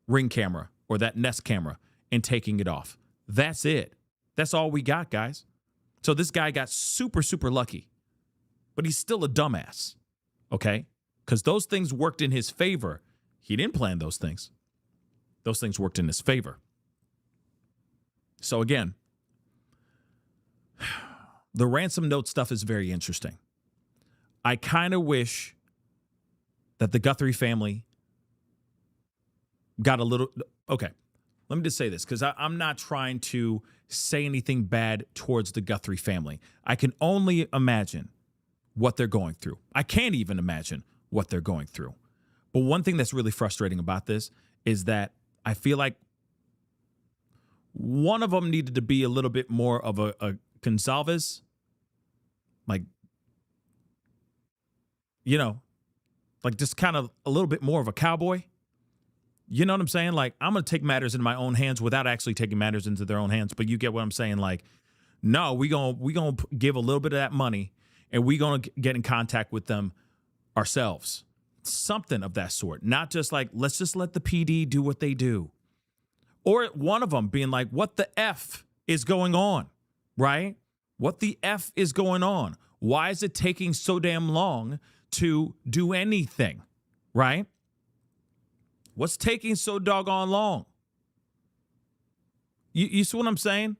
Ring camera or that Nest camera and taking it off. That's it. That's all we got, guys. So this guy got super, super lucky, but he's still a dumbass, okay? Because those things worked in his favor. He didn't plan those things. Those things worked in his favor. So again, the ransom note stuff is very interesting. I kind of wish that the Guthrie family got a little, okay, let me just say this, because I'm not trying to say anything bad towards the Guthrie family. I can only imagine what they're going through. I can't even imagine what they're going through. But one thing that's really frustrating about this is that I feel like one of them needed to be a little bit more of a Gonzalez, like, you know, like just kind of a little bit more of a cowboy. You know what I'm saying? Like, I'm going to take matters in my own hands without actually taking matters into their own hands. But you get what I'm saying? Like, no, we gonna give a little bit of that money and we going to get in contact with them ourselves. Something of that sort. Not just like, let's just let the PD do what they do. Or one of them being like, what the F is going on, right? What the F is going on? Why is it taking so damn long to do anything, right? What's taking so doggone long? You see what I'm saying?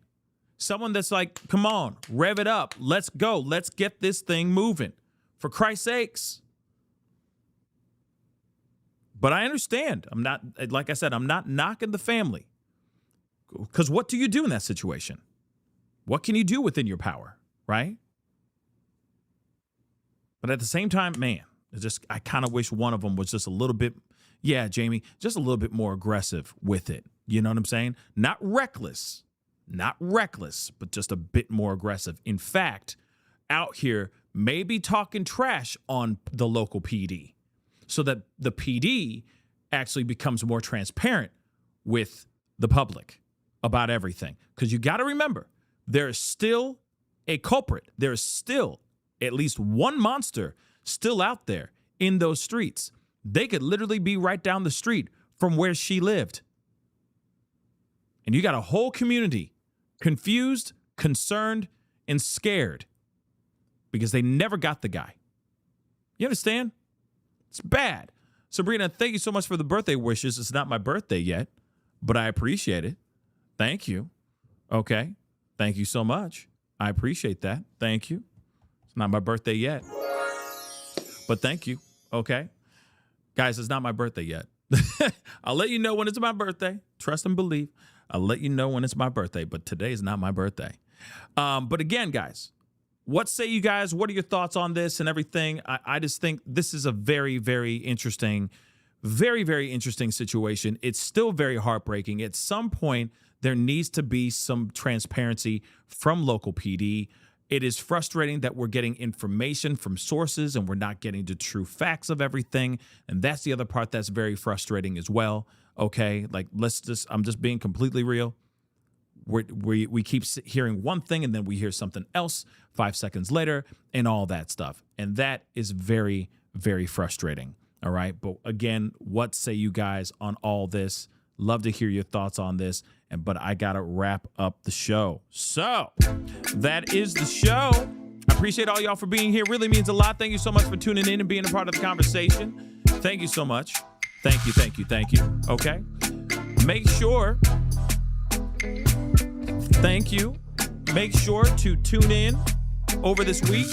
Someone that's like, come on, rev it up. Let's go. Let's get this thing moving. For Christ's sakes. But I understand. I'm not, like I said, I'm not knocking the family. Because what do you do in that situation? What can you do within your power, right? But at the same time, man, I kind of wish one of them was just a little bit, yeah, Jamie, just a little bit more aggressive with it. You know what I'm saying? Not reckless, but just a bit more aggressive. In fact, out here, maybe talking trash on the local PD so that the PD actually becomes more transparent with the public about everything. Because you got to remember, there is still a culprit. There is still at least one monster still out there in those streets. They could literally be right down the street from where she lived. And you got a whole community confused, concerned, and scared because they never got the guy. You understand? It's bad. Sabrina, thank you so much for the birthday wishes. It's not my birthday yet, but I appreciate it. Thank you. Okay. Thank you so much. I appreciate that. Thank you. It's not my birthday yet, but thank you. Okay. Guys, it's not my birthday yet. I'll let you know when it's my birthday. Trust and believe. I'll let you know when it's my birthday, but today is not my birthday. But again, guys, what say you guys? What are your thoughts on this and everything? I just think this is a very, very interesting situation. It's still very heartbreaking. At some point, there needs to be some transparency from local PD. It is frustrating that we're getting information from sources and we're not getting the true facts of everything. And that's the other part that's very frustrating as well. Okay, like I'm just being completely real. We keep hearing one thing and then we hear something else 5 seconds later and all that stuff. And that is very, very frustrating. All right. But again, what say you guys on all this? Love to hear your thoughts on this. But I got to wrap up the show. So that is the show. I appreciate all y'all for being here. Really means a lot. Thank you so much for tuning in and being a part of the conversation. Thank you so much. Thank you. Okay. Make sure to tune in over this week.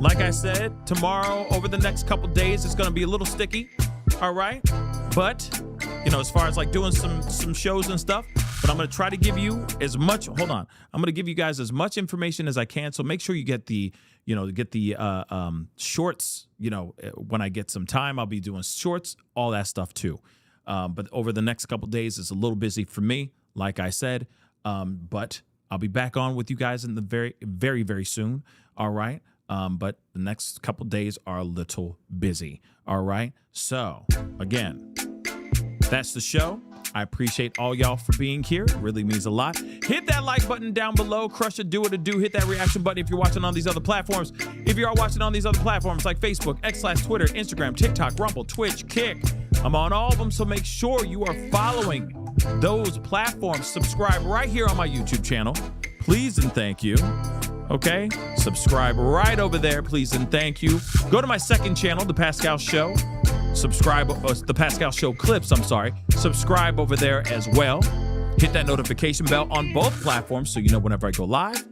Like I said, tomorrow, over the next couple days, it's going to be a little sticky. All right. But, as far as like doing some shows and stuff, but I'm going to try to give you as much. Hold on. I'm going to give you guys as much information as I can. So make sure you get the shorts, when I get some time, I'll be doing shorts, all that stuff too. But over the next couple days, it's a little busy for me, like I said. But I'll be back on with you guys in the very, very, very soon. All right. But the next couple days are a little busy. All right. So again, that's the show. I appreciate all y'all for being here. It really means a lot. Hit that like button down below. Crush it, do what it do. Hit that reaction button if you're watching on these other platforms. If you are watching on these other platforms like Facebook, X/Twitter, Instagram, TikTok, Rumble, Twitch, Kick. I'm on all of them, so make sure you are following those platforms. Subscribe right here on my YouTube channel. Please and thank you. Okay? Subscribe right over there, please and thank you. Go to my second channel, The Pascal Show. Subscribe, The Pascal Show Clips, I'm sorry. Subscribe over there as well. Hit that notification bell on both platforms so you know whenever I go live,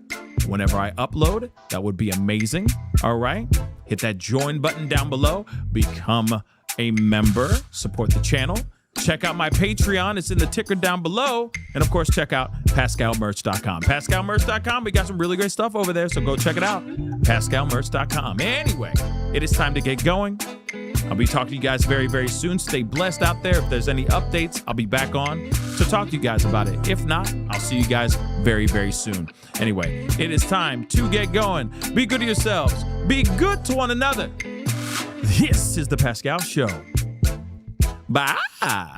whenever I upload. That would be amazing. All right. Hit that join button down below. Become a member. Support the channel. Check out my Patreon. It's in the ticker down below. And of course, check out PascalMerch.com. PascalMerch.com. We got some really great stuff over there, so go check it out. PascalMerch.com. Anyway, it is time to get going. I'll be talking to you guys very, very soon. Stay blessed out there. If there's any updates, I'll be back on to talk to you guys about it. If not, I'll see you guys very, very soon. Anyway, it is time to get going. Be good to yourselves. Be good to one another. This is The Pascal Show. Bye.